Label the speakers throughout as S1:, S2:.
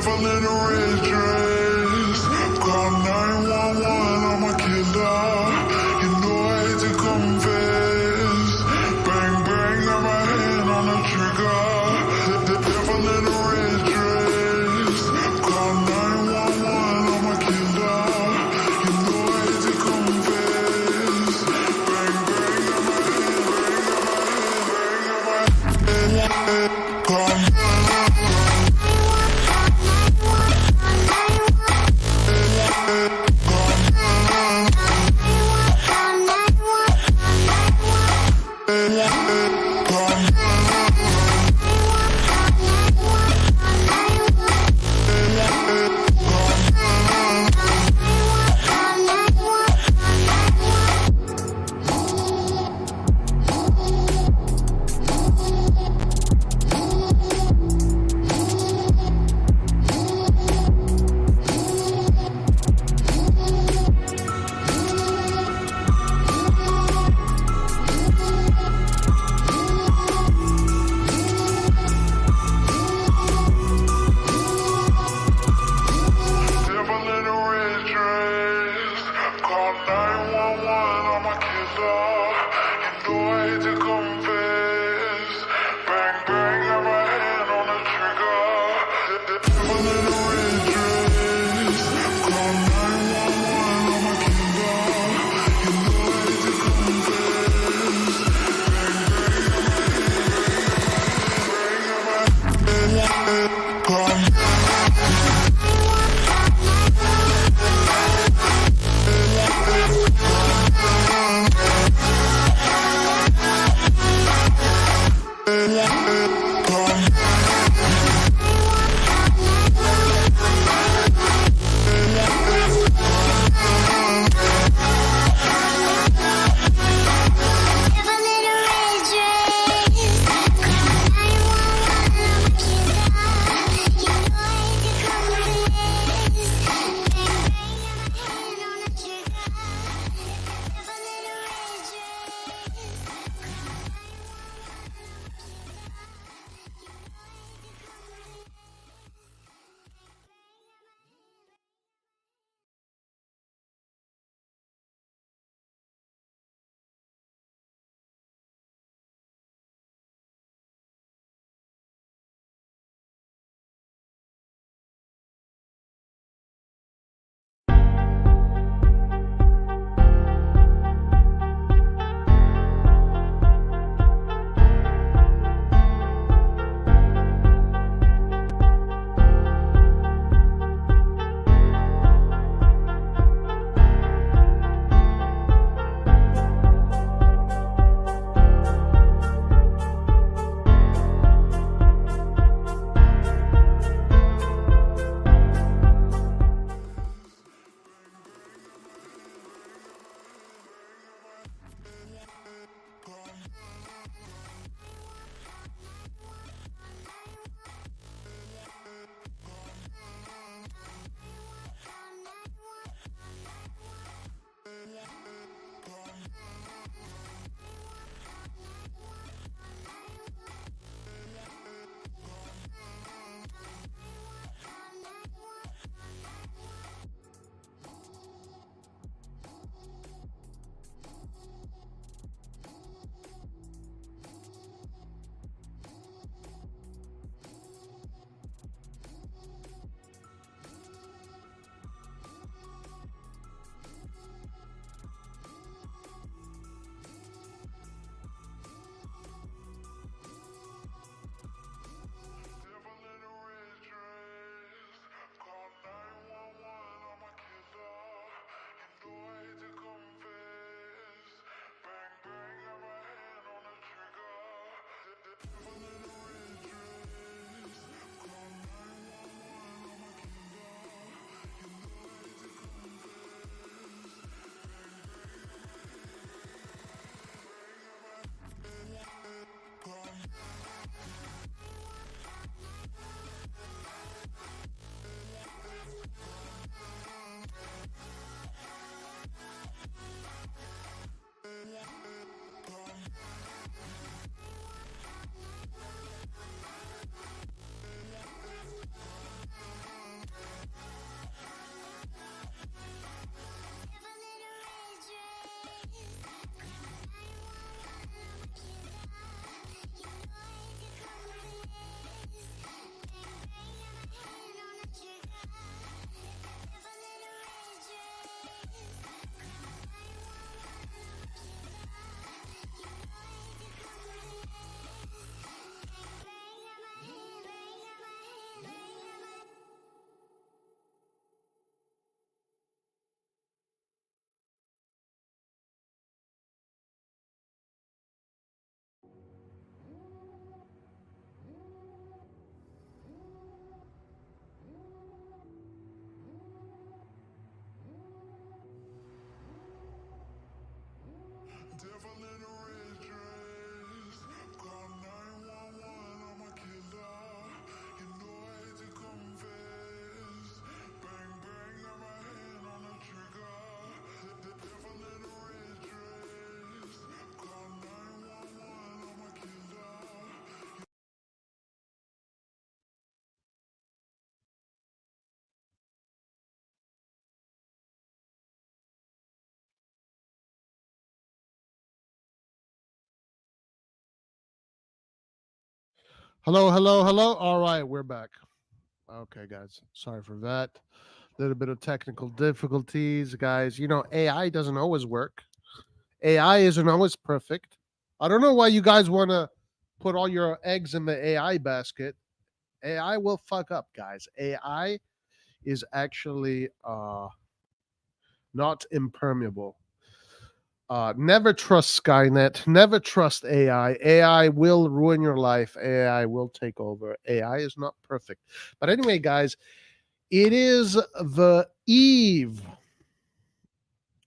S1: devil in a red dress. Call 911, I'm a killer. You know I hate to confess. Bang, bang, got my hand on the trigger. The devil in a red dress. Call 911, I'm a killer. You know I hate to confess. Bang, bang, got my hand. Call
S2: Hello, hello, hello. All right, we're back. Okay, guys. Sorry for that. Little bit of technical difficulties, guys. AI doesn't always work. AI isn't always perfect. I don't know why you guys want to put all your eggs in the AI basket. AI will fuck up, guys. AI is actually not impermeable. Never trust Skynet. Never trust AI. AI will ruin your life. AI will take over. AI is not perfect. But anyway, guys, it is the eve.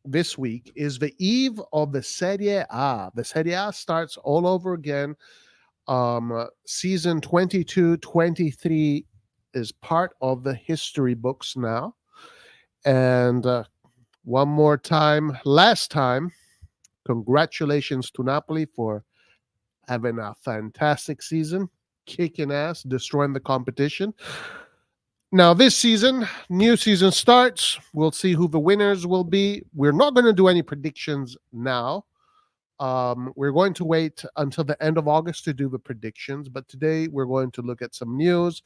S2: This week is the eve of the Serie A. The Serie A starts all over again. Season 22-23 is part of the history books now. And one more time, last time, congratulations to Napoli for having a fantastic season, kicking ass, destroying the competition. Now, this season, new season starts. We'll see who the winners will be. We're not going to do any predictions now. We're going to wait until the end of August to do the predictions. But today, we're going to look at some news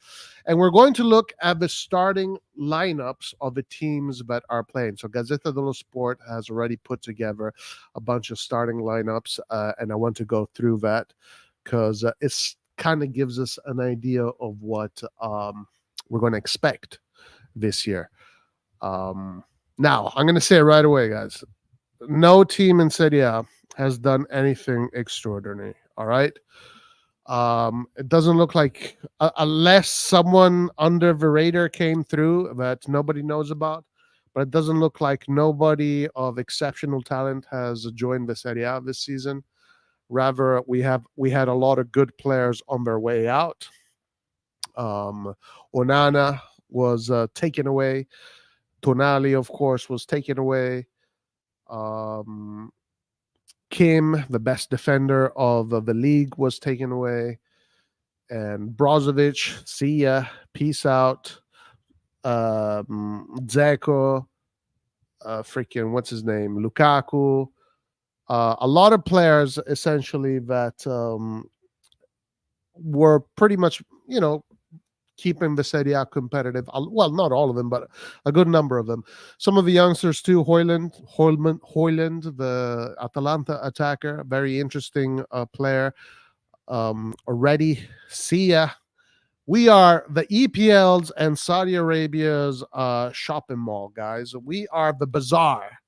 S2: and we're going to look at the starting lineups of the teams that are playing. So, Gazzetta dello Sport has already put together a bunch of starting lineups, and I want to go through that because it's kind of gives us an idea of what we're going to expect this year. Now, I'm going to say it right away, guys. No team in Serie A has done anything extraordinary. All right. It doesn't look like, unless someone under the radar came through that nobody knows about, but it doesn't look like nobody of exceptional talent has joined the Serie A this season. Rather, we had a lot of good players on their way out. Um, Onana was taken away. Tonali, of course, was taken away. Um, Kim, the best defender of the league, was taken away. And Brozovic, see ya, peace out. Dzeko, freaking, what's his name? Lukaku. A lot of players essentially that were pretty much, keeping the Serie A competitive. Well, not all of them, but a good number of them. Some of the youngsters too. Hoyland, the Atalanta attacker, very interesting player. Already, see ya. We are the EPL's and Saudi Arabia's shopping mall, guys. We are the bazaar.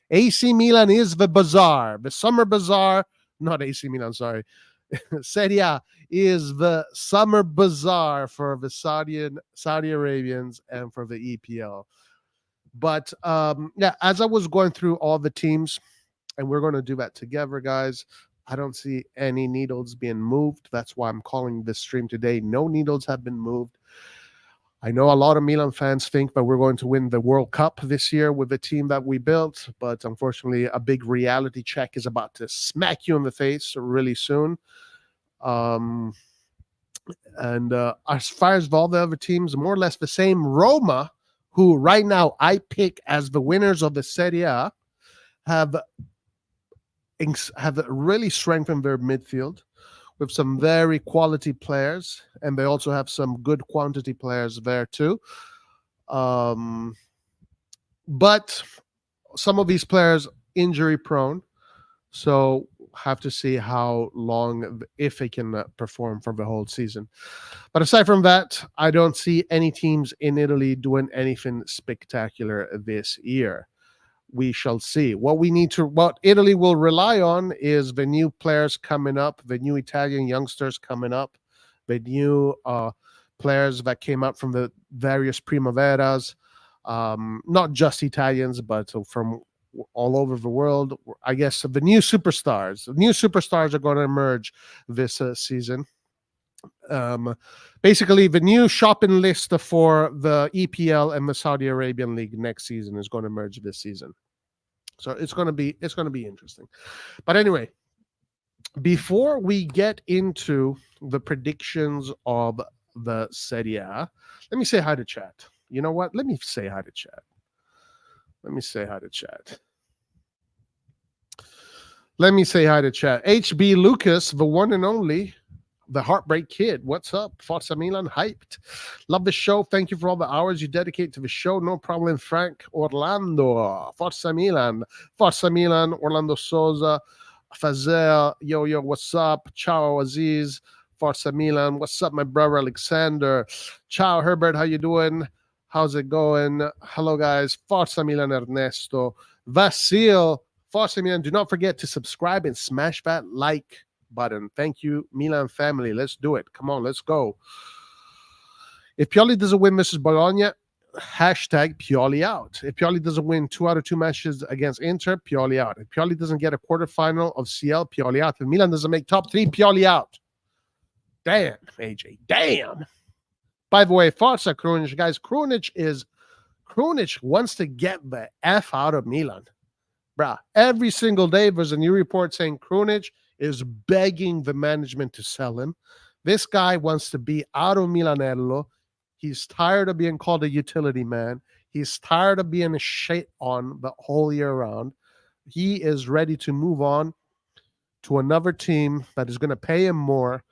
S2: AC Milan is the bazaar, the summer bazaar. Not AC Milan, sorry. Serie A is the summer bazaar for the Saudi Arabians and for the EPL. But yeah, as I was going through all the teams, and we're going to do that together, guys. I don't see any needles being moved. That's why I'm calling this stream today. No needles have been moved. I know a lot of Milan fans think that we're going to win the World Cup this year with the team that we built, but unfortunately, a big reality check is about to smack you in the face really soon. Um, and as far as all the other teams, more or less the same. Roma, who right now I pick as the winners of the Serie A, have really strengthened their midfield with some very quality players, and they also have some good quantity players there too. Um, but some of these players injury prone, so have to see how long, if they can perform for the whole season. But aside from that, I don't see any teams in Italy doing anything spectacular this year. We shall see. What Italy will rely on is the new players coming up, the new Italian youngsters coming up, the new players that came up from the various primaveras, not just Italians, but from all over the world. I guess the new superstars. The new superstars are going to emerge this season. Um, Basically, the new shopping list for the EPL and the Saudi Arabian League next season is going to merge this season. So it's going to be interesting. But anyway, before we get into the predictions of the Serie A, let me say hi to chat. You know what? Let me say hi to chat. Let me say hi to chat. Let me say hi to chat. HB Lucas, the one and only. The Heartbreak Kid, what's up? Forza Milan, hyped. Love the show. Thank you for all the hours you dedicate to the show. No problem, Frank Orlando. Forza Milan. Forza Milan, Orlando Souza. Fazel, yo, what's up? Ciao, Aziz. Forza Milan. What's up, my brother Alexander? Ciao, Herbert. How you doing? How's it going? Hello, guys. Forza Milan, Ernesto. Vasil. Forza Milan. Do not forget to subscribe and smash that like button. Thank you, Milan family. Let's do it. Come on, let's go. If Pioli doesn't win Mrs. Bologna, hashtag Pioli out. If Pioli doesn't win 2 out of 2 matches against Inter, Pioli out. If Pioli doesn't get a quarterfinal of CL, Pioli out. If Milan doesn't make top 3, Pioli out. Damn, AJ. Damn. By the way, Forza Krunic, guys. Krunic wants to get the F out of Milan. Bruh, every single day there's a new report saying Krunic is begging the management to sell him. This guy wants to be out of Milanello. He's tired of being called a utility man. He's tired of being a shit on the whole year round. He is ready to move on to another team that is going to pay him more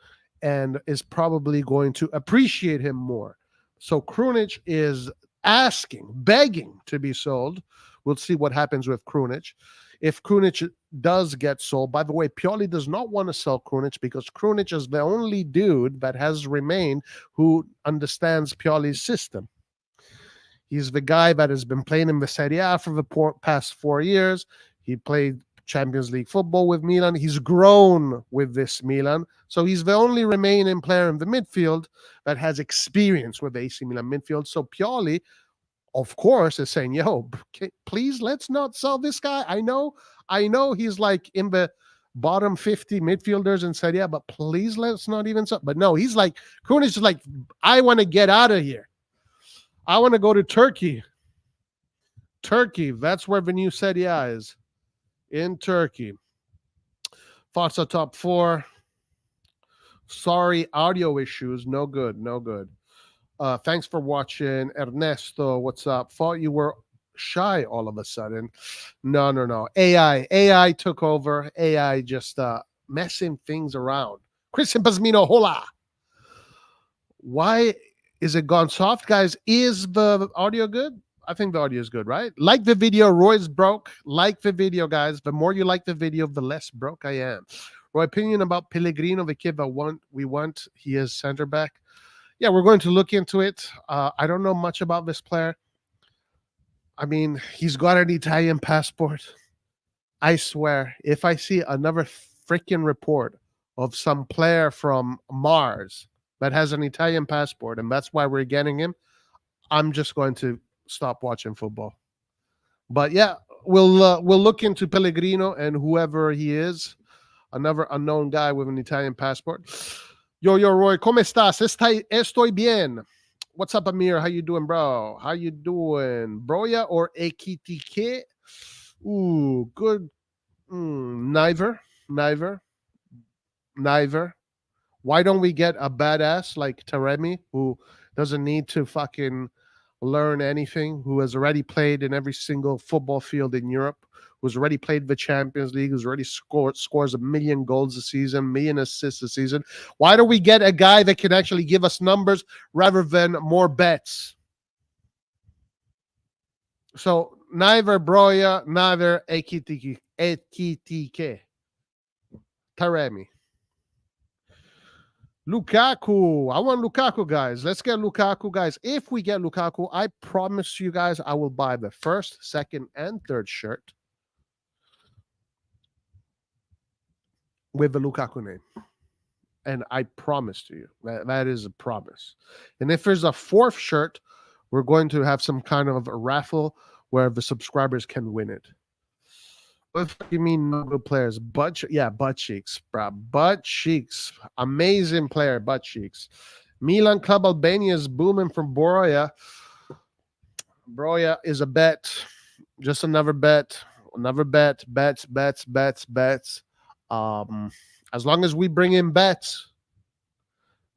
S2: and is probably going to appreciate him more. So Krunic is begging to be sold. We'll see what happens with Krunic. If Krunic does get sold, by the way, Pioli does not want to sell Krunic because Krunic is the only dude that has remained who understands Pioli's system. He's the guy that has been playing in the Serie A for the past 4 years. He played Champions League football with Milan. He's grown with this Milan. So he's the only remaining player in the midfield that has experience with AC Milan midfield. So Pioli, of course, is saying, yo, please, let's not sell this guy. I know he's like in the bottom 50 midfielders in Serie A, but please let's not even sell. But no, he's like, Krunic is like, I want to get out of here. I want to go to Turkey. Turkey, that's where the new Serie A is. In Turkey. Forza top 4. Sorry, audio issues. No good. Thanks for watching. Ernesto, what's up? Thought you were shy all of a sudden. No. AI took over. AI just messing things around. Christian Pasmino, hola. Why is it gone soft, guys? Is the audio good? I think the audio is good, right? Like the video. Roy's broke. Like the video, guys. The more you like the video, the less broke I am. Roy, opinion about Pellegrino, the kid that we want. He is center back. Yeah, we're going to look into it. I don't know much about this player. I mean, he's got an Italian passport. I swear, if I see another freaking report of some player from Mars that has an Italian passport, and that's why we're getting him, I'm just going to stop watching football. But yeah, we'll look into Pellegrino and whoever he is, another unknown guy with an Italian passport. Yo, Roy, ¿cómo estás? Estoy bien. What's up, Amir? How you doing, bro? How you doing? Broya or AKTK? Ooh, good. Neither. Why don't we get a badass like Taremi who doesn't need to fucking learn anything, who has already played in every single football field in Europe, who's already played the Champions League, who's already scores 1 million goals a season, 1 million assists a season? Why don't we get a guy that can actually give us numbers rather than more bets? So neither Broya, neither AKTK. Taremi. Lukaku. I want Lukaku, guys. Let's get Lukaku, guys. If we get Lukaku, I promise you guys I will buy the first, second, and third shirt with the Lukaku name. And I promise to you, that is a promise. And if there's a fourth shirt, we're going to have some kind of a raffle where the subscribers can win it. What do you mean no good players? Butt cheeks, bro. Butt cheeks. Amazing player, butt cheeks. Milan Club Albania is booming from Broya. Broya is a bet. Just another bet. Bets. As long as we bring in bets,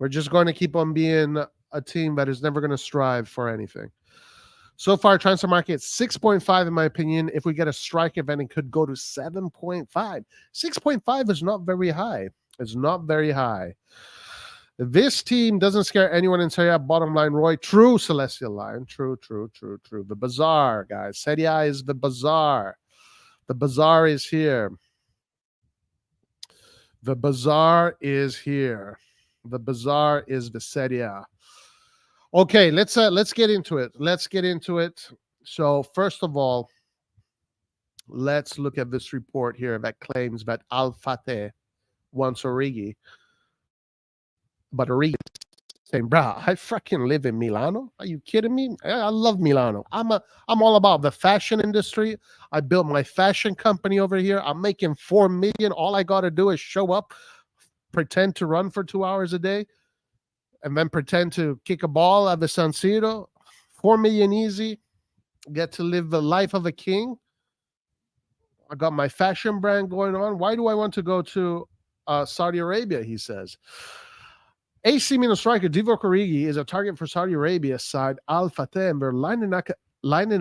S2: we're just going to keep on being a team that is never going to strive for anything. So far, transfer market 6.5 in my opinion. If we get a strike event, it could go to 7.5. 6.5 is not very high. It's not very high. This team doesn't scare anyone in Serie A. Bottom line, Roy. True, Celestial Lion. True, true, true, true. The bazaar, guys. Serie A is the bazaar. The bazaar is here. The bazaar is here. The bazaar is the Serie A. Okay, let's get into it. Let's get into it. So first of all, let's look at this report here that claims that Al Fateh wants Origi, but Origi saying, "Bruh, I freaking live in Milano. Are you kidding me? I love Milano. I'm all about the fashion industry. I built my fashion company over here. I'm making 4 million. All I got to do is show up, pretend to run for 2 hours a day, and then pretend to kick a ball at the San Siro. 4 million easy. Get to live the life of a king. I got my fashion brand going on. Why do I want to go to Saudi Arabia?" He says. AC Milan striker Divock Origi is a target for Saudi Arabia side Al Fateh, and they're lining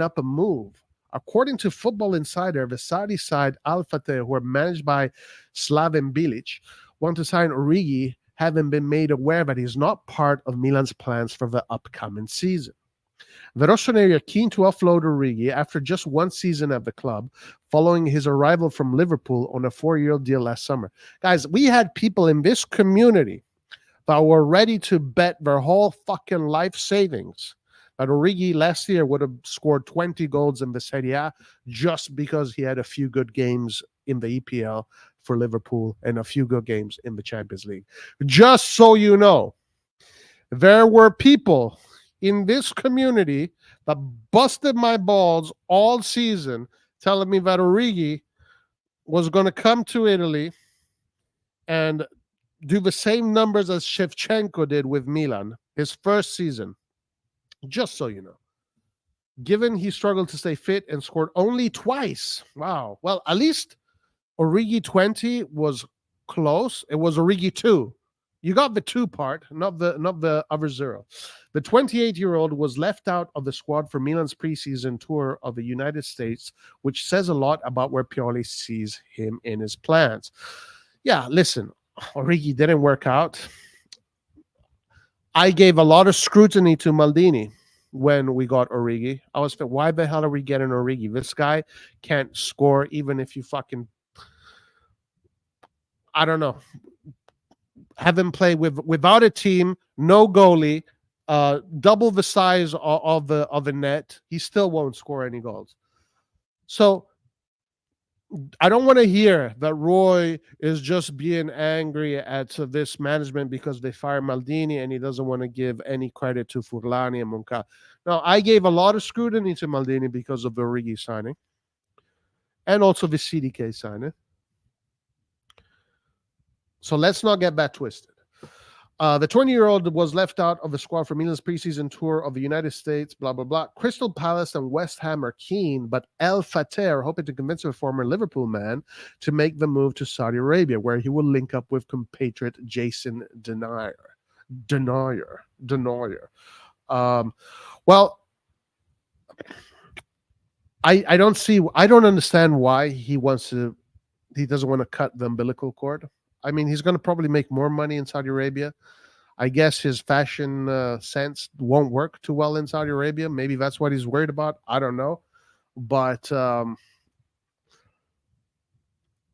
S2: up a move. According to Football Insider, the Saudi side Al Fateh, who are managed by Slaven Bilic, want to sign Origi, having been made aware that he's not part of Milan's plans for the upcoming season. The Rossoneri are keen to offload Origi after just one season at the club, following his arrival from Liverpool on a 4-year deal last summer. Guys, we had people in this community that were ready to bet their whole fucking life savings that Origi last year would have scored 20 goals in the Serie A just because he had a few good games in the EPL for Liverpool and a few good games in the Champions League. Just so you know, there were people in this community that busted my balls all season telling me that Origi was going to come to Italy and do the same numbers as Shevchenko did with Milan his first season. Just so you know. Given he struggled to stay fit and scored only twice. Wow. Well, at least Origi 20 was close. It was Origi 2. You got the 2 part, not the other 0. The 28-year-old was left out of the squad for Milan's preseason tour of the United States, which says a lot about where Pioli sees him in his plans. Yeah, listen, Origi didn't work out. I gave a lot of scrutiny to Maldini when we got Origi. I was like, why the hell are we getting Origi? This guy can't score even if you fucking, I don't know, have him play without a team, no goalie, double the size of the net. He still won't score any goals. So I don't want to hear that Roy is just being angry at this management because they fired Maldini and he doesn't want to give any credit to Furlani and Moncada. No, I gave a lot of scrutiny to Maldini because of the Origi signing and also the CDK signing. So let's not get that twisted. The 20-year-old was left out of the squad for Milan's preseason tour of the United States, blah, blah, blah. Crystal Palace and West Ham are keen, but El Fateh are hoping to convince a former Liverpool man to make the move to Saudi Arabia, where he will link up with compatriot Jason Denier. Well, I don't understand why he doesn't want to cut the umbilical cord. I mean, he's going to probably make more money in Saudi Arabia. I guess his fashion sense won't work too well in Saudi Arabia. Maybe that's what he's worried about. I don't know. But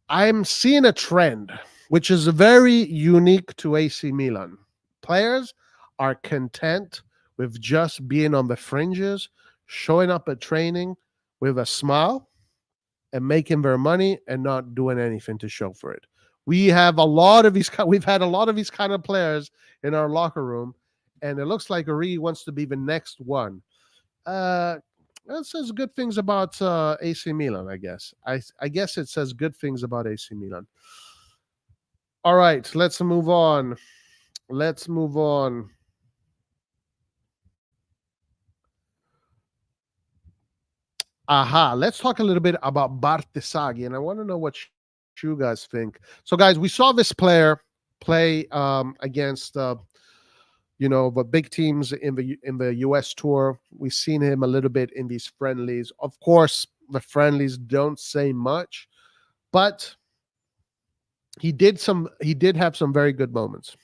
S2: I'm seeing a trend, which is very unique to AC Milan. Players are content with just being on the fringes, showing up at training with a smile and making their money and not doing anything to show for it. We've had a lot of these kind of players in our locker room, and it looks like Origi wants to be the next one. That says good things about AC Milan, I guess. I guess it says good things about AC Milan. All right, let's move on. Let's talk a little bit about Bartesaghi, and I want to know what you guys think. So, guys, we saw this player play against the big teams in the US tour. We've seen him a little bit in these friendlies. Of course, the friendlies don't say much, but he did have some very good moments.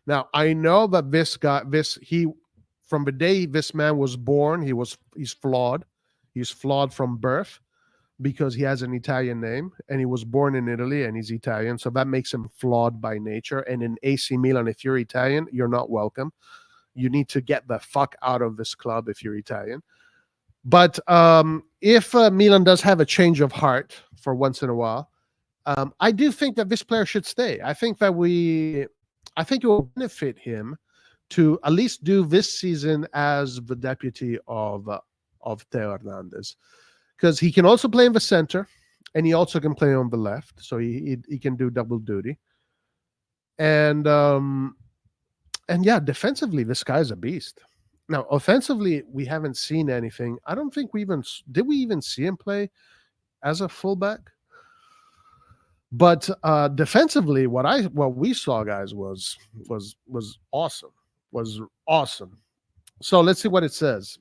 S2: Now I know that he from the day this man was born, he's flawed. He's flawed from birth because he has an Italian name and he was born in Italy and he's Italian. So that makes him flawed by nature. And in AC Milan, if you're Italian, you're not welcome. You need to get the fuck out of this club if you're Italian. But if Milan does have a change of heart for once in a while, I do think that this player should stay. I think it will benefit him to at least do this season as the deputy of Teo Hernandez, because he can also play in the center, and he also can play on the left, so he can do double duty. And yeah, defensively, this guy's a beast. Now, offensively, we haven't seen anything. I don't think did we even see him play as a fullback. But defensively, what we saw, guys, was awesome. Was awesome. So let's see what it says.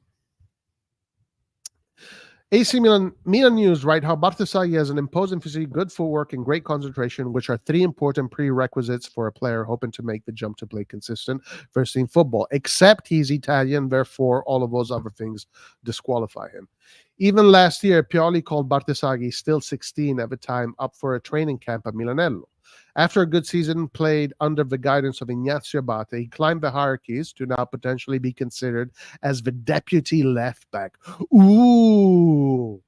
S2: AC Milan News, right? How Bartesaghi has an imposing physique, good footwork, and great concentration, which are three important prerequisites for a player hoping to make the jump to play consistent first-team football. Except he's Italian, therefore all of those other things disqualify him. Even last year, Pioli called Bartesaghi, still 16 at the time, up for a training camp at Milanello. After a good season played under the guidance of Ignazio Abate, he climbed the hierarchies to now potentially be considered as the deputy left back. Ooh.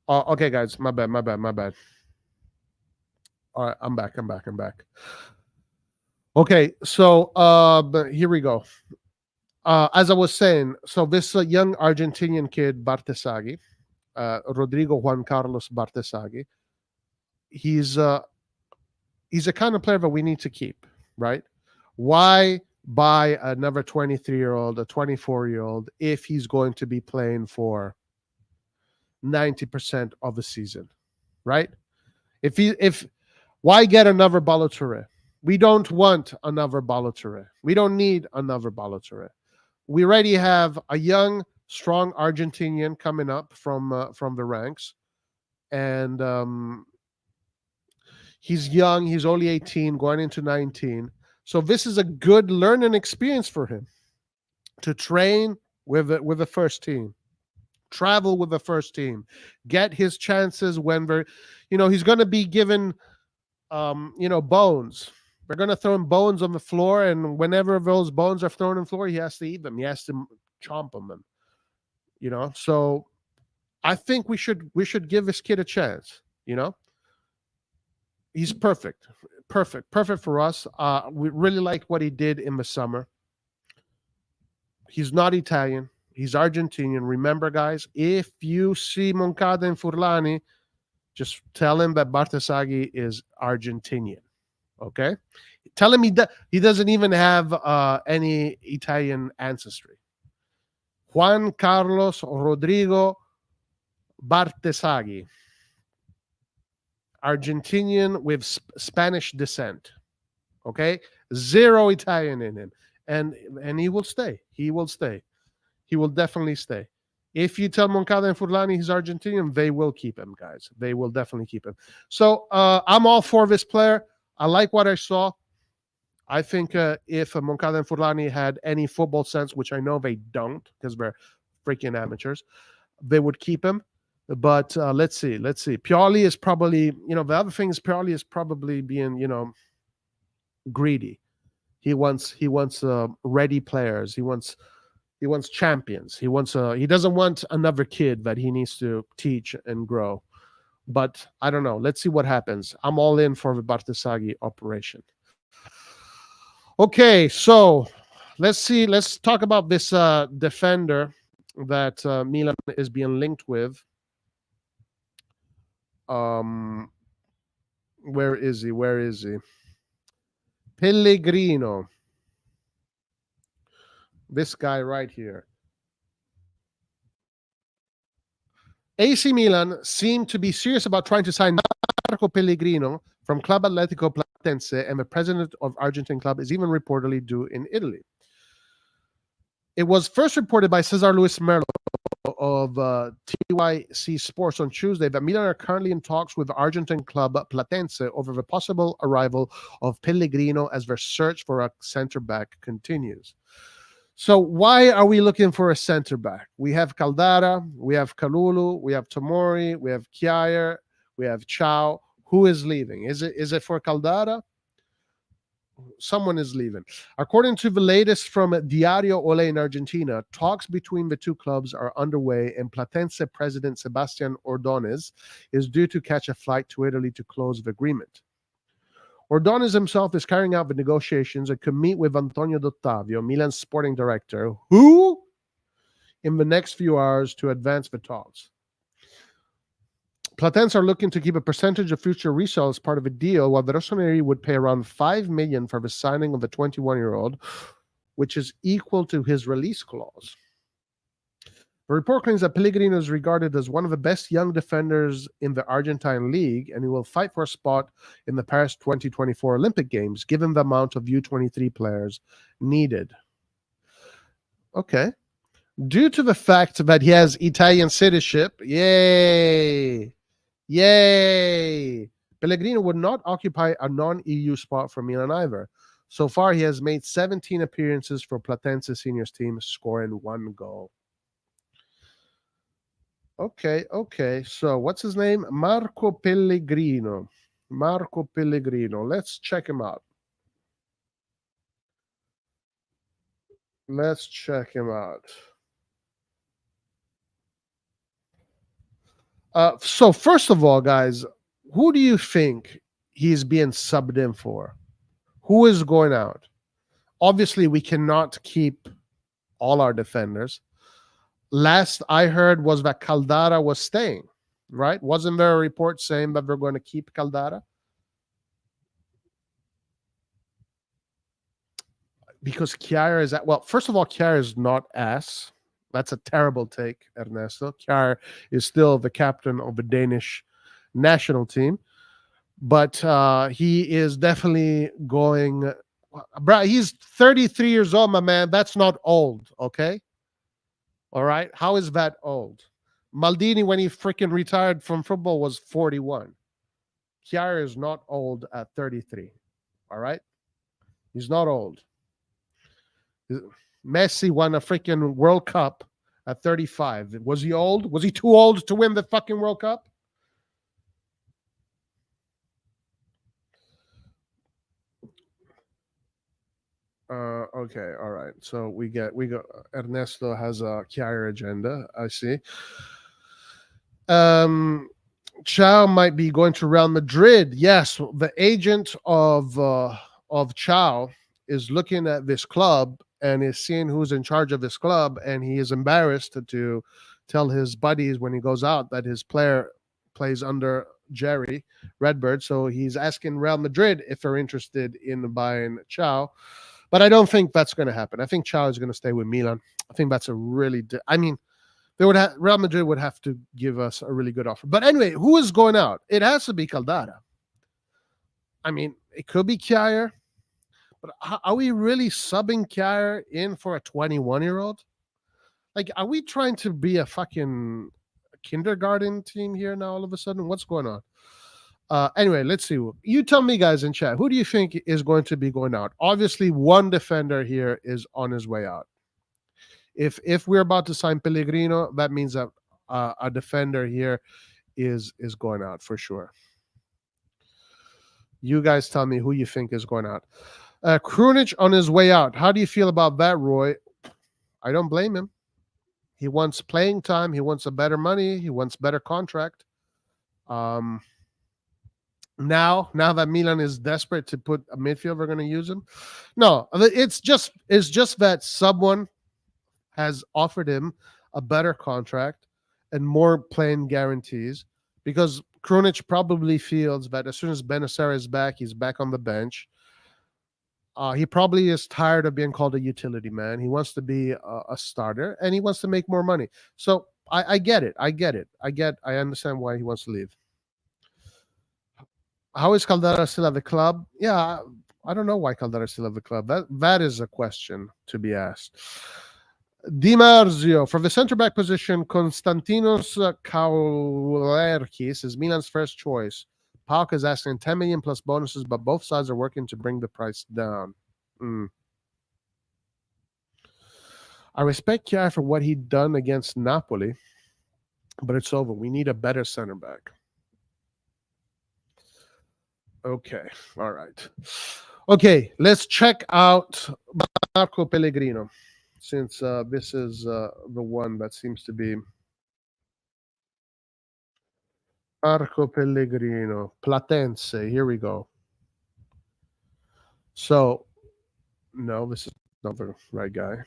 S2: Okay, guys, my bad. All right, I'm back. Okay, so here we go. As I was saying, so this young Argentinian kid, Bartesaghi, Rodrigo Juan Carlos Bartesaghi, he's he's a kind of player that we need to keep, right? Why buy another 23-year-old, a 24-year-old, if he's going to be playing for 90% of the season, right? If why get another Balotelli? We don't want another Balotelli. We don't need another Balotelli. We already have a young, strong Argentinian coming up from the ranks, and he's young. He's only 18, going into 19. So this is a good learning experience for him to train with the first team, travel with the first team, get his chances when they're, he's going to be given, bones. They're going to throw him bones on the floor, and whenever those bones are thrown on the floor, he has to eat them. He has to chomp them. So I think we should give this kid a chance. He's perfect for us. We really like what he did in the summer. He's not Italian. He's Argentinian. Remember, guys, if you see Moncada and Furlani, just tell him that Bartesaghi is Argentinian. Okay? Tell him he doesn't even have any Italian ancestry. Juan Carlos Rodrigo Bartesaghi, Argentinian with Spanish descent. Okay? Zero Italian in him. And he will stay. He will definitely stay. If you tell Moncada and Furlani he's Argentinian, they will keep him, guys. They will definitely keep him. So I'm all for this player. I like what I saw. I think if Moncada and Furlani had any football sense, which I know they don't because they're freaking amateurs, they would keep him. But let's see. Pioli is probably, the other thing is Pioli is probably being, greedy. He wants ready players. He wants champions. He doesn't want another kid that he needs to teach and grow. But I don't know. Let's see what happens. I'm all in for the Bartesaghi operation. Okay, so let's see. Let's talk about this defender that Milan is being linked with. Where is he? Pellegrino. This guy right here. AC Milan seemed to be serious about trying to sign Marco Pellegrino from Club Atletico Platense, and the president of Argentine club is even reportedly due in Italy. It was first reported by Cesar Luis Merlo of TYC Sports on Tuesday that Milan are currently in talks with Argentine club Platense over the possible arrival of Pellegrino as their search for a center back continues. So why are we looking for a center back? We have Caldara, we have Kalulu, we have Tomori, we have Kjaer, we have Chow. Who is leaving? Is it for Caldara? Someone is leaving. According to the latest from Diario Ole in Argentina, talks between the two clubs are underway, and Platense president Sebastian Ordonez is due to catch a flight to Italy to close the agreement. Ordonez himself is carrying out the negotiations and could meet with Antonio D'Ottavio, Milan's sporting director, who in the next few hours to advance the talks. Platense are looking to keep a percentage of future resale as part of a deal, while the RossonARI would pay around $5 million for the signing of the 21-year-old, which is equal to his release clause. The report claims that Pellegrino is regarded as one of the best young defenders in the Argentine league, and he will fight for a spot in the Paris 2024 Olympic Games, given the amount of U23 players needed. Okay. Due to the fact that he has Italian citizenship, yay! Pellegrino would not occupy a non-EU spot for Milan either. So far, he has made 17 appearances for Platense seniors team, scoring 1 goal. Okay. So what's his name? Marco Pellegrino. Let's check him out. So first of all, guys, who do you think he's being subbed in for. Who is going out? Obviously, we cannot keep all our defenders. Last I heard was that Caldara was staying, right? Wasn't there a report saying that they're going to keep Caldara? Because Kjaer is at, well, first of all, Kjaer is not ass. That's a terrible take, Ernesto. Kjaer is still the captain of the Danish national team, but he is definitely going. Bro, he's 33 years old, my man. That's not old, okay? All right. How is that old? Maldini, when he freaking retired from football, was 41. Kjaer is not old at 33. All right. He's not old. Messi won a freaking World Cup at 35. Was he old? Was he too old to win the fucking World Cup? Okay, all right. So we got Ernesto has a Kjaer agenda. I see. Chao might be going to Real Madrid. Yes, the agent of Chao is looking at this club and is seeing who's in charge of this club, and he is embarrassed to tell his buddies when he goes out that his player plays under Jerry Redbird. So he's asking Real Madrid if they're interested in buying Chao. But I don't think that's going to happen. I think Chao is going to stay with Milan. I think that's a really, I mean, they would have, Real Madrid would have to give us a really good offer. But anyway, who is going out? It has to be Caldara. I mean, it could be Kjaer, but are we really subbing Kjaer in for a 21-year-old? Like, are we trying to be a fucking kindergarten team here now all of a sudden? What's going on? Anyway, let's see. You tell me, guys, in chat, who do you think is going to be going out? Obviously, one defender here is on his way out. If we're about to sign Pellegrino, that means that a defender here is going out for sure. You guys tell me who you think is going out. Krunic on his way out. How do you feel about that, Roy? I don't blame him. He wants playing time. He wants a better money. He wants better contract. Now that Milan is desperate to put a midfielder, going to use him. No, it's just that someone has offered him a better contract and more playing guarantees, because Krunic probably feels that as soon as Benacer is back, he's back on the bench. He probably is tired of being called a utility man. He wants to be a starter, and he wants to make more money. So I get it. I understand why he wants to leave. How is Caldara still at the club? Yeah, I don't know why Caldara is still at the club. That is a question to be asked. Di Marzio, for the center back position, Konstantinos Kaulerkis is Milan's first choice. PAOK is asking 10 million plus bonuses, but both sides are working to bring the price down. I respect Kjaer for what he'd done against Napoli, but it's over. We need a better center back. Okay, all right. Okay, let's check out Marco Pellegrino, since this is the one that seems to be Marco Pellegrino, Platense. Here we go. So, no, this is not the right guy.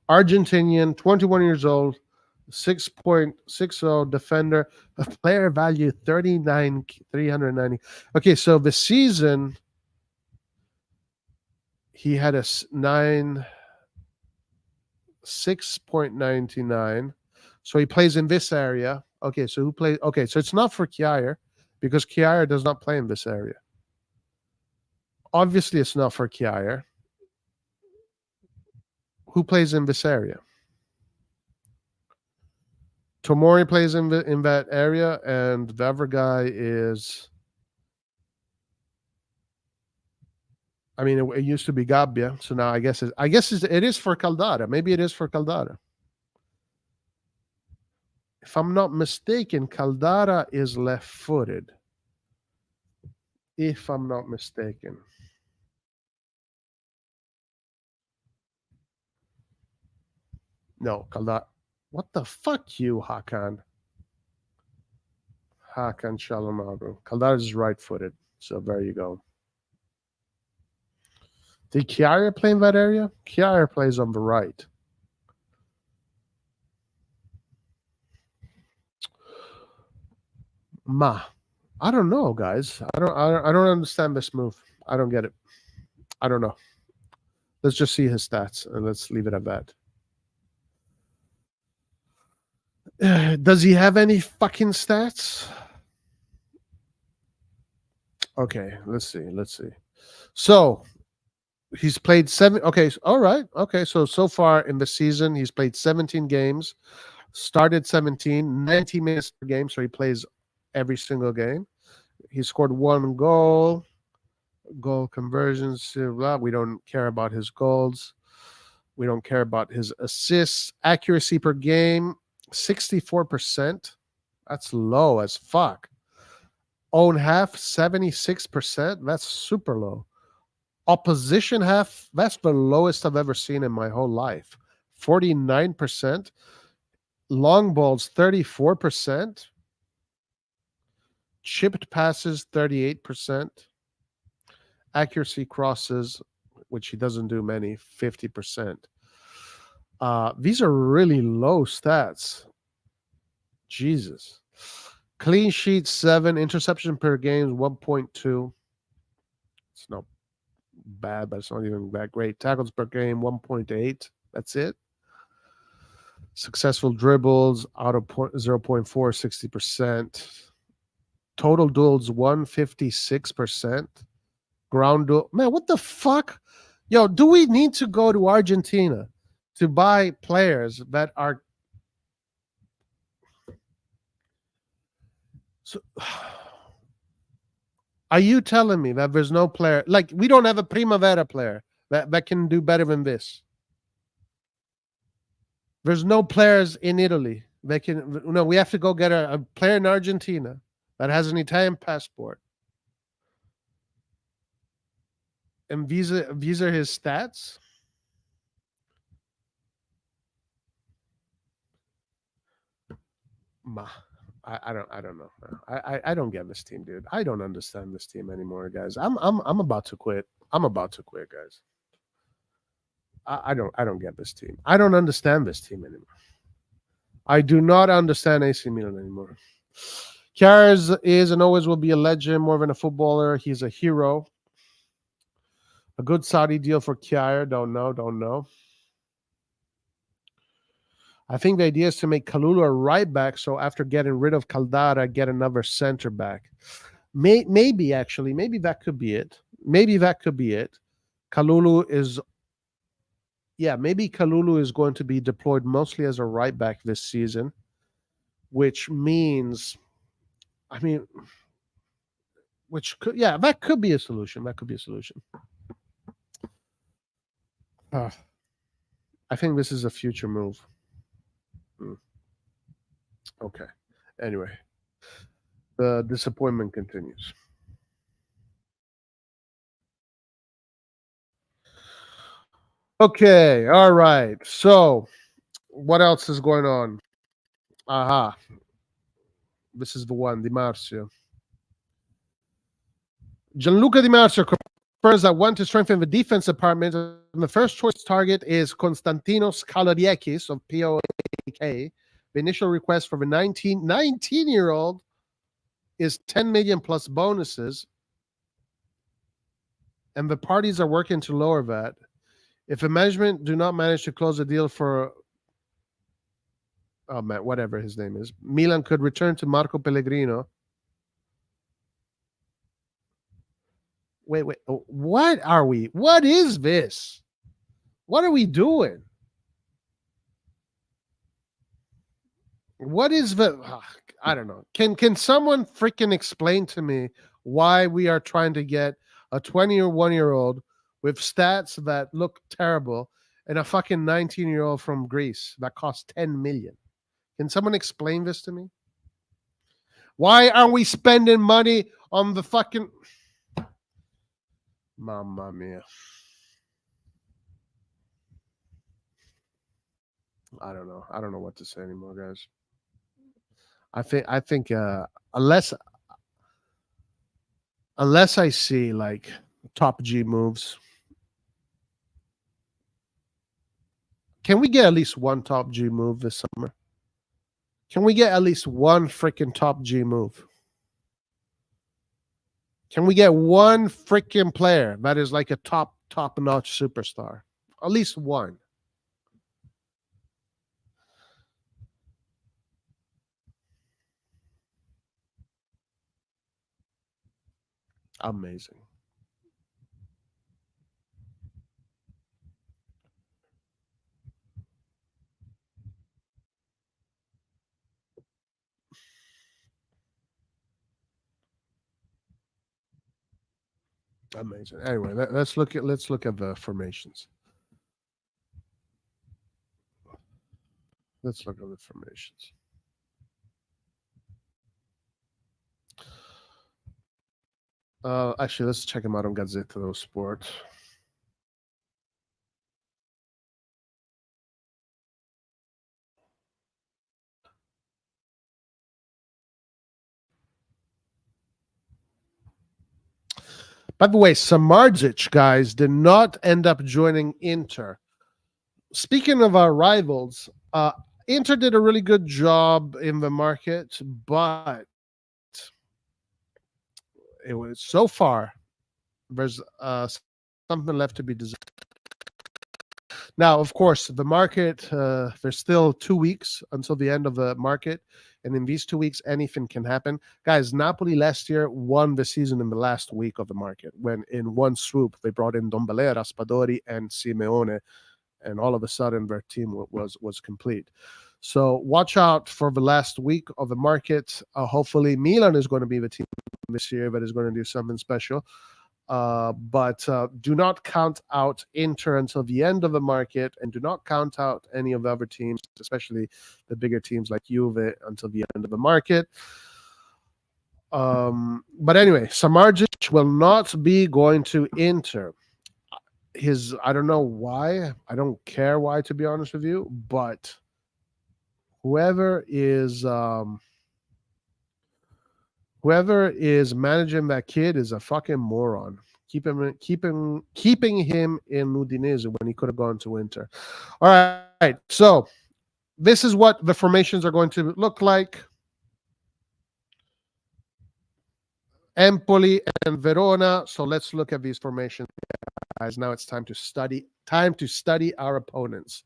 S2: Argentinian, 21 years old, 6.60 defender, a player value 39,390. Okay, so the season he had a 6.99. So he plays in this area. Okay, so who plays? Okay, so it's not for Kjaer, because Kjaer does not play in this area. Obviously, it's not for Kjaer. Who plays in this area? Tomori plays in that area, and the other guy is. I mean, it used to be Gabbia, so now I guess it is for Caldara. Maybe it is for Caldara. If I'm not mistaken, Caldara is left-footed. If I'm not mistaken. No, Caldara. What the fuck, you, Hakan? Hakan Çalhanoğlu. Caldara is right-footed, so there you go. Did Chiara play in that area? Chiara plays on the right. Ma, I don't know, guys. I don't understand this move. I don't get it. I don't know. Let's just see his stats and let's leave it at that. Does he have any fucking stats? Okay, let's see. Let's see. So he's played seven. Okay, all right. Okay, so far in the season, he's played 17 games, started 17, 90 minutes per game. So he plays every single game. He scored one goal, goal conversions. Blah. We don't care about his goals. We don't care about his assists. Accuracy per game, 64%. That's low as fuck. Own half, 76%. That's super low. Opposition half, that's the lowest I've ever seen in my whole life. 49%. Long balls, 34%. Chipped passes, 38%. Accuracy crosses, which he doesn't do many, 50%. These are really low stats. Jesus. Clean sheet, 7. Interception per game, 1.2. It's not bad, but it's not even that great. Tackles per game, 1.8. That's it. Successful dribbles, out of 0.4, 60%. Total duels, 156%. Ground duel. Man, what the fuck? Yo, do we need to go to Argentina to buy players that are... So, are you telling me that there's no player, like we don't have a Primavera player that can do better than this? There's no players in Italy that can. No, we have to go get a player in Argentina that has an Italian passport. And these are his stats. I don't know. I don't get this team, dude. I don't understand this team anymore, guys. I'm about to quit. I'm about to quit, guys. I don't get this team. I don't understand this team anymore. I do not understand AC Milan anymore. Kjaers is and always will be a legend, more than a footballer. He's a hero. A good Saudi deal for Kjaer. Don't know. I think the idea is to make Kalulu a right back, so after getting rid of Caldara, get another center back. Maybe actually, maybe that could be it. Kalulu is... Yeah, maybe Kalulu is going to be deployed mostly as a right back this season, which means, I mean, that could be a solution. I think this is a future move. Okay. Anyway, the disappointment continues. Okay. All right. So, what else is going on? Aha. This is the one, Di Marzio. Gianluca Di Marzio confirms that want to strengthen the defense department. And the first choice target is Konstantinos Kaladiakis of POAK. The initial request for the 19-year-old is 10 million plus bonuses. And the parties are working to lower that. If the management do not manage to close a deal for... Oh, man, whatever his name is, Milan could return to Marco Pellegrino. Wait. What are we? What is this? What are we doing? What is the... I don't know. Can someone freaking explain to me why we are trying to get a 21-year-old with stats that look terrible and a fucking 19-year-old from Greece that costs 10 million? Can someone explain this to me? Why are we spending money on the fucking... Mamma mia. I don't know. I don't know what to say anymore, guys. I think unless I see like top G moves, can we get at least one top G move this summer? Can we get at least one freaking top G move? Can we get one freaking player that is like a top notch superstar? At least one. Amazing. Amazing. Anyway, let's look at the formations. Let's look at the formations. Actually, let's check him out on Gazzetta dello Sport. By the way, Samardzic, guys, did not end up joining Inter. Speaking of our rivals, Inter did a really good job in the market, but it was so far there's something left to be desired. Now, of course, the market, there's still 2 weeks until the end of the market. And in these 2 weeks, anything can happen. Guys, Napoli last year won the season in the last week of the market when in one swoop they brought in Dombele, Raspadori, and Simeone. And all of a sudden their team was complete. So watch out for the last week of the market. Hopefully Milan is going to be the team this year that is going to do something special. But do not count out Inter until the end of the market, and do not count out any of the other teams, especially the bigger teams like Juve, until the end of the market. But anyway, Samardzic will not be going to Inter. I don't know why. I don't care why, to be honest with you. But whoever is managing that kid is a fucking moron. Keeping him in Udinese when he could have gone to Inter. All right. So this is what the formations are going to look like. Empoli and Verona. So let's look at these formations, guys. Now it's time to study our opponents.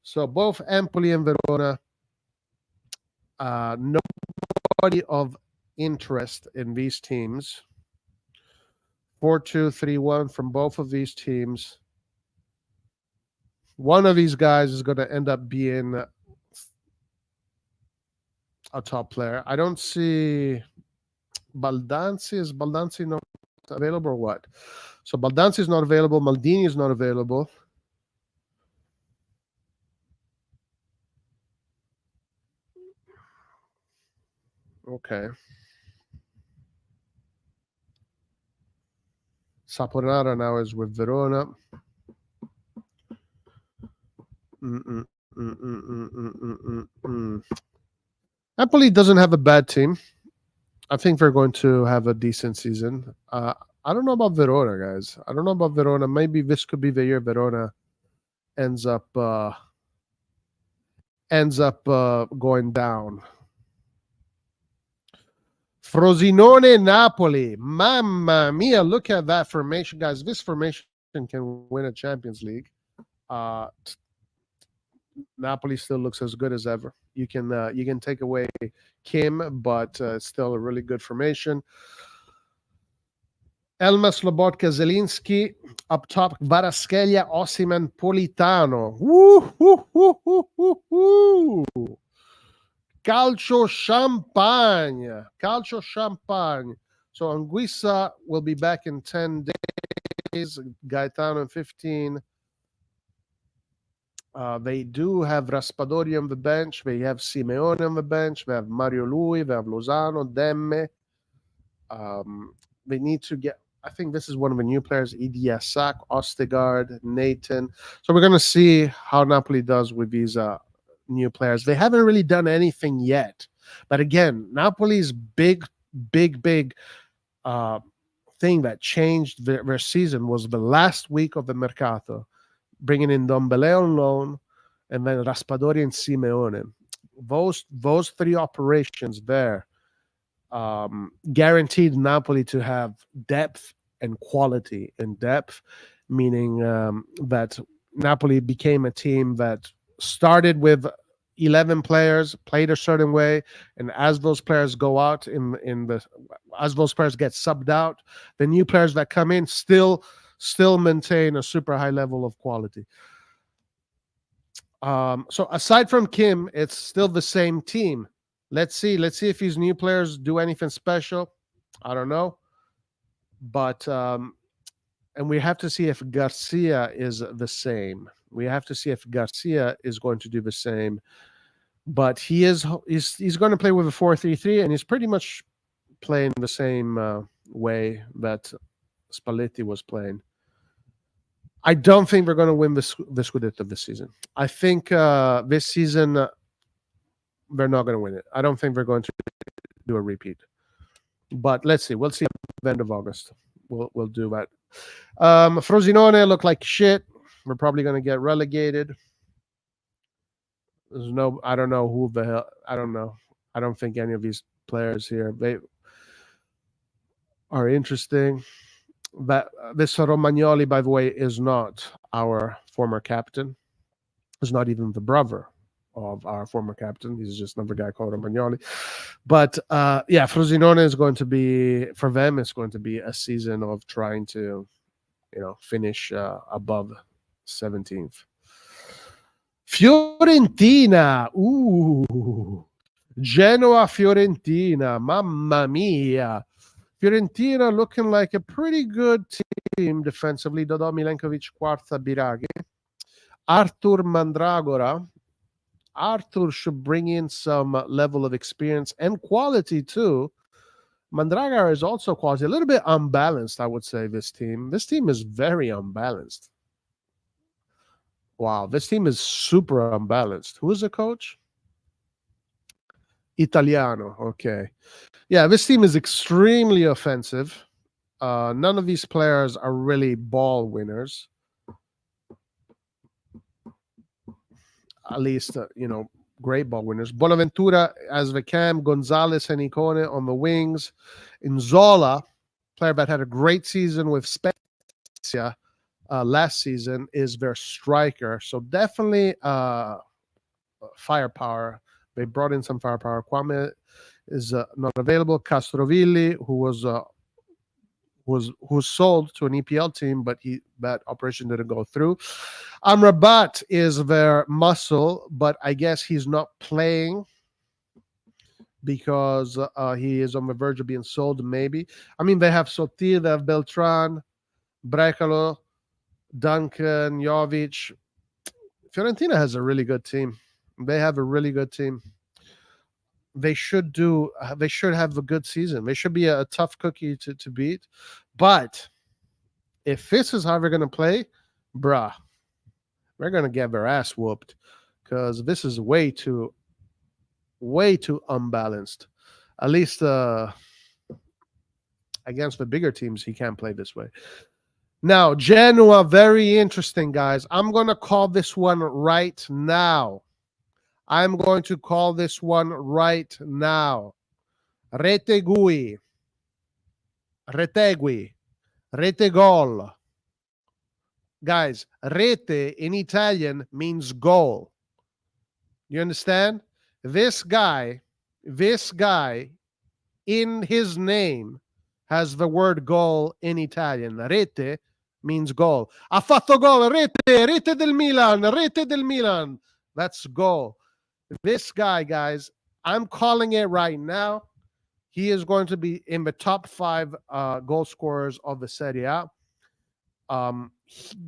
S2: So both Empoli and Verona, nobody of interest in these teams. 4-2-3-1 from both of these teams. One of these guys is going to end up being a top player. I don't see Baldanzi. Is Baldanzi not available or what? So Baldanzi is not available. Maldini is not available. Okay. Saponara now is with Verona. Napoli doesn't have a bad team. I think they're going to have a decent season. I don't know about Verona, guys. I don't know about Verona. Maybe this could be the year Verona ends up going down. Frosinone, Napoli. Mamma mia, look at that formation, guys. This formation can win a Champions League. Napoli still looks as good as ever. You can take away Kim, but still a really good formation. Elmas, Lobotka, Zelinski. Up top, Kvaratskhelia, Osimhen, Politano. Woo, woo, woo, woo, woo, woo. Calcio champagne. Calcio champagne. So Anguissa will be back in 10 days. Gaetano in 15. They do have Raspadori on the bench. They have Simeone on the bench. They have Mario Lui. They have Lozano, Demme. They need to get, I think this is one of the new players, Idiasak, Ostegard, Nathan. So we're going to see how Napoli does with these new players. They haven't really done anything yet. But again, Napoli's big uh, thing that changed their season was the last week of the Mercato, bringing in Dombele on loan, and then Raspadori and Simeone. Those three operations there guaranteed Napoli to have depth and quality. And depth, meaning that Napoli became a team that started with 11 players, played a certain way, and as those players go out as those players get subbed out, the new players that come in still maintain a super high level of quality. So aside from Kim, it's still the same team. Let's see if these new players do anything special. I don't know, but and we have to see if Garcia is the same. We have to see if Garcia is going to do the same. But he's going to play with a 4-3-3, and he's pretty much playing the same way that Spalletti was playing. I don't think we're going to win the Scudetto this season. I think this season they're not going to win it. I don't think they're going to do a repeat. But let's see. We'll see at the end of August. We'll do that. Frosinone look like shit. We're probably going to get relegated. I don't know who the hell. I don't know. I don't think any of these players here they are interesting. That this Romagnoli, by the way, is not our former captain. Is not even the brother of our former captain. He's just another guy called Romagnoli. But yeah, Frosinone is going to be, for them, it's going to be a season of trying to, finish above 17th. Fiorentina. Ooh. Genoa, Fiorentina. Mamma mia. Fiorentina looking like a pretty good team defensively. Dodò Milenkovic, Quarta, Biraghi. Artur Mandragora. Artur should bring in some level of experience and quality too. Mandragora is also quality. A little bit unbalanced, I would say, this team. This team is very unbalanced. Wow, this team is super unbalanced. Who is the coach? Italiano. Okay. Yeah, this team is extremely offensive. None of these players are really ball winners. At least, great ball winners. Bonaventura as the cam, Gonzalez and Icone on the wings. Inzola, player that had a great season with Spezia last season, is their striker. So definitely firepower. They brought in some firepower. Kwame is not available. Castrovilli, who was sold to an EPL team, but that operation didn't go through. Amrabat is their muscle, but I guess he's not playing because he is on the verge of being sold, maybe. I mean, they have Sotil, they have Beltran, Brecalo, Duncan, Jovic. Fiorentina has a really good team. They have a really good team. They should have a good season. They should be a tough cookie to beat. But if this is how they're going to play, bruh, they're going to get their ass whooped because this is way too unbalanced. At least against the bigger teams, he can't play this way. Now, Genoa, very interesting, guys. I'm going to call this one right now. Retegui. Retegol. Guys, rete in Italian means goal. You understand? This guy in his name has the word goal in Italian. Rete means goal. Ha fatto gol, rete del Milan. That's goal. This guy, guys, I'm calling it right now. He is going to be in the top 5 goal scorers of the Serie A.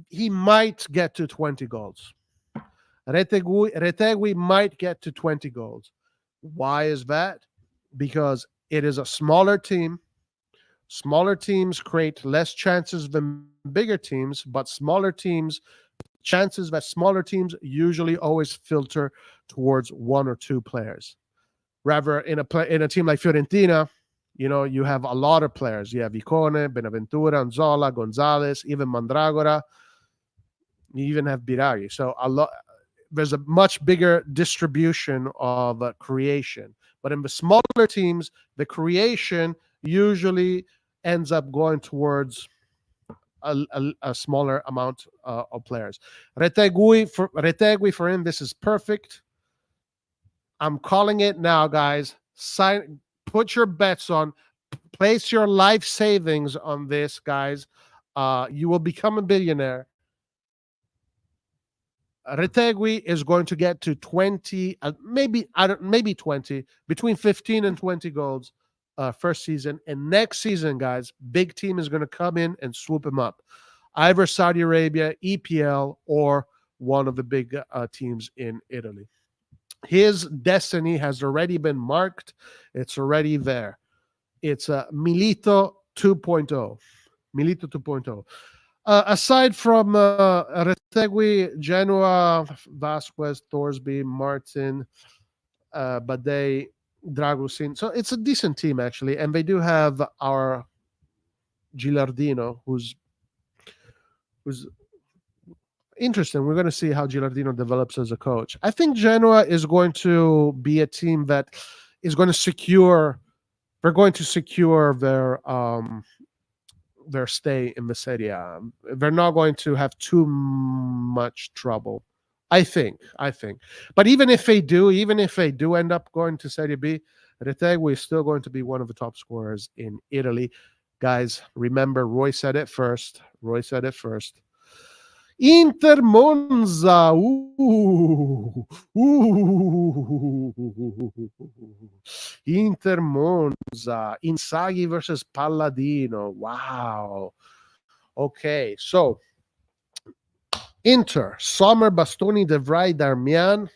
S2: He might get to 20 goals. Retegui might get to 20 goals. Why is that? Because it is a smaller team. Smaller teams create less chances than bigger teams, but chances that smaller teams usually always filter towards 1 or 2 players. Rather, in a team like Fiorentina, you have a lot of players. You have Icone, Benaventura, Anzola, Gonzalez, even Mandragora. You even have Biraghi. So there's a much bigger distribution of creation. But in the smaller teams, the creation usually ends up going towards a smaller amount of players. Retegui for him, this is perfect. I'm calling it now, guys. Put your bets on, place your life savings on this, guys. You will become a billionaire. Retegui is going to get to 20, maybe 20, between 15 and 20 goals first season. And next season, guys, big team is going to come in and swoop him up. Either Saudi Arabia, EPL, or one of the big teams in Italy. His destiny has already been marked. It's already there. It's Milito 2.0. Milito 2.0. Aside from Retegui, Genoa, Vasquez, Thorsby, Martin, Bade, Dragusin. So it's a decent team, actually. And they do have our Gilardino, who's interesting. We're going to see how Gilardino develops as a coach. I think Genoa is going to be a team that is going to secure. They're going to secure their stay in the Serie A. They're not going to have too much trouble. I think. But even if they do end up going to Serie B, Retegui is still going to be one of the top scorers in Italy. Guys, remember, Roy said it first. Inter Monza. Inter Monza. Inzaghi versus Palladino. Wow. Okay, so Inter. Sommer, Bastoni, De Vrij, Darmian.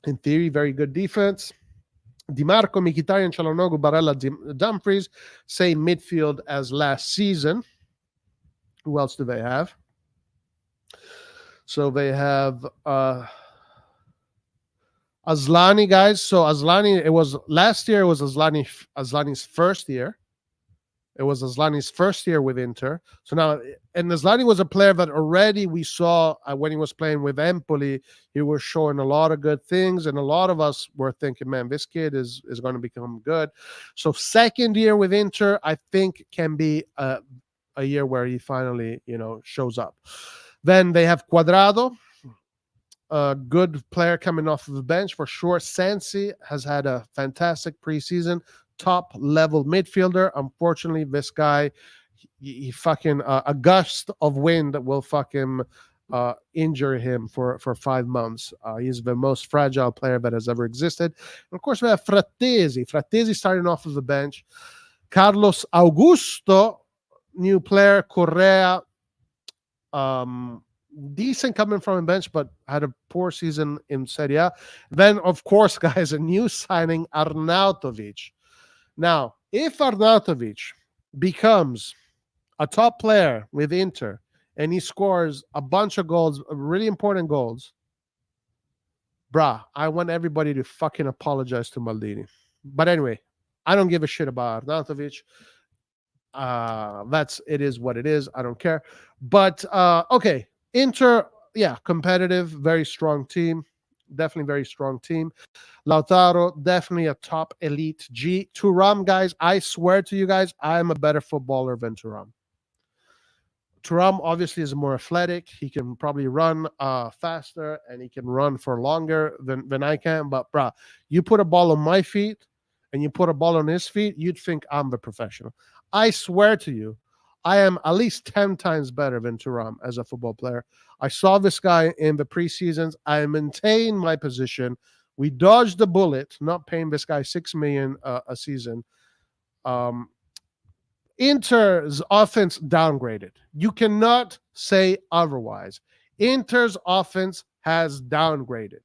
S2: In theory, very good defense. Di Marco, Mkhitaryan, Çalhanoğlu, Barella, Dumfries. Same midfield as last season. Who else do they have? So they have Asllani, guys. So Asllani, it was last year. It was Asllani's first year. It was Asllani's first year with Inter. So now, and Asllani was a player that already we saw when he was playing with Empoli. He was showing a lot of good things, and a lot of us were thinking, man, this kid is going to become good. So second year with Inter, I think can be a year where he finally, shows up. Then they have Cuadrado, a good player coming off of the bench for sure. Sensi has had a fantastic preseason, top level midfielder. Unfortunately, this guy, he fucking a gust of wind will fuck him, injure him for 5 months. He's the most fragile player that has ever existed. And of course, we have Frattesi starting off of the bench. Carlos Augusto, new player. Correa, decent coming from the bench, but had a poor season in Serie A. Then, of course, guys, a new signing, Arnautovic. Now, if Arnautovic becomes a top player with Inter and he scores a bunch of goals, really important goals, bruh, I want everybody to fucking apologize to Maldini. But anyway, I don't give a shit about Arnautovic. It is what it is. I don't care. But okay, Inter, competitive, very strong team. Definitely very strong team. Lautaro, definitely a top elite G. Thuram, guys, I swear to you guys, I am a better footballer than Thuram. Thuram obviously is more athletic. He can probably run faster, and he can run for longer than I can. But bruh, you put a ball on my feet and you put a ball on his feet, you'd think I'm the professional. I swear to you, I am at least 10 times better than Thuram as a football player. I saw this guy in the preseasons. I maintain my position. We dodged the bullet, not paying this guy $6 million a season. Inter's offense downgraded. You cannot say otherwise. Inter's offense has downgraded.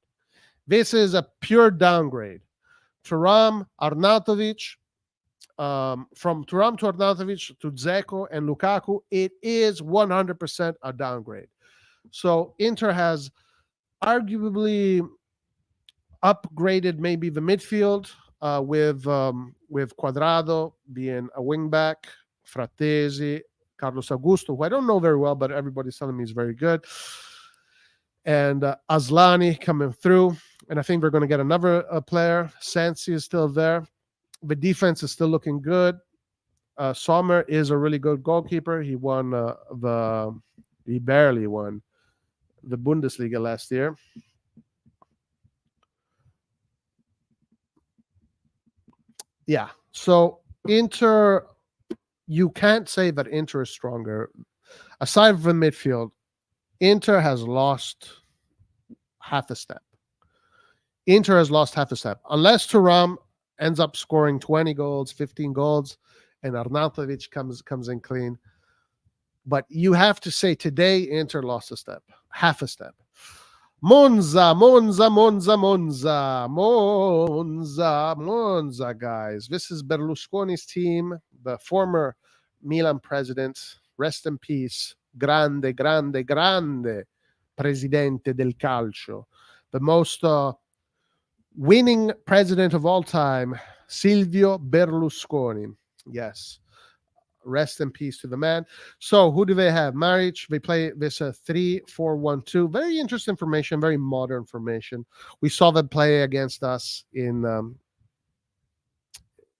S2: This is a pure downgrade. Thuram, Arnautovic, from Thuram to Arnautovic to Dzeko and Lukaku, it is 100% a downgrade. So Inter has arguably upgraded maybe the midfield with Quadrado being a wing back, Frattesi, Carlos Augusto, who I don't know very well, but everybody's telling me he's very good, and Aslani coming through. And I think we're going to get another player. Sansi is still there. The defense is still looking good. Sommer is a really good goalkeeper. He barely won the Bundesliga last year. Yeah. So Inter, you can't say that Inter is stronger. Aside from midfield, Inter has lost half a step. Unless Thuram ends up scoring 20 goals, 15 goals, and Arnautovic comes in clean. But you have to say today Inter lost a step, half a step. Monza, guys. This is Berlusconi's team, the former Milan president. Rest in peace. Grande, grande, grande presidente del calcio. The most winning president of all time, Silvio Berlusconi. Yes. Rest in peace to the man. So who do they have? Maric. They play this 3-4-1-2. Very interesting formation, very modern formation. We saw them play against us in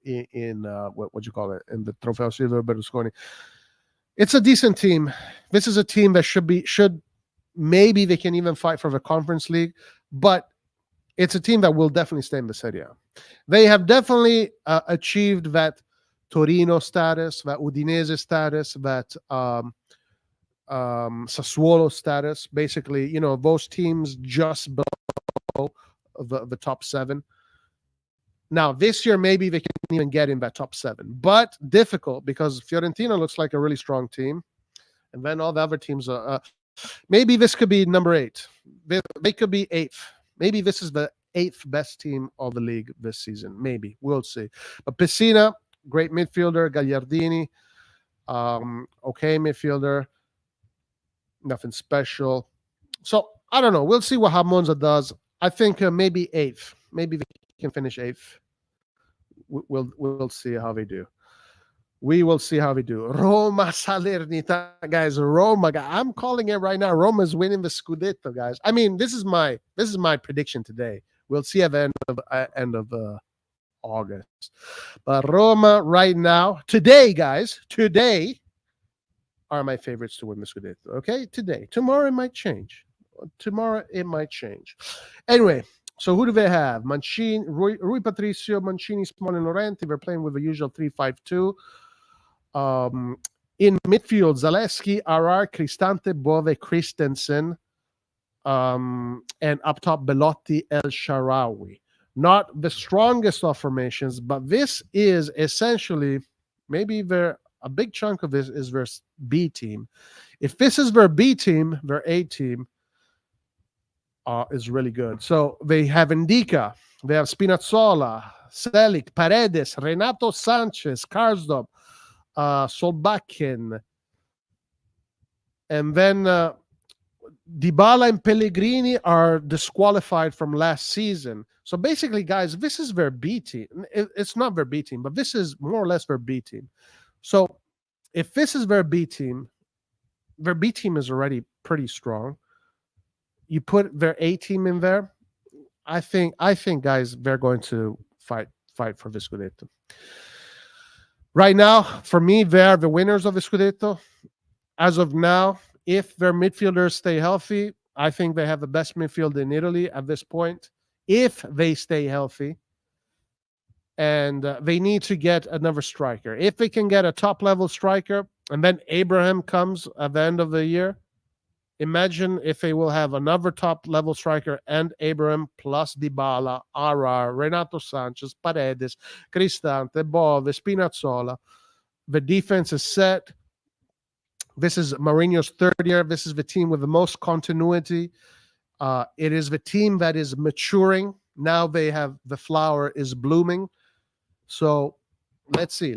S2: what you call it, in the Trofeo Silvio Berlusconi. It's a decent team. This is a team that should maybe they can even fight for the Conference League, but it's a team that will definitely stay in the Serie A. They have definitely achieved that Torino status, that Udinese status, that Sassuolo status. Basically, those teams just below the top 7. Now, this year, maybe they can even get in that top 7, but difficult because Fiorentina looks like a really strong team. And then all the other teams are, maybe this could be number 8. They could be 8th. Maybe this is the 8th best team of the league this season. Maybe. We'll see. But Pessina, great midfielder. Gagliardini, okay midfielder. Nothing special. So, I don't know. We'll see how Monza does. I think maybe 8th. Maybe they can finish 8th. We'll see how they do. We will see how we do. Roma Salernitana, guys. Roma, I'm calling it right now. Roma is winning the Scudetto, guys. I mean, this is my prediction today. We'll see at the end of August. But Roma right now, today, guys, are my favorites to win the Scudetto. Okay, today. Tomorrow it might change. Anyway. So who do they have? Mancini, Rui Patricio, Mancini, Smalling, Laurenti. They're playing with the usual 3-5-2. In midfield, Zalewski, Arar, Cristante, Bove, Christensen. And up top, Belotti, El Shaarawy. Not the strongest of formations, but this is essentially, maybe a big chunk of this is their B team. If this is their B team, their A team, is really good. So they have Indica, they have Spinazzola, Selic, Paredes, Renato Sanchez, Karsdorp, Solbakken, and then Dybala and Pellegrini are disqualified from last season. So basically, guys, this is their B team. It's not their B team, but this is more or less their B team. So if this is their B team is already pretty strong. You put their A team in there, I think, guys, they're going to fight for the Scudetto. Right now, for me, they are the winners of the Scudetto. As of now, if their midfielders stay healthy, I think they have the best midfield in Italy at this point. If they stay healthy, and they need to get another striker. If they can get a top-level striker, and then Abraham comes at the end of the year, imagine if they will have another top-level striker and Abraham plus Dybala, Arar, Renato Sanchez, Paredes, Cristante, Bove, Spinazzola. The defense is set. This is Mourinho's 3rd year. This is the team with the most continuity. It is the team that is maturing. Now they have the flower is blooming. So let's see.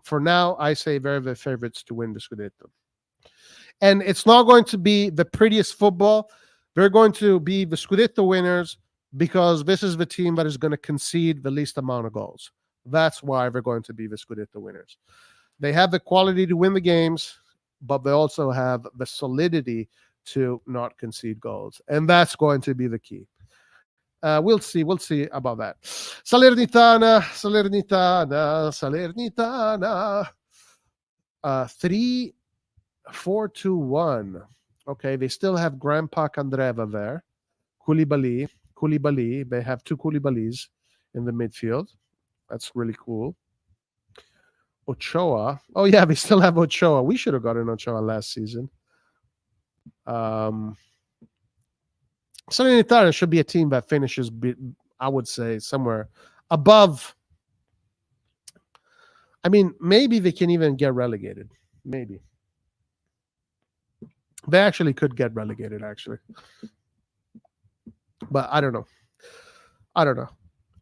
S2: For now, I say they're the favorites to win the Scudetto. And it's not going to be the prettiest football, They're going to be the Scudetto winners because this is the team that is going to concede the least amount of goals. That's why they're going to be the Scudetto winners. They have the quality to win the games, but they also have the solidity to not concede goals. And that's going to be the key. We'll see. We'll see about that. Salernitana, Salernitana, Salernitana. 3-4-2-1. Okay, they still have Grandpa Candreva there. Koulibaly. They have two Koulibalys in the midfield. That's really cool. Ochoa. Oh yeah, we still have Ochoa. We should have gotten Ochoa last season. Salernitana should be a team that finishes, I would say, somewhere above. I mean, maybe they can even get relegated. Maybe. They actually could get relegated, actually. But I don't know.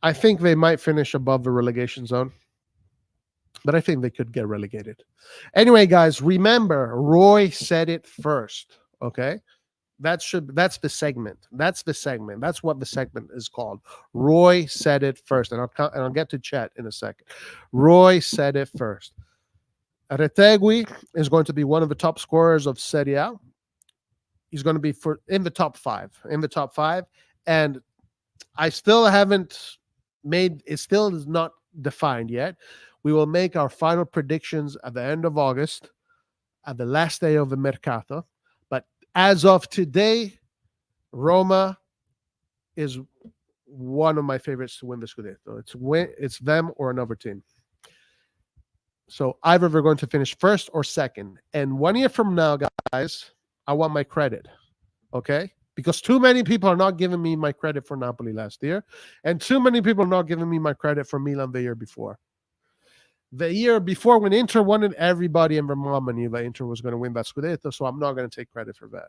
S2: I think they might finish above the relegation zone. But I think they could get relegated. Anyway, guys, remember, Roy said it first. Okay? That's the segment. That's what the segment is called. Roy said it first. And I'll get to chat in a second. Roy said it first. Retegui is going to be one of the top scorers of Serie A. He's going to be in the top five. And I still haven't made it. Still is not defined yet. We will make our final predictions at the end of August, at the last day of the Mercato. But as of today, Roma is one of my favorites to win the Scudetto. It's them or another team. So either they're going to finish first or second. And 1 year from now, guys, I want my credit. Okay? Because too many people are not giving me my credit for Napoli last year. And too many people are not giving me my credit for Milan the year before. The year before, when Inter won it, everybody and their mama knew that Inter was going to win that Scudetto, so I'm not going to take credit for that.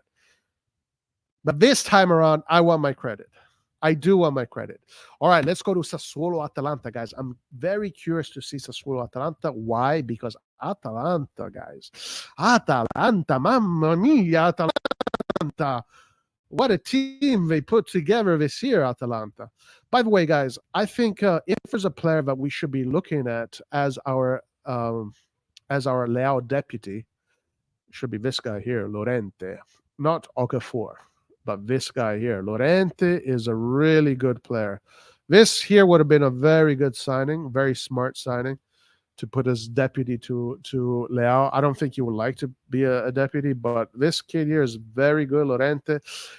S2: But this time around, I want my credit. I do want my credit. All right, let's go to Sassuolo-Atalanta, guys. I'm very curious to see Sassuolo-Atalanta. Why? Because Atalanta, guys. Atalanta, mamma mia, Atalanta. What a team they put together this year, Atalanta. By the way, guys, I think if there's a player that we should be looking at as our Leao deputy, it should be this guy here, Llorente. Not Okafor, but this guy here. Llorente is a really good player. This here would have been a very good signing, very smart signing to put as deputy to Leao. I don't think he would like to be a deputy, but this kid here is very good. Llorente,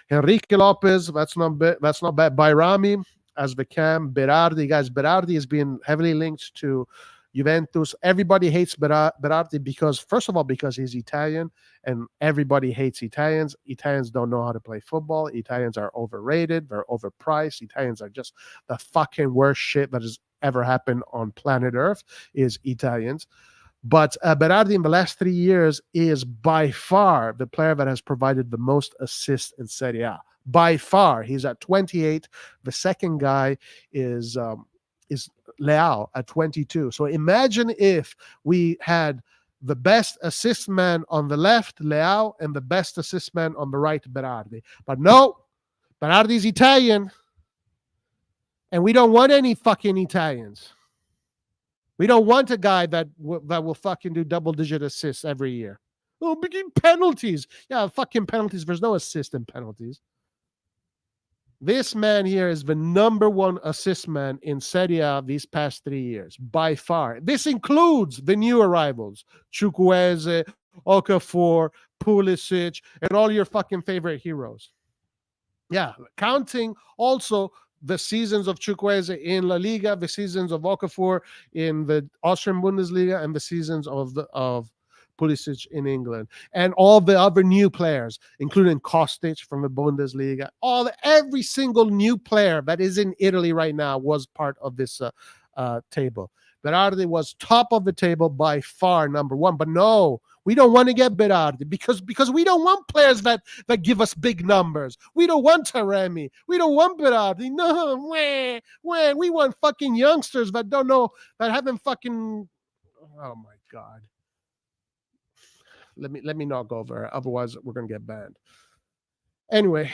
S2: Enrique Lopez, that's not bad. Bayrami as the cam. Berardi, guys. Berardi is being heavily linked to Juventus. Everybody hates Berardi because, first of all, because he's Italian, and everybody hates Italians. Italians don't know how to play football. Italians are overrated. They're overpriced. Italians are just the fucking worst shit that has ever happened on planet Earth is Italians. But Berardi in the last 3 years is by far the player that has provided the most assists in Serie A. By far, he's at 28. The second guy is Leao at 22. So imagine if we had the best assist man on the left, Leao, and the best assist man on the right, Berardi. But no, Berardi's Italian. And we don't want any fucking Italians. We don't want a guy that will fucking do double-digit assists every year. Oh, begin penalties. Yeah, fucking penalties. There's no assist in penalties. This man here is the number one assist man in Serie A these past 3 years, by far. This includes the new arrivals, Chukwueze, Okafor, Pulisic, and all your fucking favorite heroes. Yeah, counting also the seasons of Chukwueze in La Liga, the seasons of Okafor in the Austrian Bundesliga, and the seasons of Pulisic in England, and all the other new players, including Kostic from the Bundesliga. Every single new player that is in Italy right now was part of this table. Berardi was top of the table by far, number one. But no, we don't want to get Berardi because we don't want players that give us big numbers. We don't want Taremi. We don't want Berardi. No, we want fucking youngsters that don't know, that haven't fucking. Oh my God. Let me not go over it. Otherwise, we're gonna get banned. Anyway,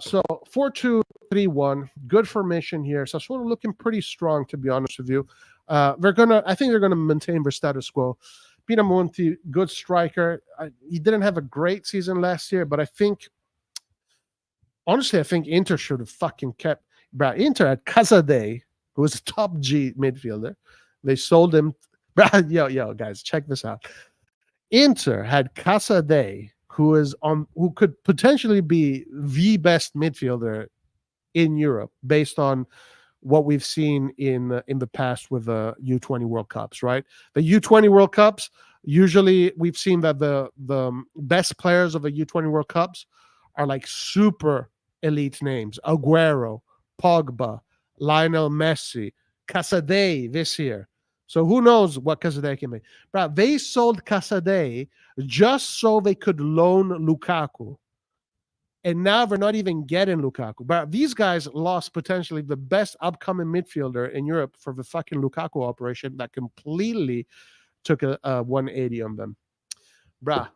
S2: So 4-2-3-1, good formation here. So sort of looking pretty strong, to be honest with you. I think they're gonna maintain their status quo. Pinamonti, good striker. He didn't have a great season last year, but honestly, I think Inter should have fucking kept. Bro, Inter had Casadei, who was a top G midfielder. They sold him. Bro, yo, guys, check this out. Inter had Casadei, who could potentially be the best midfielder in Europe based on what we've seen in the past with the U20 World Cups, right? The U20 World Cups, usually we've seen that the best players of the U20 World Cups are like super elite names. Aguero, Pogba, Lionel Messi, Casadei this year. So who knows what Casadei can make. But they sold Casadei just so they could loan Lukaku. And now they're not even getting Lukaku. But these guys lost potentially the best upcoming midfielder in Europe for the fucking Lukaku operation that completely took a 180 on them. Bruh,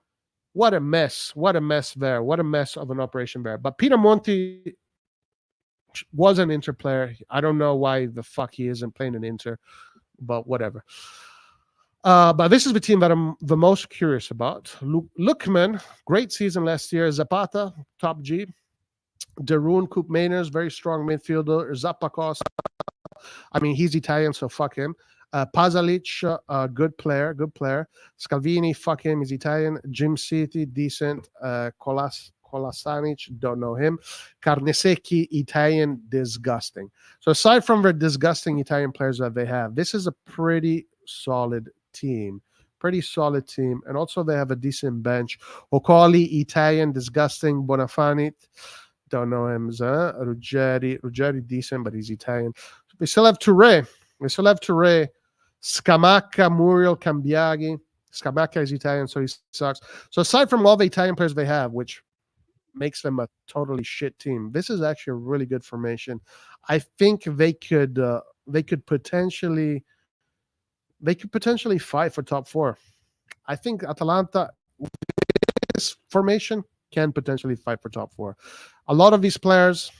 S2: what a mess. What a mess there. What a mess of an operation there. But Peter Monti was an Inter player. I don't know why the fuck he isn't playing in Inter, but whatever. But this is the team that I'm the most curious about. Lookman, great season last year. Zapata, top G. Darun Koopmaners, very strong midfielder. Zapakos, I mean, he's Italian, so fuck him. Pasalic, good player. Scalvini, fuck him, he's Italian. Jim City, decent. Kolasanic, don't know him. Carnesecchi, Italian, disgusting. So aside from the disgusting Italian players that they have, this is a pretty solid team. And also they have a decent bench. Ocoli, Italian, disgusting. Bonafani, don't know him. Ruggeri, decent, but he's Italian. They still have Touré. Scamacca, Muriel, Cambiaghi. Scamacca is Italian, so he sucks. So aside from all the Italian players they have, which makes them a totally shit team, this is actually a really good formation. I think they could potentially fight for top four. I think Atalanta, this formation, can potentially fight for top four. A lot of these players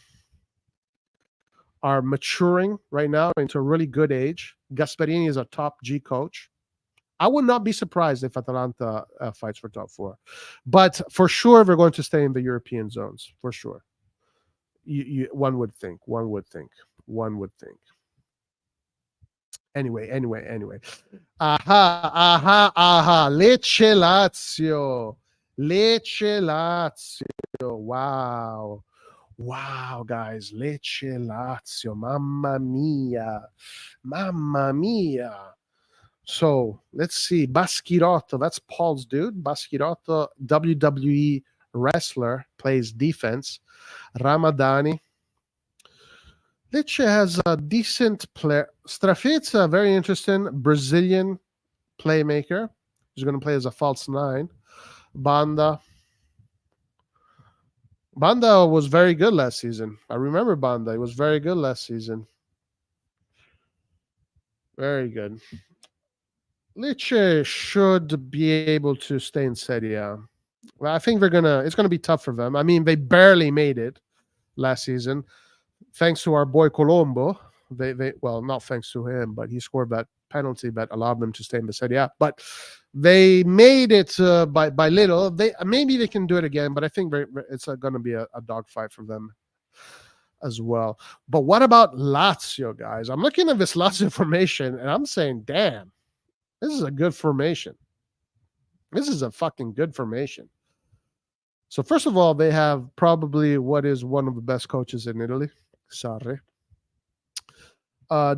S2: are maturing right now into a really good age. Gasperini is a top G coach. I would not be surprised if Atalanta fights for top four. But for sure, they're going to stay in the European zones, for sure. One would think. Anyway. Aha. Lecce Lazio. Wow, guys. Lecce Lazio. Mamma mia. So let's see. Baschirotto. That's Paul's dude. Baschirotto, WWE wrestler, plays defense. Ramadani. Lecce has a decent player. Strafezza, very interesting. Brazilian playmaker. He's going to play as a false nine. Banda was very good last season. I remember Banda. He was very good last season. Very good. Lecce should be able to stay in Serie A. Well, I think it's gonna be tough for them. I mean, they barely made it last season. Thanks to our boy Colombo. Well, not thanks to him, but he scored that penalty that allowed them to stay in the Serie A. But they made it by little. Maybe they can do it again, but I think it's going to be a dogfight for them as well. But what about Lazio, guys? I'm looking at this Lazio formation, and I'm saying, damn, this is a good formation. This is a fucking good formation. So first of all, they have probably what is one of the best coaches in Italy, Sarri.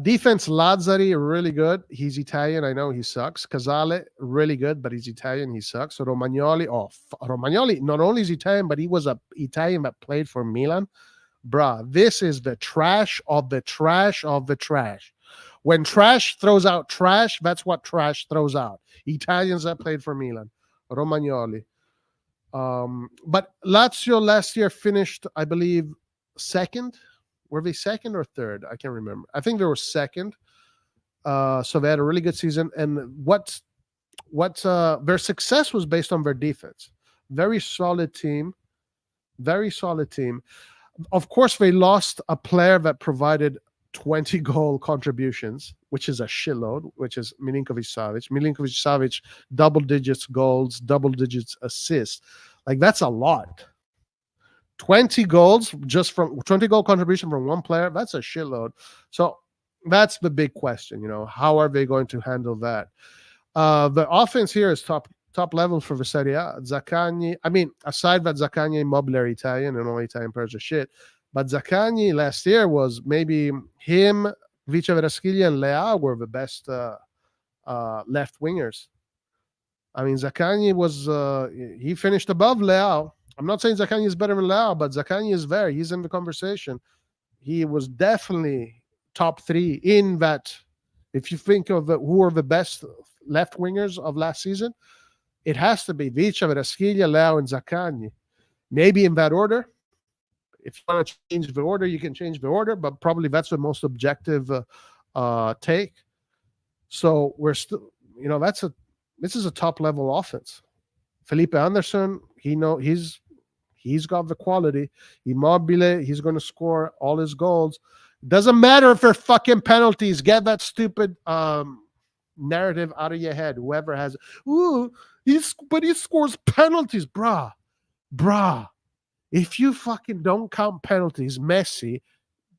S2: Defense, Lazzari, really good. He's Italian. I know he sucks. Casale, really good, but he's Italian. He sucks. So Romagnoli, Romagnoli, not only is Italian, but he was a Italian that played for Milan. Bruh, this is the trash of the trash of the trash. When trash throws out trash, that's what trash throws out. Italians that played for Milan. Romagnoli. But Lazio last year finished, I believe, second. Were they second or third? I can't remember. I think they were second. So they had a really good season. And what their success was based on their defense. Very solid team. Very solid team. Of course, they lost a player that provided 20 goal contributions, which is a shitload, which is Milinkovic Savic. Milinkovic Savic, double digits goals, double digits assists. Like, that's a lot. 20 goals just from 20 goal contribution from one player, that's a shitload. So that's the big question, how are they going to handle that? The offense here is top level for the Serie A. Zaccagni, I mean, aside that Zaccagni and Immobile are Italian and all Italian players are shit, but Zaccagni last year was maybe him, Vice Verasquilla, and Leao were the best left wingers. I mean, Zaccagni was he finished above Leao. I'm not saying Zaccagni is better than Leao, but Zaccagni is there. He's in the conversation. He was definitely top three in that. If you think of who are the best left wingers of last season, it has to be Vice, Verasquilla, Leao, and Zaccagni. Maybe in that order. If you want to change the order, you can change the order, but probably that's the most objective take. So we're still, this is a top level offense. Felipe Anderson, he's got the quality. Immobile, he's going to score all his goals. Doesn't matter if they're fucking penalties. Get that stupid narrative out of your head. Whoever has, but he scores penalties, brah. If you fucking don't count penalties, Messi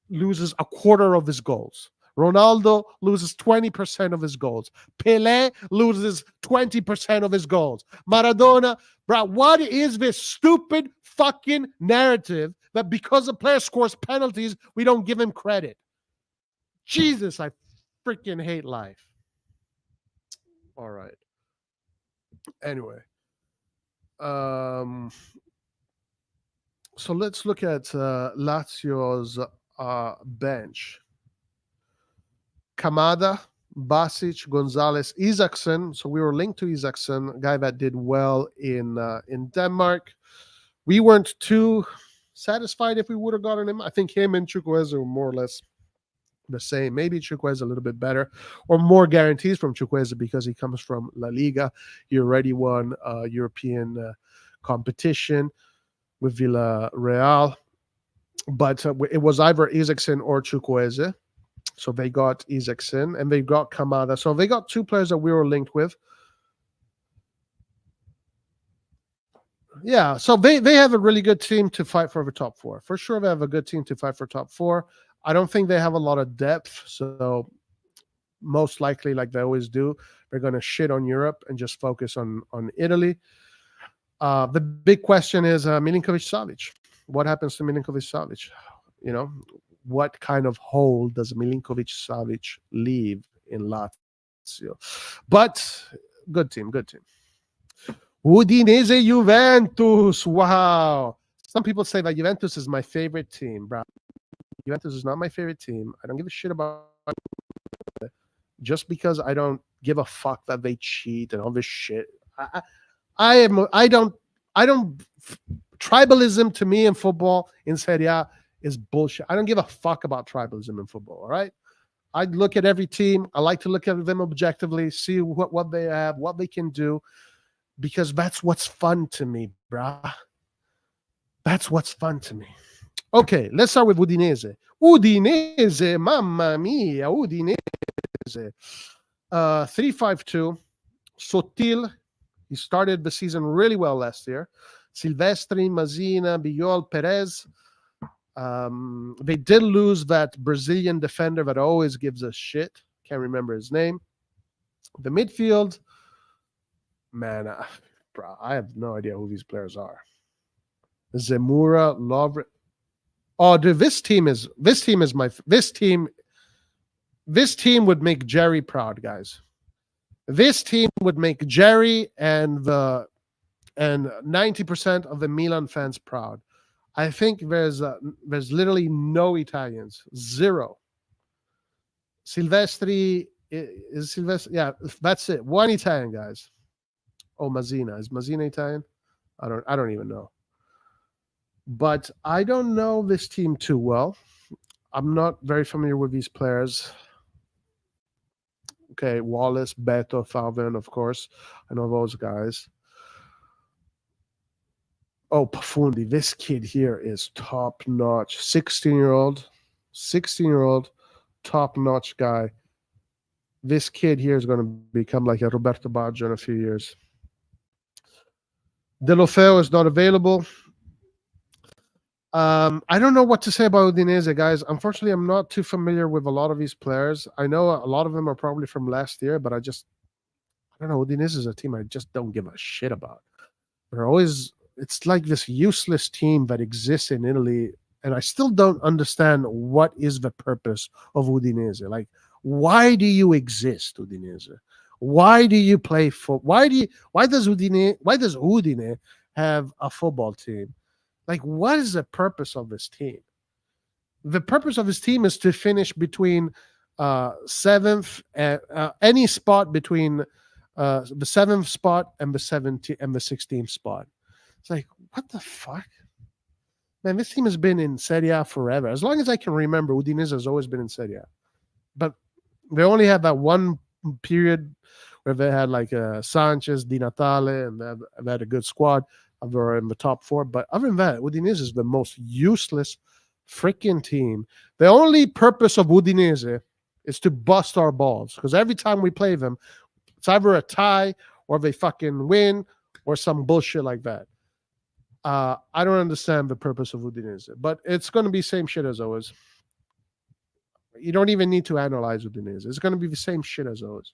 S2: loses a quarter of his goals. Ronaldo loses 20% of his goals. Pelé loses 20% of his goals. Maradona, bro, what is this stupid fucking narrative that because a player scores penalties, we don't give him credit? Jesus, I freaking hate life. All right. Anyway. So let's look at Lazio's bench. Kamada, Basic, Gonzalez, Isaacson. So we were linked to Isaacson, a guy that did well in Denmark. We weren't too satisfied if we would have gotten him. I think him and Chukwueze were more or less the same. Maybe Chukwueze a little bit better, or more guarantees from Chukwueze because he comes from La Liga. He already won European competition with Villarreal. But it was either Isaacson or Chukwueze. So they got Isaacson and they got Kamada. So they got two players that we were linked with. Yeah, so they have a really good team to fight for the top four. For sure, they have a good team to fight for top four. I don't think they have a lot of depth. So most likely, like they always do, they're going to shit on Europe and just focus on Italy. The big question is Milinkovic-Savic. What happens to Milinkovic-Savic? What kind of hole does Milinkovic-Savic leave in Lazio? But good team. Udinese Juventus. Wow. Some people say that Juventus is my favorite team, bro. Juventus is not my favorite team. I don't give a shit about it. Just because I don't give a fuck that they cheat and all this shit. I don't tribalism to me in football in Serie A is bullshit. I don't give a fuck about tribalism in football, all right? I look at every team. I like to look at them objectively, see what they have, what they can do, because that's what's fun to me, brah. That's what's fun to me. Okay, let's start with Udinese. Udinese, mamma mia, Udinese. 3-5-2. Sotil, he started the season really well last year. Silvestri, Mazina, Biol, Perez. They did lose that Brazilian defender that always gives us shit. Can't remember his name. The midfield, man, bro, I have no idea who these players are. Zemura, Lovre. Oh, dude, this team would make Jerry proud, guys. This team would make Jerry and 90% of the Milan fans proud. I think there's literally no Italians, zero. Silvestri is Silvestri. Yeah, that's it. One Italian, guys. Oh, Mazina, is Mazina Italian? I don't even know. But I don't know this team too well. I'm not very familiar with these players. Okay, Wallace, Beto, Falvin, of course. I know those guys. Oh, Pafundi, this kid here is top notch. 16-year-old, 16-year-old, top notch guy. This kid here is going to become like a Roberto Baggio in a few years. Delofeo is not available. I don't know what to say about Udinese, guys. Unfortunately, I'm not too familiar with a lot of these players. I know a lot of them are probably from last year, but I don't know. Udinese is a team I just don't give a shit about. They're always, it's like this useless team that exists in Italy, and I still don't understand what is the purpose of Udinese. Like, why do you exist, Udinese? Why do you play for? Why does Udine have a football team? Like, what is the purpose of this team? The purpose of this team is to finish between seventh, any spot between the seventh spot and the 17th and the 16th spot. It's like, what the fuck? Man, this team has been in Serie A forever. As long as I can remember, Udinese has always been in Serie A. But they only had that one period where they had like Sanchez, Di Natale, and they had a good squad. They were in the top four. But other than that, Udinese is the most useless freaking team. The only purpose of Udinese is to bust our balls because every time we play them, it's either a tie or they fucking win or some bullshit like that. I don't understand the purpose of Udinese, but it's going to be same shit as always. You don't even need to analyze Udinese. It's going to be the same shit as always.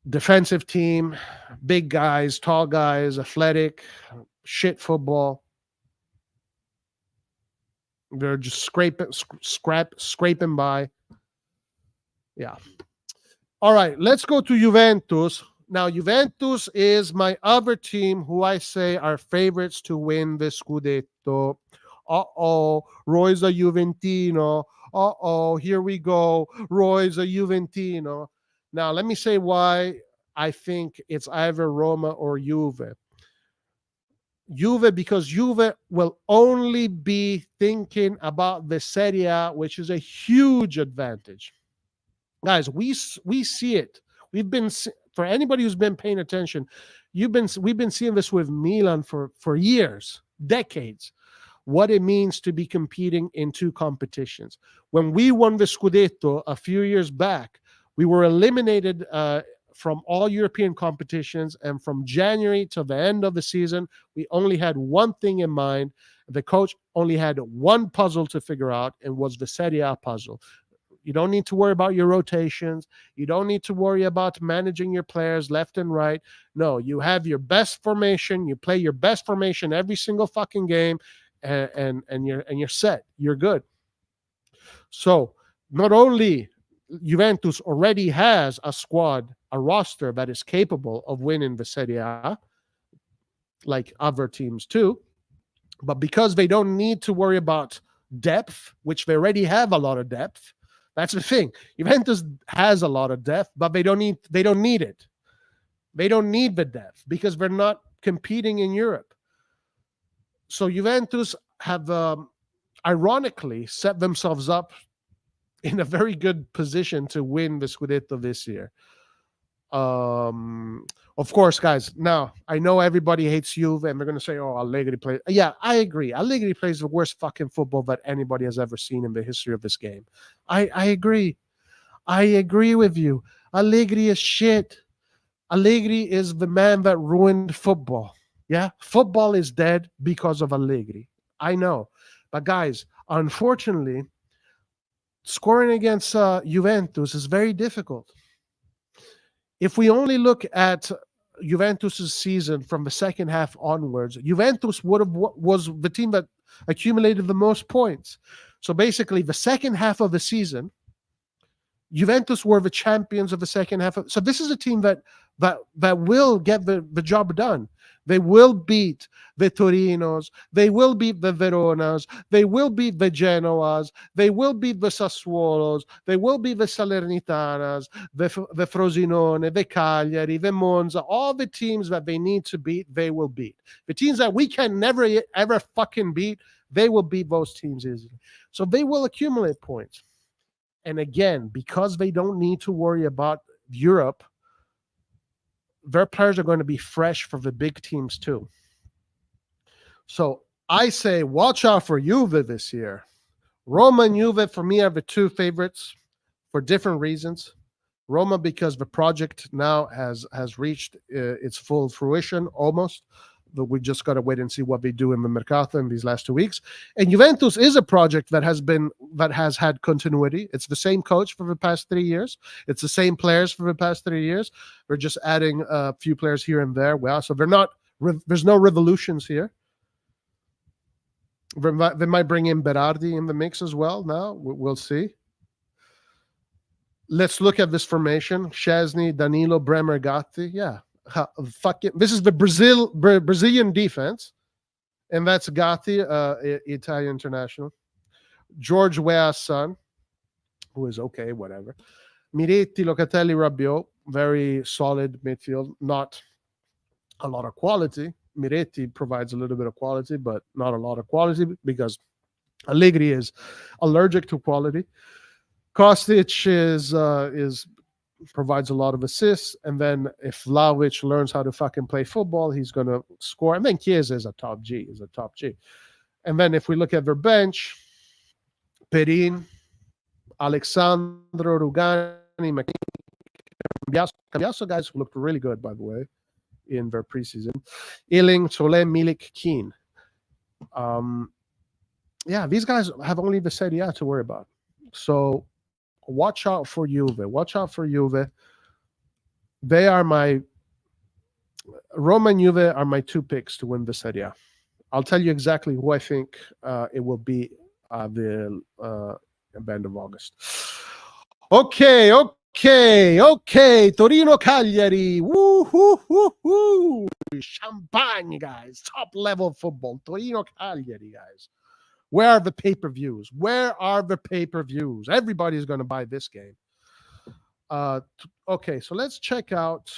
S2: Defensive team, big guys, tall guys, athletic, shit football. They're just scraping by. Yeah. All right, let's go to Juventus. Now, Juventus is my other team who I say are favorites to win the Scudetto. Roy's a Juventino. Here we go. Roy's a Juventino. Now, let me say why I think it's either Roma or Juve. Juve, because Juve will only be thinking about the Serie A, which is a huge advantage. Guys, we see it. We've been, for anybody who's been paying attention, we've been seeing this with Milan for years, decades. What it means to be competing in two competitions. When we won the Scudetto a few years back, we were eliminated from all European competitions, and from January to the end of the season, we only had one thing in mind. The coach only had one puzzle to figure out, and was the Serie A puzzle. You don't need to worry about your rotations. You don't need to worry about managing your players left and right. No, you have your best formation. You play your best formation every single fucking game, and you're set. You're good. So not only Juventus already has a squad, a roster that is capable of winning the Serie A, like other teams too, but because they don't need to worry about depth, which they already have a lot of depth. That's the thing. Juventus has a lot of depth, but they don't need it. They don't need the depth because they're not competing in Europe. So Juventus have ironically set themselves up in a very good position to win the Scudetto this year. Of course, guys. Now I know everybody hates Juve, and they're gonna say, "Oh, Allegri plays." Yeah, I agree. Allegri plays the worst fucking football that anybody has ever seen in the history of this game. I agree. I agree with you. Allegri is shit. Allegri is the man that ruined football. Yeah, football is dead because of Allegri. I know, but guys, unfortunately, scoring against Juventus is very difficult. If we only look at Juventus's season from the second half onwards, Juventus was the team that accumulated the most points. So basically, the second half of the season, Juventus were the champions of the second half. So this is a team that will get the job done. They will beat the Torinos. They will beat the Veronas. They will beat the Genoas. They will beat the Sassuolos. They will beat the Salernitanas, the Frosinone, the Cagliari, the Monza. All the teams that they need to beat, they will beat. The teams that we can never ever fucking beat, they will beat those teams easily. So they will accumulate points. And again, because they don't need to worry about Europe, their players are going to be fresh for the big teams too. So I say, watch out for Juve this year. Roma and Juve, for me, are the two favorites for different reasons. Roma, because the project now has reached its full fruition almost. But we just got to wait and see what they do in the mercato in these last 2 weeks. And Juventus is a project that has had continuity. It's the same coach for the past 3 years. It's the same players for the past 3 years. We're just adding a few players here and there. Well, so they're not. There's no revolutions here. They might bring in Berardi in the mix as well. Now we'll see. Let's look at this formation: Szczesny, Danilo, Bremer, Gatti. Yeah, fucking. This is the Brazilian defense, and that's Gatti, Italian international. George Weah's son, who is okay, whatever. Miretti, Locatelli, Rabiot, very solid midfield. Not a lot of quality. Miretti provides a little bit of quality, but not a lot of quality because Allegri is allergic to quality. Kostic is provides a lot of assists, and then if Vlahovic learns how to fucking play football, he's gonna score. And then Chiesa is a top G, And then if we look at their bench, Perin, Alexandro, Rugani, Cambiaso guys looked really good, by the way, in their preseason. Ealing, Solé, Milik, Keane. Yeah, these guys have only the Serie A to worry about. So watch out for Juve. Watch out for Juve. They are Roma and Juve are my two picks to win the Serie A. I'll tell you exactly who I think it will be the end of August. Okay. Torino Cagliari. Woo hoo hoo hoo. Champagne, guys. Top level football. Torino Cagliari, guys. Where are the pay-per-views? Everybody's going to buy this game. Okay, so let's check out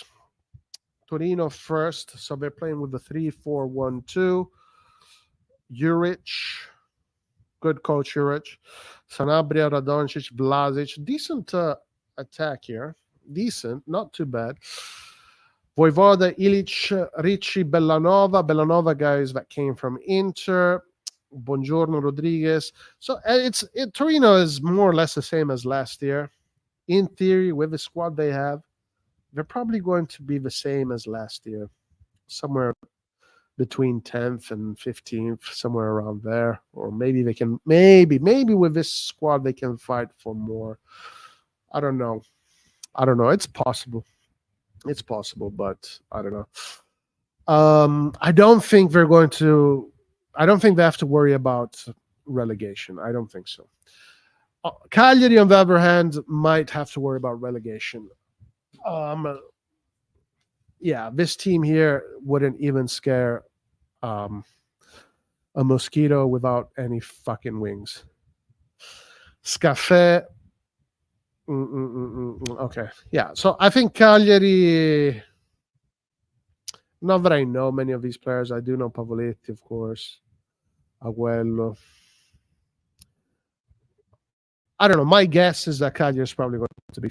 S2: Torino first. So they're playing with the 3-4-1-2. Juric. Good coach, Juric. Sanabria, Radonjic, Blazic. Decent attack here. Decent, not too bad. Voivoda, Ilic, Ricci, Bellanova. Bellanova guys that came from Inter. Buongiorno, Rodriguez. So Torino is more or less the same as last year. In theory, with the squad they have, they're probably going to be the same as last year. Somewhere between 10th and 15th, somewhere around there. Or maybe they can, maybe with this squad they can fight for more. I don't know. It's possible, but I don't know. I don't think they have to worry about relegation. I don't think so. Cagliari, on the other hand, might have to worry about relegation. Yeah, this team here wouldn't even scare a mosquito without any fucking wings. Scaffè. Okay, yeah. So I think Cagliari. Not that I know many of these players. I do know Pavoletti, of course. Aguello. I don't know. My guess is that Cagliari is probably going to be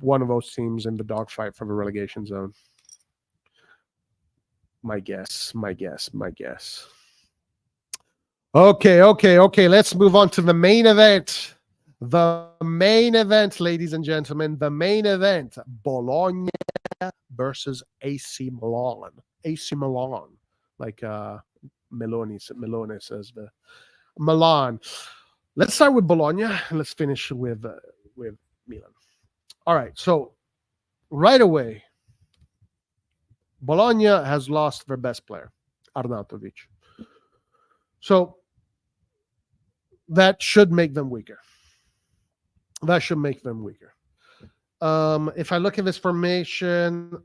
S2: one of those teams in the dogfight for the relegation zone. My guess. Okay. Let's move on to the main event. The main event, ladies and gentlemen. The main event. Bologna versus AC Milan. AC Milan. Like Melone says the Milan. Let's start with Bologna and let's finish with Milan. All right, so right away, Bologna has lost their best player, Arnautovic. So that should make them weaker. If I look at this formation,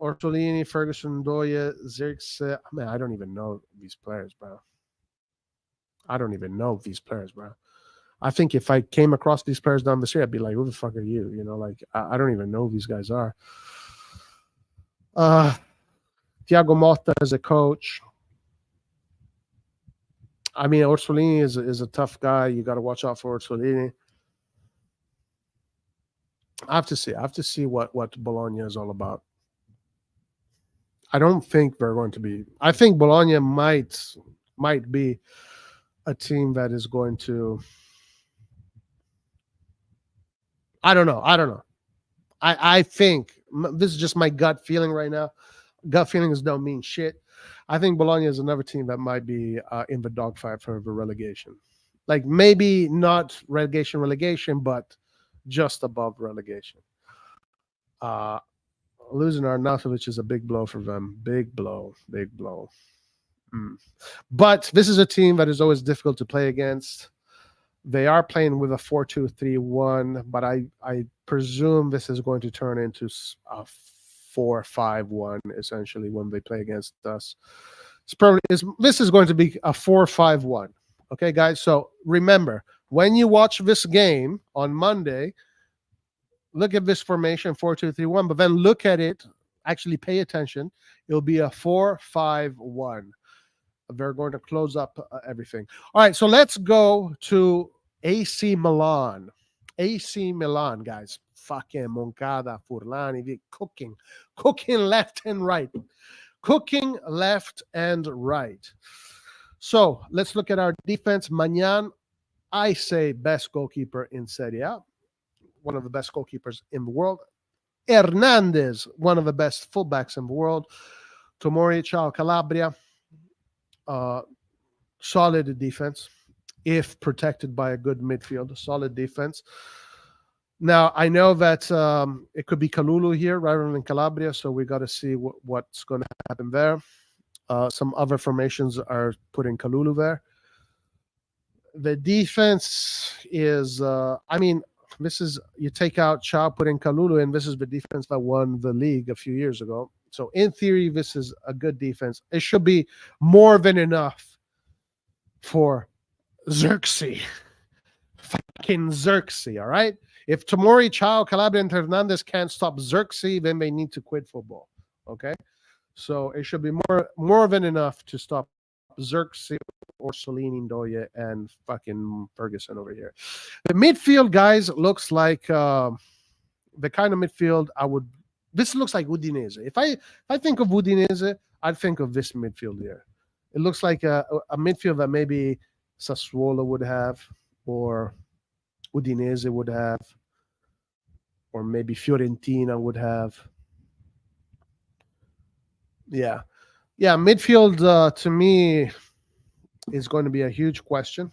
S2: Ortolini, Ferguson, Doya, Zirkse. Man, I don't even know these players, bro. I think if I came across these players down the street, I'd be like, who the fuck are you? You know, like, I don't even know who these guys are. Thiago Motta as a coach. I mean, Orsolini is a tough guy. You got to watch out for Orsolini. I have to see what Bologna is all about. I don't think they're going to be. I think Bologna might be a team that is going to. I don't know. I don't know. I think this is just my gut feeling right now. Gut feelings don't mean shit. I think Bologna is another team that might be in the dogfight for the relegation. Like maybe not relegation, but just above relegation. Uh, Losing Arnautovic is a big blow for them. Big blow. Big blow. Mm. But this is a team that is always difficult to play against. They are playing with a 4-2-3-1, but I presume this is going to turn into a 4-5-1 essentially when they play against us. This is going to be a 4-5-1. Okay, guys. So remember, when you watch this game on Monday, look at this formation 4-2-3-1, but then look at it. Actually, pay attention. It'll be a 4-5-1. They're going to close up everything. All right, so let's go to AC Milan. AC Milan, guys. Fucking Moncada, Furlani, cooking left and right. Cooking left and right. So let's look at our defense. Magnan, I say best goalkeeper in Serie A. One of the best goalkeepers in the world. Hernandez, one of the best fullbacks in the world. Tomori, Ciao Calabria. Solid defense, if protected by a good midfield. Solid defense. Now, I know that it could be Kalulu here rather than Calabria, so we got to see what's going to happen there. Some other formations are putting Kalulu there. The defense is, this is, you take out Chow, put in Kalulu, and this is the defense that won the league a few years ago. So in theory, this is a good defense. It should be more than enough for Xerxes. Fucking Xerxes, all right? If Tomori, Chow, Calabria, and Hernandez can't stop Xerxes, then they need to quit football, okay? So it should be more than enough to stop Xerxes or Solini, Ndoye, and fucking Ferguson over here. The midfield, guys, looks like the kind of midfield I would. This looks like Udinese. If I think of Udinese, I'd think of this midfield here. It looks like a midfield that maybe Sassuolo would have, or Udinese would have, or maybe Fiorentina would have. Yeah. Midfield to me is going to be a huge question.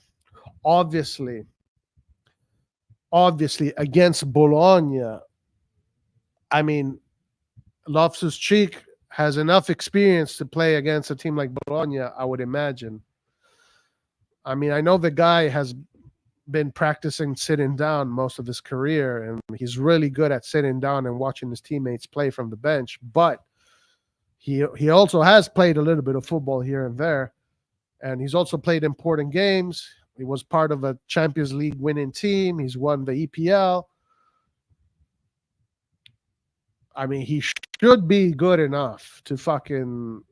S2: Obviously, against Bologna, I mean, Loftus-Cheek has enough experience to play against a team like Bologna, I would imagine. I mean, I know the guy has been practicing sitting down most of his career, and he's really good at sitting down and watching his teammates play from the bench, but he also has played a little bit of football here and there, and he's also played important games. He was part of a Champions League winning team. He's won the EPL. I mean, he should be good enough to fucking,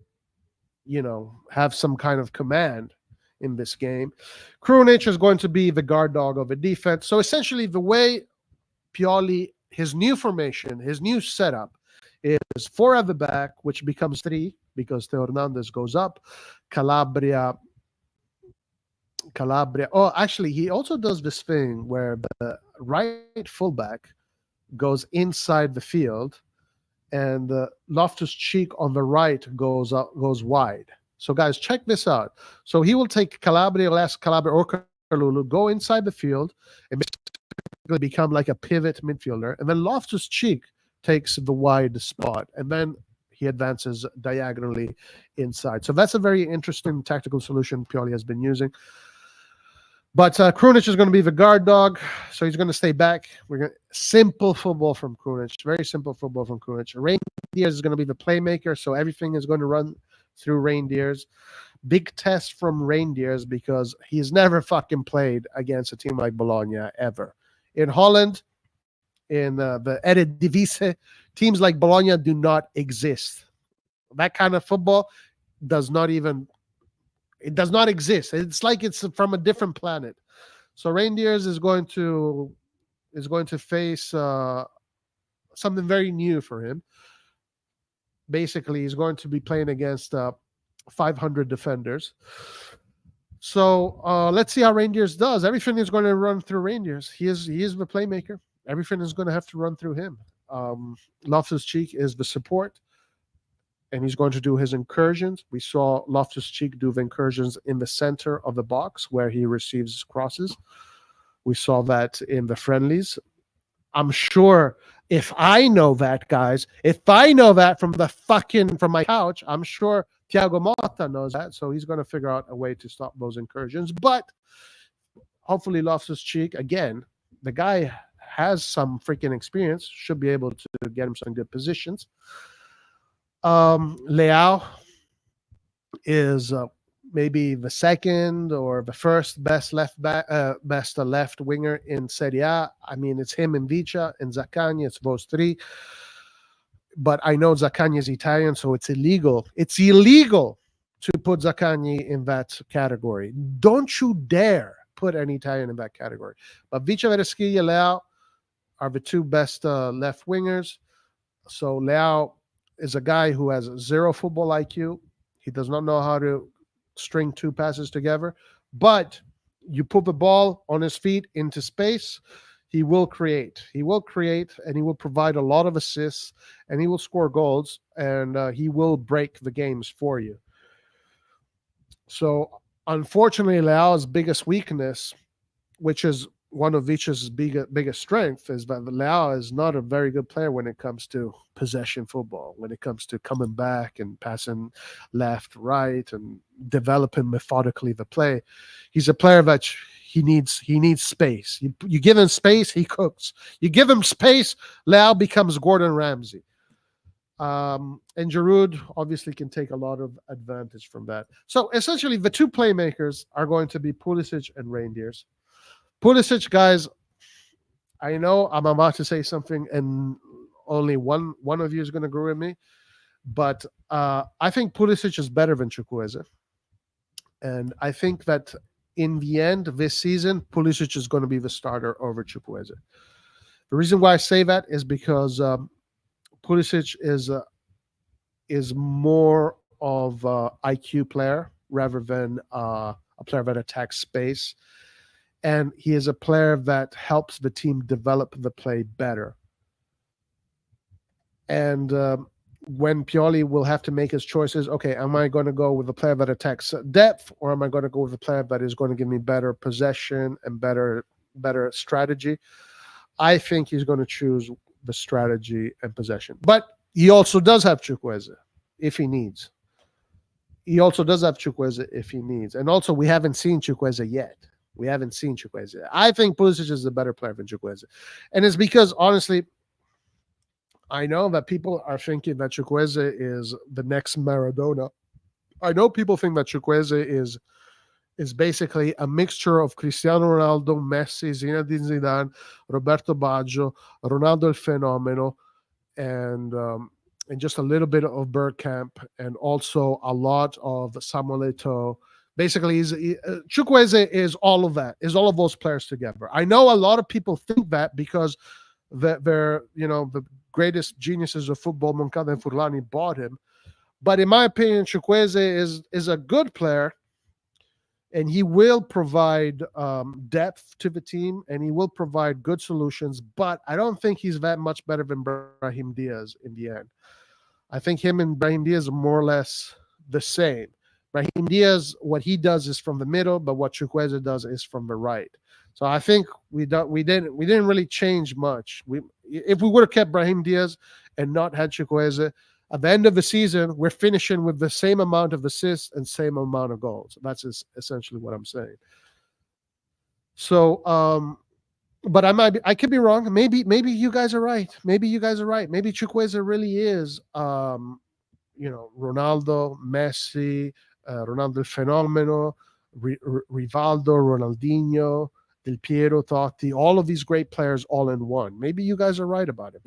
S2: have some kind of command in this game. Krunic is going to be the guard dog of a defense. So essentially, the way Pioli, his new formation, his new setup is 4 at the back, which becomes 3 because Theo Hernandez goes up. Calabria. Oh, actually, he also does this thing where the right fullback goes inside the field, and Loftus-Cheek on the right goes wide. So, guys, check this out. So he will take Calabria, or Kalulu, go inside the field, and basically become like a pivot midfielder. And then Loftus-Cheek takes the wide spot, and then he advances diagonally inside. So that's a very interesting tactical solution Pioli has been using. But Krunic is going to be the guard dog, so he's going to stay back. Simple football from Krunic, very simple football from Krunic. Reindeers is going to be the playmaker, so everything is going to run through Reindeers. Big test from Reindeers because he's never fucking played against a team like Bologna ever. In Holland, in the Eredivisie, teams like Bologna do not exist. That kind of football does not exist. It's like it's from a different planet. So Reindeers is going to face something very new for him. basically he's going to be playing against 500 defenders. So let's see how Rangers does. Everything is going to run through Rangers. He is the playmaker. Everything is going to have to run through him. Loftus-Cheek is the support, and he's going to do his incursions. We saw Loftus-Cheek do the incursions in the center of the box where he receives crosses. We saw that in the friendlies. I'm sure if I know that, guys, if I know that from my couch, I'm sure Thiago Motta knows that. So he's going to figure out a way to stop those incursions. But hopefully Loftus-Cheek, again, the guy has some freaking experience, should be able to get him some good positions. Leao is maybe the second or the first best left winger in Serie A. I mean, it's him and Vicha and Zaccagni. It's those three. But I know Zaccagni is Italian, so it's illegal. It's illegal to put Zaccagni in that category. Don't you dare put an Italian in that category. But Vicha, Vereschiglia, Leao are the two best left wingers. So Leao is a guy who has zero football IQ. He does not know how to string two passes together. But you put the ball on his feet into space, he will create. He will create, and he will provide a lot of assists, and he will score goals, and he will break the games for you. So, unfortunately, Leao's biggest weakness, which is one of Vicha's biggest strength, is that Leao is not a very good player when it comes to possession football, when it comes to coming back and passing left, right, and developing methodically the play. He's a player that he needs space. You give him space, he cooks. You give him space, Leao becomes Gordon Ramsay. And Giroud obviously can take a lot of advantage from that. So essentially, the two playmakers are going to be Pulisic and Reindeers. Pulisic, guys, I know I'm about to say something, and only one of you is going to agree with me, but I think Pulisic is better than Chukwueze. And I think that in the end, this season, Pulisic is going to be the starter over Chukwueze. The reason why I say that is because Pulisic is more of an IQ player rather than a player that attacks space. And he is a player that helps the team develop the play better. And when Pioli will have to make his choices, okay, am I going to go with a player that attacks depth, or am I going to go with a player that is going to give me better possession and better strategy? I think he's going to choose the strategy and possession. But he also does have Chukwueze if he needs. And also, we haven't seen Chukwueze yet. I think Pulisic is a better player than Chukwueze. And it's because, honestly, I know that people are thinking that Chukwueze is the next Maradona. I know people think that Chukwueze is basically a mixture of Cristiano Ronaldo, Messi, Zinedine Zidane, Roberto Baggio, Ronaldo el Fenomeno, and just a little bit of Bergkamp, and also a lot of Samuel Eto'o. Basically, Chukwueze is all of that, is all of those players together. I know a lot of people think that because they're the greatest geniuses of football, Moncada and Furlani, bought him. But in my opinion, Chukwueze is a good player, and he will provide depth to the team, and he will provide good solutions. But I don't think he's that much better than Brahim Diaz in the end. I think him and Brahim Diaz are more or less the same. Brahim Diaz, what he does is from the middle, but what Chukwueze does is from the right. So I think we didn't really change much. If we would have kept Brahim Diaz and not had Chukwueze, at the end of the season, we're finishing with the same amount of assists and same amount of goals. That's essentially what I'm saying. So, but I could be wrong. Maybe you guys are right. Maybe Chukwueze really is, Ronaldo, Messi, Ronaldo el Fenomeno, Rivaldo, Ronaldinho, Del Piero, Totti, all of these great players all in one. Maybe you guys are right about it.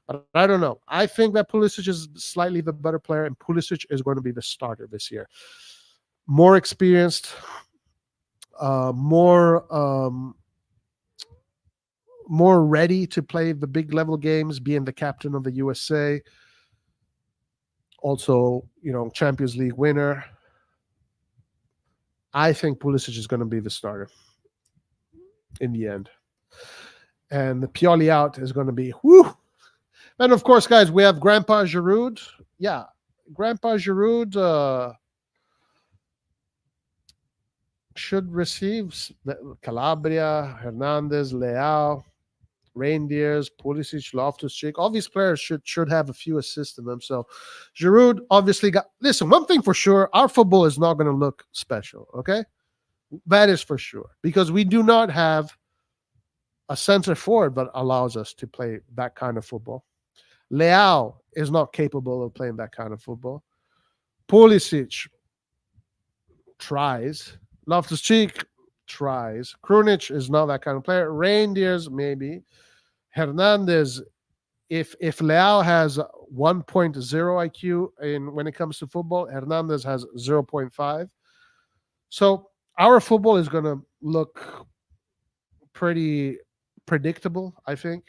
S2: But I don't know. I think that Pulisic is slightly the better player, and Pulisic is going to be the starter this year. More experienced, more ready to play the big level games, being the captain of the USA. also, Champions League winner. I think Pulisic is going to be the starter in the end. And the Pioli out is going to be whoo. And of course, guys, we have Grandpa Giroud. Yeah, Grandpa Giroud should receive Calabria, Hernandez, Leao, Reindeers, Pulisic, Loftus-Cheek. All these players should have a few assists in them. So Giroud obviously got. Listen, one thing for sure, our football is not going to look special. Okay, that is for sure, because we do not have a center forward that allows us to play that kind of football. Leao is not capable of playing that kind of football. Pulisic tries. Loftus-Cheek tries. Krunic is not that kind of player. Reindeers maybe. Hernandez, if Leao has 1.0 IQ in when it comes to football, Hernandez has 0.5. So our football is going to look pretty predictable, I think.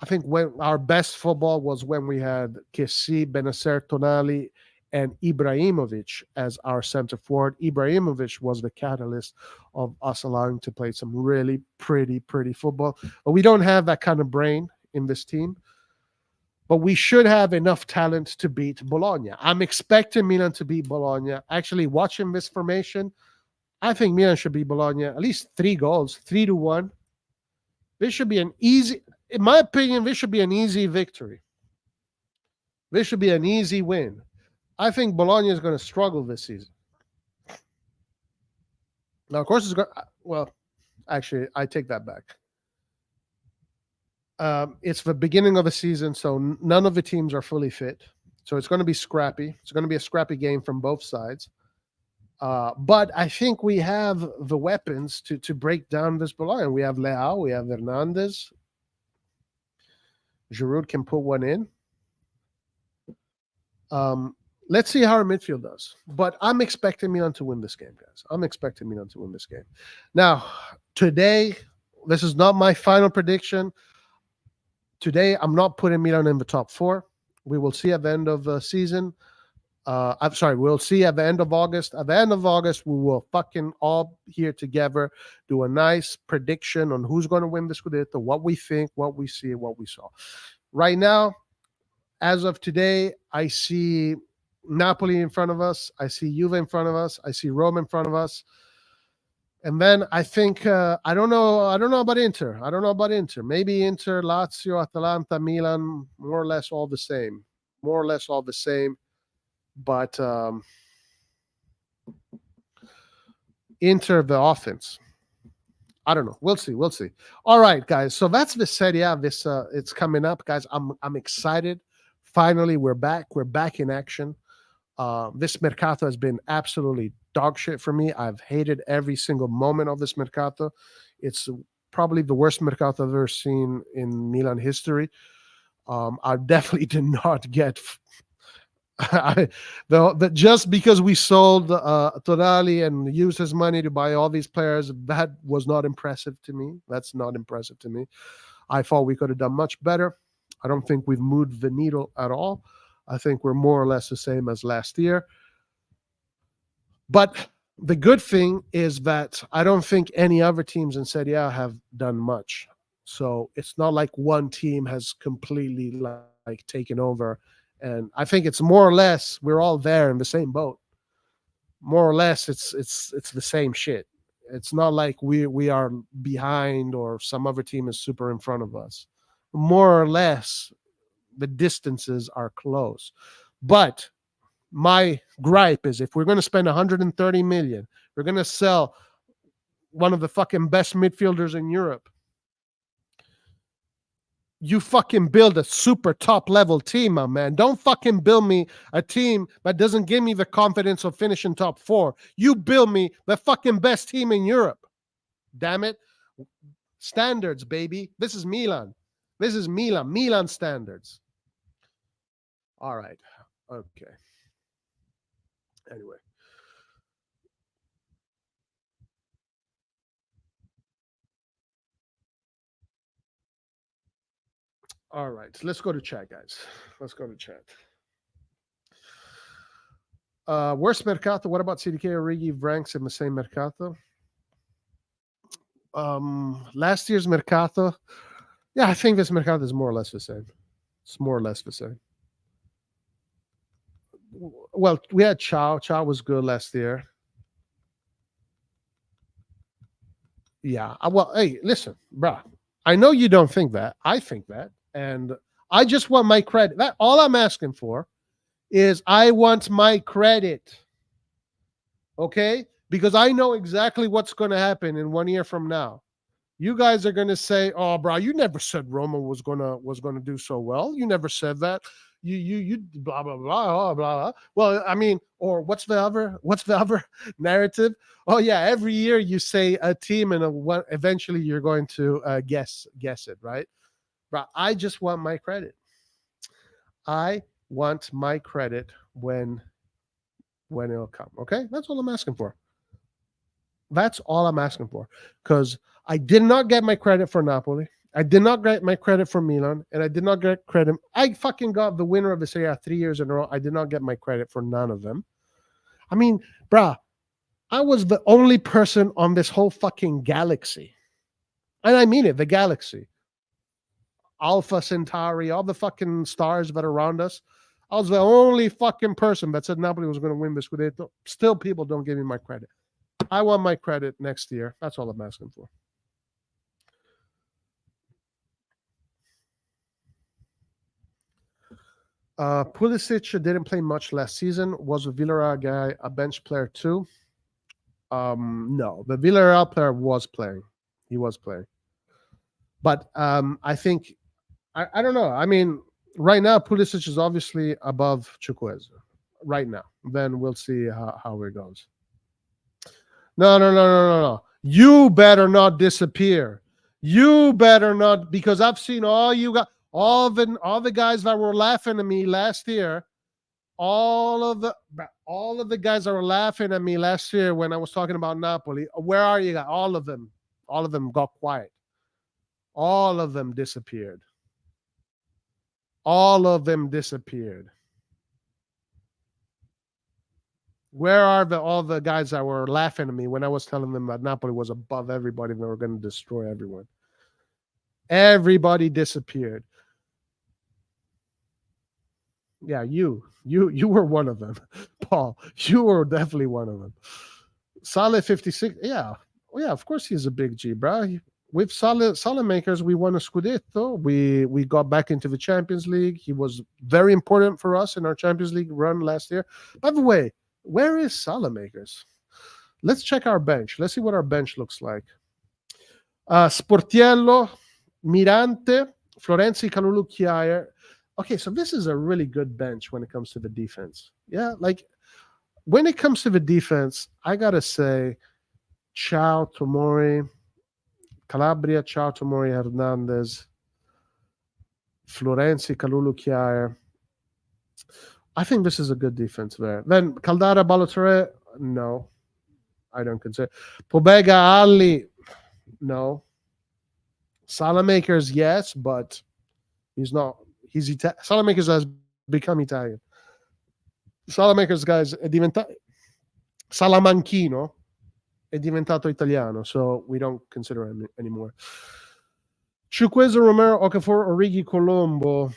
S2: I think when our best football was when we had Kessi, Benacer, Tonali, and Ibrahimovic as our center forward. Ibrahimovic was the catalyst of us allowing to play some really pretty football. But we don't have that kind of brain in this team. But we should have enough talent to beat Bologna. I'm expecting Milan to beat Bologna. Actually, watching this formation, I think Milan should beat Bologna at least 3 goals, 3-1. This should be an easy, in my opinion, this should be an easy victory. This should be an easy win. I think Bologna is going to struggle this season. Now, of course, it's going. Well, actually, I take that back. It's the beginning of the season, so none of the teams are fully fit. So it's going to be scrappy. It's going to be a scrappy game from both sides. But I think we have the weapons to break down this Bologna. We have Leao, we have Hernandez. Giroud can put one in. Let's see how our midfield does. But I'm expecting Milan to win this game, guys. I'm expecting Milan to win this game. Now, today, this is not my final prediction. Today, I'm not putting Milan in the top 4. We will see at the end of the season. I'm sorry, we'll see at the end of August. At the end of August, we will fucking all here together do a nice prediction on who's going to win the Scudetto, what we think, what we see, what we saw. Right now, as of today, I see Napoli in front of us. I see Juve in front of us. I see Rome in front of us. And then I think I don't know about Inter. I don't know about Inter. Maybe Inter, Lazio, Atalanta, Milan, more or less all the same. More or less all the same. But Inter, the offense. I don't know. We'll see. We'll see. All right, guys. So that's the Serie A. This it's coming up, guys. I'm excited. Finally, we're back. We're back in action. This Mercato has been absolutely dog shit for me. I've hated every single moment of this Mercato. It's probably the worst Mercato I've ever seen in Milan history. I definitely did not get just because we sold Tonali and used his money to buy all these players, that was not impressive to me. That's not impressive to me. I thought we could have done much better. I don't think we've moved the needle at all. I think we're more or less the same as last year. But the good thing is that I don't think any other teams in Serie A have done much. So it's not like one team has completely like taken over. And I think it's more or less we're all there in the same boat. More or less, it's the same shit. It's not like we are behind or some other team is super in front of us. More or less, the distances are close. But my gripe is if we're going to spend 130 million, we're going to sell one of the fucking best midfielders in Europe. You fucking build a super top level team, my man. Don't fucking build me a team that doesn't give me the confidence of finishing top 4. You build me the fucking best team in Europe. Damn it. Standards, baby. This is Milan. This is Milan. Milan standards. All right. Okay. Anyway. All right, let's go to chat, guys. Let's go to chat. Worst mercato. What about CDK Origi ranks in the same mercato? Last year's mercato. Yeah, I think this mercato is more or less the same. It's more or less the same. Well, we had Chow. Chow was good last year. Yeah. Well, hey, listen, bruh. I know you don't think that. I think that. And I just want my credit. That all I'm asking for is I want my credit. Okay? Because I know exactly what's going to happen in 1 year from now. You guys are going to say, "Oh, bro, you never said Roma was gonna do so well. You never said that. You blah blah blah blah blah." Well, I mean, or what's the other narrative? Oh yeah, every year you say a team, and eventually you're going to guess it, right? Bro, I just want my credit. I want my credit when it'll come. Okay, that's all I'm asking for. That's all I'm asking for. Because I did not get my credit for Napoli. I did not get my credit for Milan. And I did not get credit. I fucking got the winner of the Serie A 3 years in a row. I did not get my credit for none of them. I mean, bruh, I was the only person on this whole fucking galaxy. And I mean it, the galaxy. Alpha Centauri, all the fucking stars that are around us. I was the only fucking person that said Napoli was going to win the Scudetto. Still, people don't give me my credit. I want my credit next year. That's all I'm asking for. Pulisic didn't play much last season. Was a Villarreal guy a bench player too? No, the Villarreal player was playing. He was playing. But I think, I don't know. I mean, right now, Pulisic is obviously above Chukwueze. Right now. Then we'll see how it goes. No. You better not disappear. You better not, because I've seen all the guys that were laughing at me last year. All of the guys that were laughing at me last year when I was talking about Napoli. Where are you guys? All of them got quiet. All of them disappeared. All of them disappeared. Where are all the guys that were laughing at me when I was telling them that Napoli was above everybody and they were going to destroy everyone? Everybody disappeared. Yeah, you were one of them, Paul. You were definitely one of them. Saleh 56. Yeah, of course he's a big G, bro. With Saleh makers, we won a Scudetto. We got back into the Champions League. He was very important for us in our Champions League run last year. By the way, where is Saleh makers? Let's check our bench. Let's see what our bench looks like. Sportiello, Mirante, Florenzi, Kalulu, Kjaer. Okay, so this is a really good bench when it comes to the defense. Yeah, like when it comes to the defense, I gotta say, Ciao, Tomori, Calabria, Ciao, Tomori, Hernandez, Florenzi, Kalulu, Kjaer. I think this is a good defense there. Then Caldara, Balotelli, no, I don't consider. Pobega, Ali, no. Salamakers, yes, but he's not. He's Salamakers has become Italian. Salamakers, guys, è diventato Salamanchino, è diventato italiano, so we don't consider him anymore. Chukwueze, Romero, Okafor, Origi, Colombo.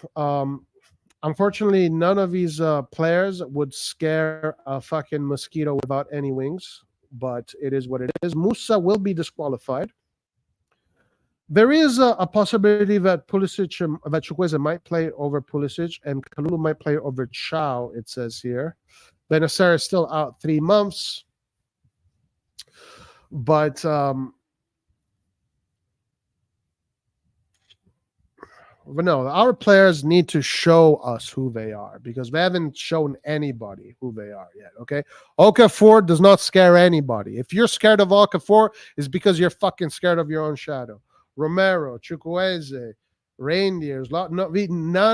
S2: Unfortunately, none of these players would scare a fucking mosquito without any wings, but it is what it is. Musa will be disqualified. There is a possibility that Pulisic, that Chukwueze might play over Pulisic, and Kalulu might play over Chow, it says here. Benacer is still out 3 months. But no, our players need to show us who they are because they haven't shown anybody who they are yet, okay? Okafor does not scare anybody. If you're scared of Okafor, it's because you're fucking scared of your own shadow. Romero, Chukwueze, Reindeers, none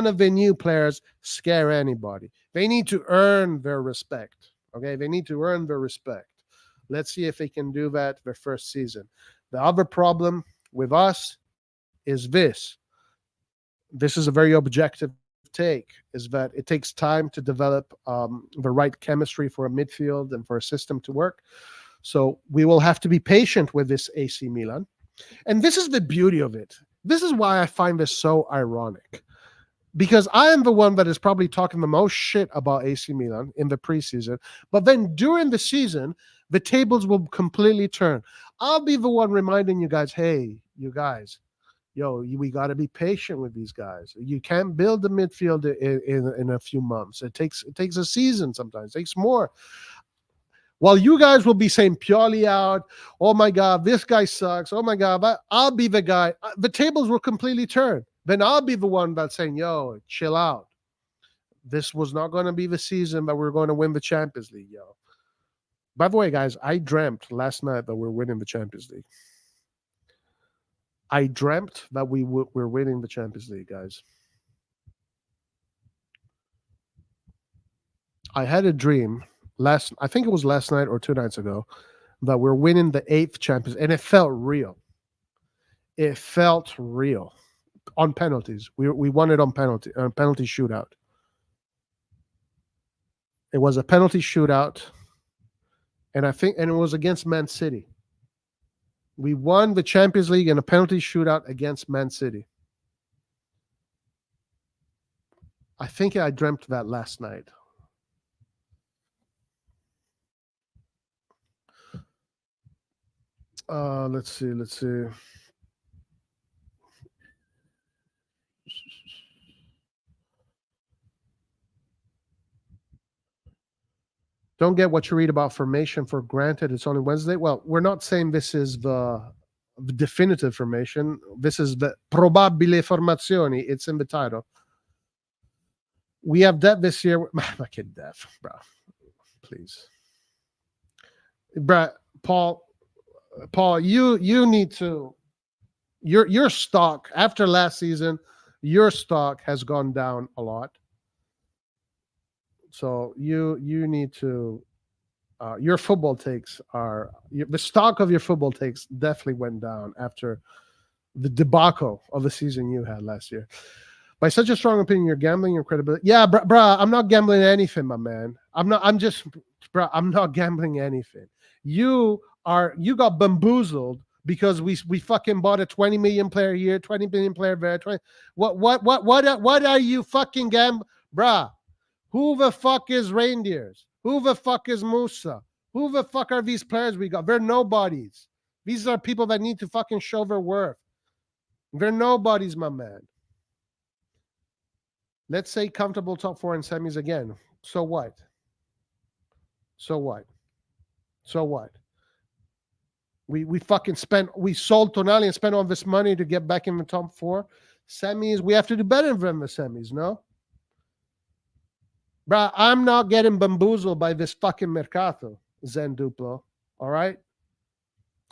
S2: of the new players scare anybody. They need to earn their respect, okay? They need to earn their respect. Let's see if they can do that their first season. The other problem with us is this. this is a very objective take, is that it takes time to develop the right chemistry for a midfield and for a system to work. So we will have to be patient with this AC Milan. And this is the beauty of it. This is why I find this so ironic. Because I am the one that is probably talking the most shit about AC Milan in the preseason. But then during the season, the tables will completely turn. I'll be the one reminding you guys, hey, you guys, we got to be patient with these guys. You can't build the midfield in a few months. It takes a season sometimes. It takes more. While you guys will be saying Pioli out, oh my God, this guy sucks. Oh my God, I'll be the guy. The tables will completely turn. Then I'll be the one that's saying, yo, chill out. This was not going to be the season that we're going to win the Champions League, yo. By the way, guys, I dreamt last night that we're winning the Champions League. I dreamt that we're winning the Champions League, guys. I had a dream I think it was last night or 2 nights ago, that we're winning the 8th Champions, and it felt real. It felt real. On penalties. We won it on penalty shootout. It was a penalty shootout, and it was against Man City. We won the Champions League in a penalty shootout against Man City. I think I dreamt that last night. Let's see. Don't get what you read about formation for granted. It's only Wednesday. Well, we're not saying this is the definitive formation. This is the probabile formazioni. It's in the title. We have depth this year. I get depth, bro. Please, bro. Paul, you need to. Your stock after last season, your stock has gone down a lot. So you need to. Your football takes the stock of your football takes definitely went down after the debacle of the season you had last year. By such a strong opinion, you're gambling your credibility. Yeah, bruh, I'm not gambling anything, my man. I'm not gambling anything. You got bamboozled because we fucking bought a 20 million player here, 20 million player there. What are you fucking bruh? Who the fuck is Reindeers? Who the fuck is Musa? Who the fuck are these players we got? They're nobodies. These are people that need to fucking show their worth. They're nobodies, my man. Let's say comfortable top 4 in semis again. So what? We fucking sold Tonali and spent all this money to get back in the top 4. Semis, we have to do better than the semis, no? Bruh, I'm not getting bamboozled by this fucking mercato, Zen Duplo. All right?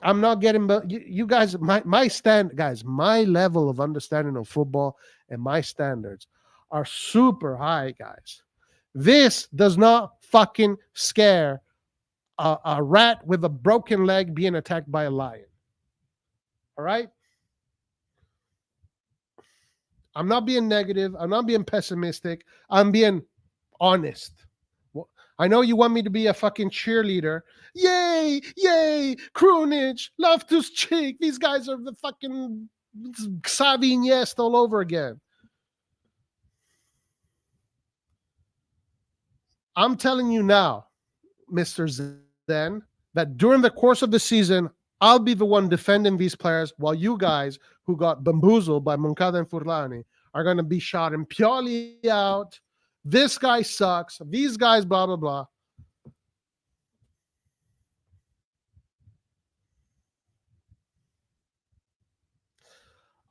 S2: I'm not getting you guys, my level of understanding of football and my standards are super high, guys. This does not fucking scare a rat with a broken leg being attacked by a lion. All right? I'm not being negative. I'm not being pessimistic. I'm being honest. I know you want me to be a fucking cheerleader. Yay, Krunic, Loftus-Cheek. These guys are the fucking Xavi Iniesta all over again. I'm telling you now, Mr. Zen, that during the course of the season, I'll be the one defending these players while you guys who got bamboozled by Moncada and Furlani are going to be shouting Pioli out. This guy sucks. These guys, blah, blah, blah.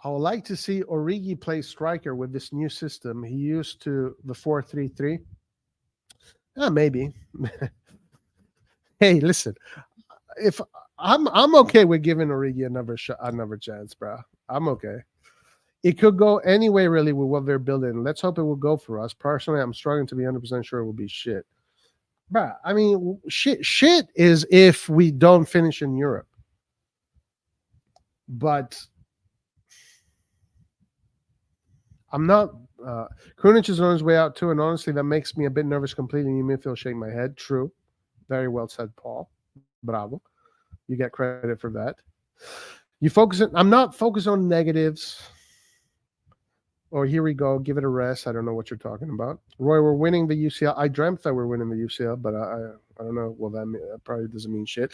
S2: I would like to see Origi play striker with this new system. He used to the 4-3-3. Maybe. Hey, listen. If I'm okay with giving Origi another chance, bro. I'm okay. It could go any way, really, with what they're building. Let's hope it will go for us. Personally, I'm struggling to be 100% sure it will be shit. Bruh, I mean, shit is if we don't finish in Europe. But I'm not. Krunic is on his way out too, and honestly, that makes me a bit nervous. Completely new midfield, shake my head. True, very well said, Paul. Bravo, you get credit for that. You focus. I'm not focused on negatives. Or here we go. Give it a rest. I don't know what you're talking about, Roy. We're winning the UCL. I dreamt that we're winning the UCL, but I don't know. Well, that probably doesn't mean shit.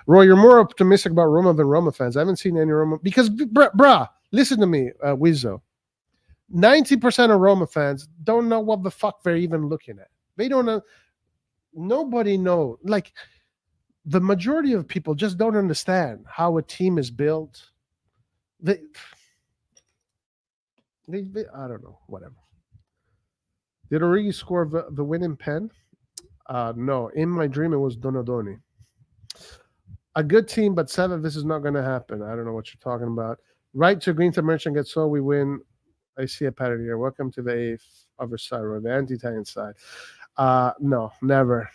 S2: Roy, you're more optimistic about Roma than Roma fans. I haven't seen any Roma because, bruh, listen to me, Wizzo. 90% of Roma fans don't know what the fuck they're even looking at. They don't know. Nobody knows. Like, the majority of people just don't understand how a team is built. They I don't know. Whatever. Did Origi score the winning pen? No. In my dream, it was Donadoni. A good team, but 7. This is not going to happen. I don't know what you're talking about. Right to green to merchant gets so we win. I see a pattern here. Welcome to the 8th other side, or the anti-Italian side. No, never.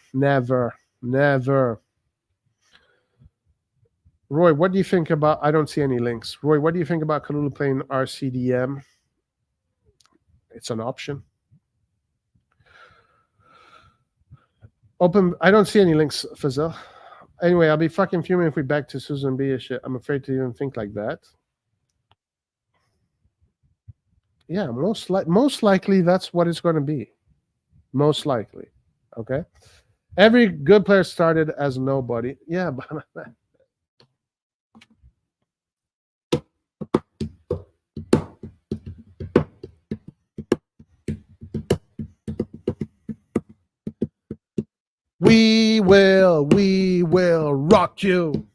S2: Roy, what do you think about? I don't see any links. Roy, what do you think about Kalulu playing RCDM? It's an option. Open. I don't see any links, Fazil. Anyway, I'll be fucking fuming if we back to Susan B. shit. I'm afraid to even think like that. Yeah, most likely that's what it's going to be. Most likely. Okay. Every good player started as nobody. Yeah, but we will rock you.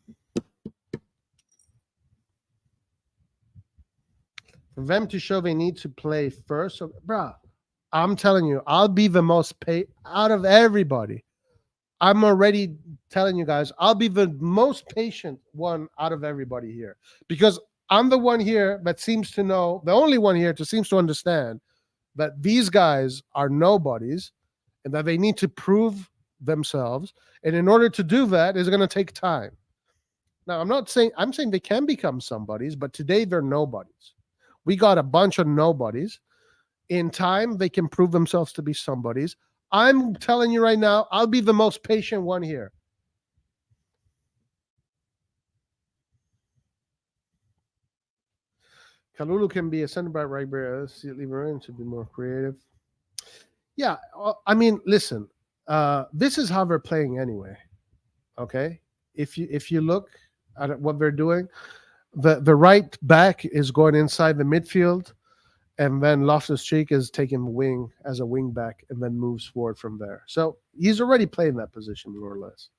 S2: For them to show they need to play first. So, bruh, I'm telling you, I'll be the most paid out of everybody. I'm already telling you guys, I'll be the most patient one out of everybody here because I'm the one here that seems to know, the only one here to seems to understand that these guys are nobodies and that they need to prove themselves. And in order to do that, it's going to take time. Now, I'm saying they can become somebodies, but today they're nobodies. We got a bunch of nobodies. In time, they can prove themselves to be somebodies. I'm telling you right now, I'll be the most patient one here. Kalulu can be a center back, right back. Liverin should be more creative. Yeah, I mean, listen, this is how they're playing anyway. Okay, if you look at what they're doing, the right back is going inside the midfield, and then Loftus-Cheek is taking wing as a wing back and then moves forward from there. So he's already playing that position more or less.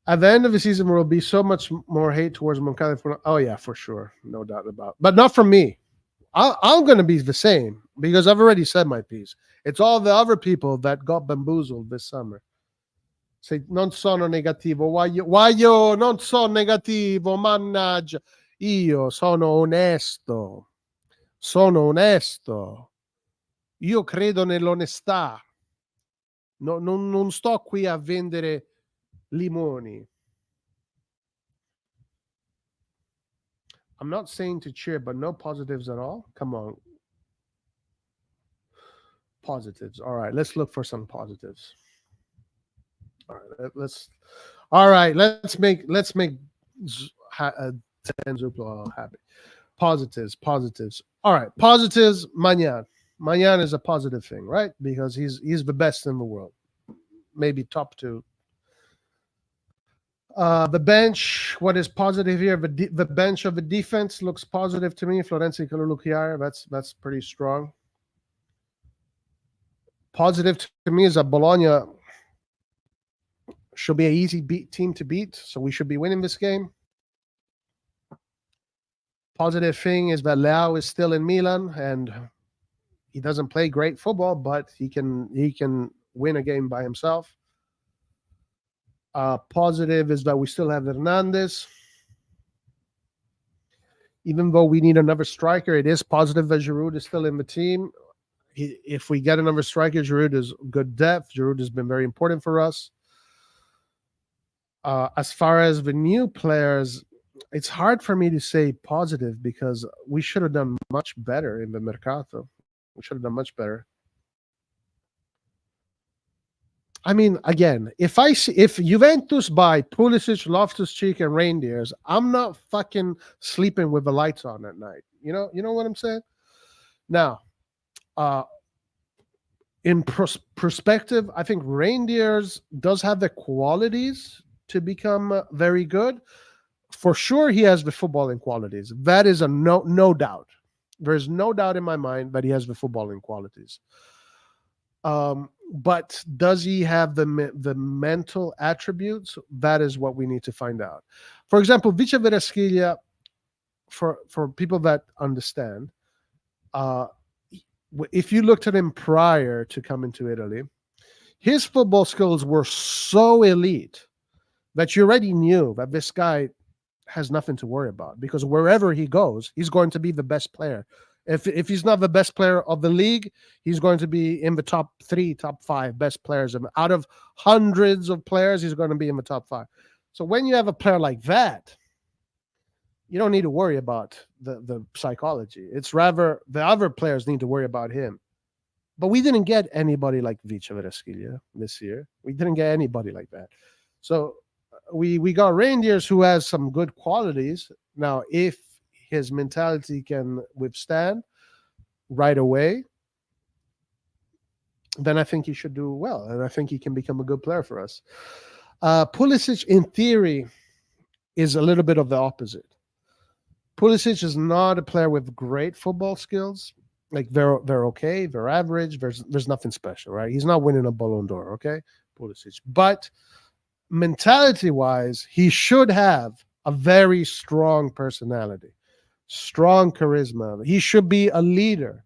S2: At the end of the season, there will be so much more hate towards Moncada. Oh yeah, for sure, no doubt about it. But not from me. I'm going to be the same because I've already said my piece. It's all the other people that got bamboozled this summer. Say, non sono negativo. Why io non sono negativo, mannaggia. Io sono onesto. Sono onesto. Io credo nell'onestà. No, non sto qui a vendere limoni. I'm not saying to cheer, but no positives at all. Come on. Positives. All right, let's look for some positives. All right, let's make Zuplo happy. Positives. All right, positives. Magnan is a positive thing, right? Because he's the best in the world, maybe top 2. The bench, what is positive here? The bench of the defense looks positive to me. Florenzi, Kalulu, Chiara, that's pretty strong. Positive to me is that Bologna should be an easy team to beat, so we should be winning this game. Positive thing is that Leao is still in Milan, and he doesn't play great football, but he can win a game by himself. Positive is that we still have Hernandez. Even though we need another striker, it is positive that Giroud is still in the team. If we get another striker, Giroud is good depth. Giroud has been very important for us. As far as the new players, it's hard for me to say positive because we should have done much better in the mercato. We should have done much better. I mean, again, if Juventus buy Pulisic, Loftus-Cheek, and Reindeers, I'm not fucking sleeping with the lights on at night. You know what I'm saying? Now, uh, in perspective, I think Reindeers does have the qualities to become very good. For sure, he has the footballing qualities. That is a no doubt. There is no doubt in my mind that he has the footballing qualities. But does he have the mental attributes? That is what we need to find out. For example, Vice Verasquilla, for people that understand, if you looked at him prior to coming to Italy, his football skills were so elite that you already knew that this guy has nothing to worry about, because wherever he goes, he's going to be the best player. If he's not the best player of the league, he's going to be in the top 3, top 5 best players. Out of hundreds of players, he's going to be in the top 5. So when you have a player like that, you don't need to worry about the psychology. It's rather the other players need to worry about him. But we didn't get anybody like Vice Verasquilla this year. We didn't get anybody like that. So we got Reindeers, who has some good qualities. Now, if his mentality can withstand right away, then I think he should do well, and I think he can become a good player for us. Pulisic, in theory, is a little bit of the opposite. Pulisic is not a player with great football skills. Like they're okay, they're average. There's nothing special, right? He's not winning a Ballon d'Or, okay, Pulisic. But mentality-wise, he should have a very strong personality, strong charisma. He should be a leader.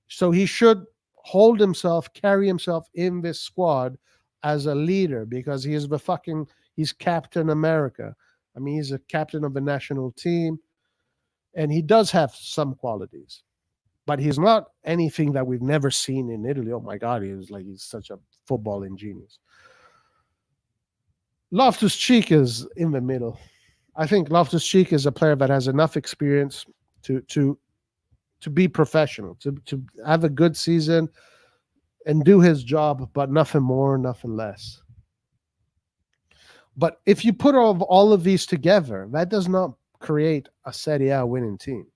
S2: So he should hold himself, carry himself in this squad as a leader, because he's Captain America. I mean, he's a captain of the national team, and he does have some qualities, but he's not anything that we've never seen in Italy. Oh my God, he's such a footballing genius. Loftus-Cheek is in the middle. I think Loftus-Cheek is a player that has enough experience to be professional, to have a good season and do his job, but nothing more, nothing less. But if you put all of these together, that does not create a Serie A winning team.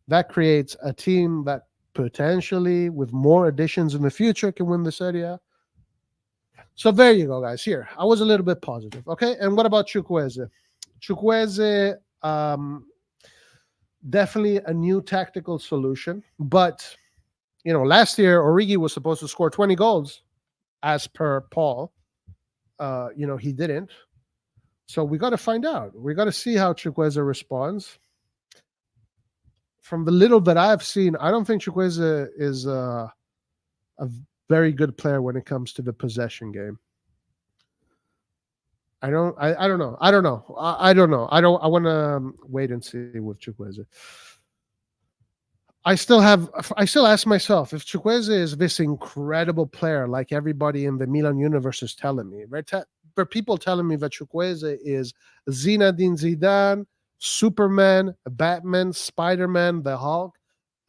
S2: That creates a team that potentially, with more additions in the future, can win the Serie A. So there you go, guys. Here, I was a little bit positive. Okay, and what about Chukwueze? Chukwueze, definitely a new tactical solution. But, last year, Origi was supposed to score 20 goals, as per Paul. He didn't. So we got to find out. We got to see how Chukwueze responds. From the little that I've seen, I don't think Chukwueze is a very good player when it comes to the possession game. I don't know. I want to wait and see with Chukwueze. I still ask myself if Chukwueze is this incredible player, like everybody in the Milan universe is telling me. Right? There are people telling me that Chukwueze is Zinedine Zidane, Superman, Batman, Spider-Man, the Hulk,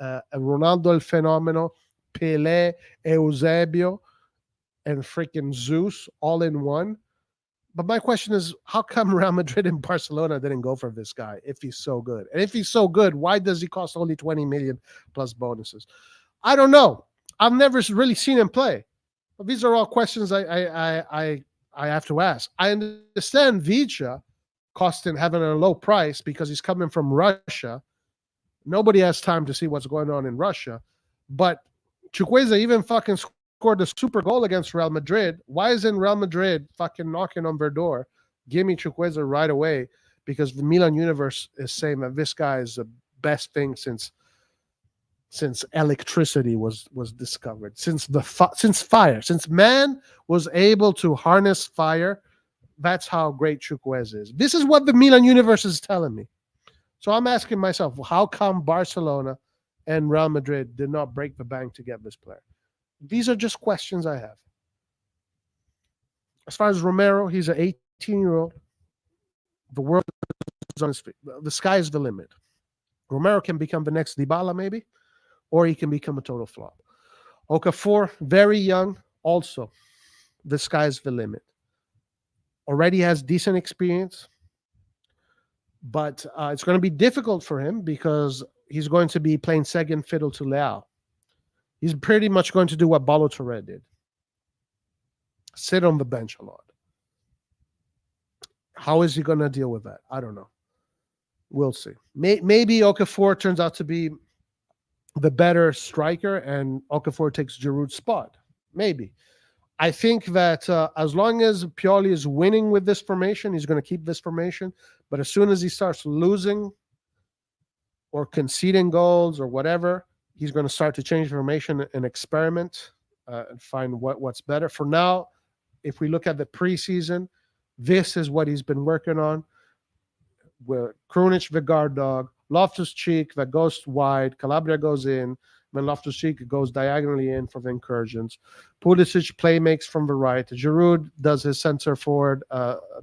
S2: Ronaldo el Fenomeno, Pelé, Eusebio, and freaking Zeus all in one. But my question is, how come Real Madrid and Barcelona didn't go for this guy if he's so good? And if he's so good, why does he cost only 20 million plus bonuses? I don't know. I've never really seen him play. But these are all questions I have to ask. I understand Vicha having a low price because he's coming from Russia. Nobody has time to see what's going on in Russia. But Chukwueze even fucking scored a super goal against Real Madrid. Why isn't Real Madrid fucking knocking on their door? Give me Chukwueze right away, because the Milan universe is saying that this guy is the best thing since electricity was discovered, since fire, since man was able to harness fire. That's how great Chukwueze is. This is what the Milan universe is telling me. So I'm asking myself, how come Barcelona and Real Madrid did not break the bank to get this player? These are just questions I have. As far as Romero, he's an 18-year-old. The world is on his feet. The sky is the limit. Romero can become the next Dybala, maybe, or he can become a total flop. Okafor, very young, also. The sky's the limit. Already has decent experience, but it's going to be difficult for him because he's going to be playing second fiddle to Leao. He's pretty much going to do what Balo Torre did. Sit on the bench a lot. How is he going to deal with that? I don't know. We'll see. Maybe Okafor turns out to be the better striker and Okafor takes Giroud's spot. Maybe. I think that as long as Pioli is winning with this formation, he's going to keep this formation. But as soon as he starts losing or conceding goals or whatever, he's going to start to change formation and experiment and find what's better. For now, if we look at the preseason, this is what he's been working on. With Krunic, the guard dog, Loftus-Cheek that goes wide, Calabria goes in, then Loftus-Cheek goes diagonally in for the incursions. Pulisic playmakes from the right. Giroud does his center forward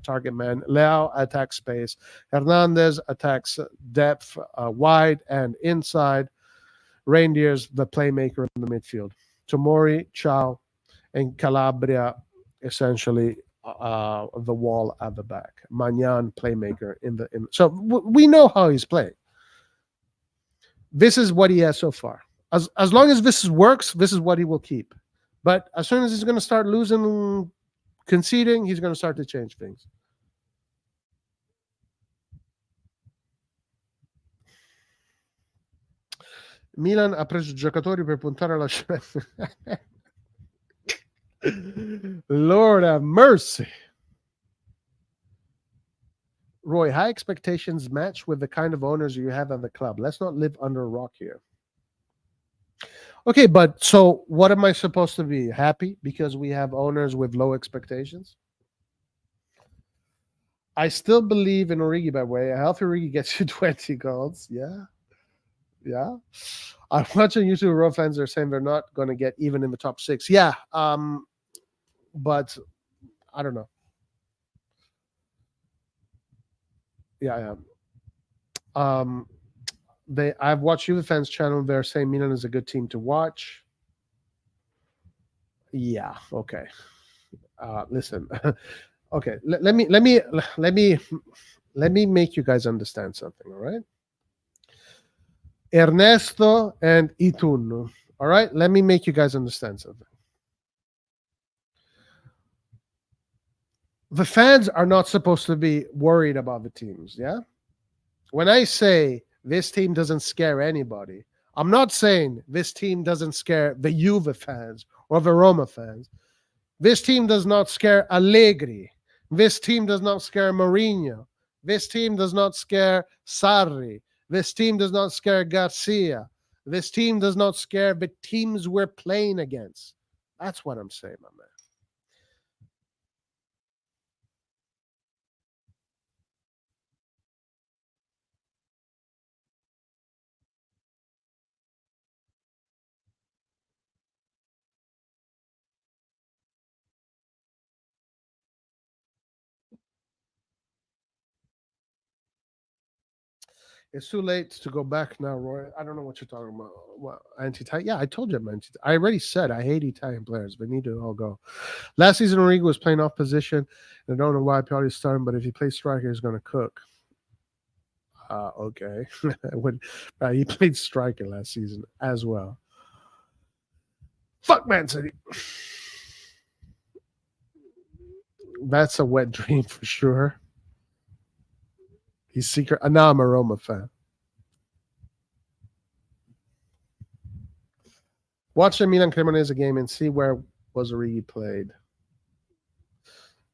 S2: target man. Leao attacks space. Hernandez attacks depth wide and inside. Reindeer's the playmaker in the midfield. Tomori, Chow, and Calabria essentially the wall at the back. Magnan playmaker so we know how he's playing. This is what he has so far. As long as this works, this is what he will keep. But as soon as he's going to start losing, conceding, he's going to start to change things. Milan ha preso giocatori per puntare alla Lord have mercy. Roy, high expectations match with the kind of owners you have at the club. Let's not live under a rock here. Okay, but so what am I supposed to be? Happy because we have owners with low expectations? I still believe in Origi, by the way. A healthy Origi gets you 20 goals. Yeah. Yeah. I'm watching YouTube. Raw fans are saying they're not going to get even in the top 6. Yeah. But I don't know. Yeah. I've watched Juve fans channel. They're saying Milan is a good team to watch. Yeah. Okay. Listen. Okay. Let me make you guys understand something. All right. Ernesto and Itun. All right. Let me make you guys understand something. The fans are not supposed to be worried about the teams. Yeah. When I say this team doesn't scare anybody, I'm not saying this team doesn't scare the Juve fans or the Roma fans. This team does not scare Allegri. This team does not scare Mourinho. This team does not scare Sarri. This team does not scare Garcia. This team does not scare the teams we're playing against. That's what I'm saying, my man. It's too late to go back now, Roy. I don't know what you're talking about. Well, anti-Italian. Yeah, I told you I'm anti. I already said I hate Italian players. They need to all go. Last season, Origi was playing off position. I don't know why Pioli starting, but if he plays striker, he's going to cook. Okay. He played striker last season as well. Fuck Man City. That's a wet dream for sure. He's secret. Now I'm a Roma fan. Watch the Milan Cremonese game and see where was Origi played.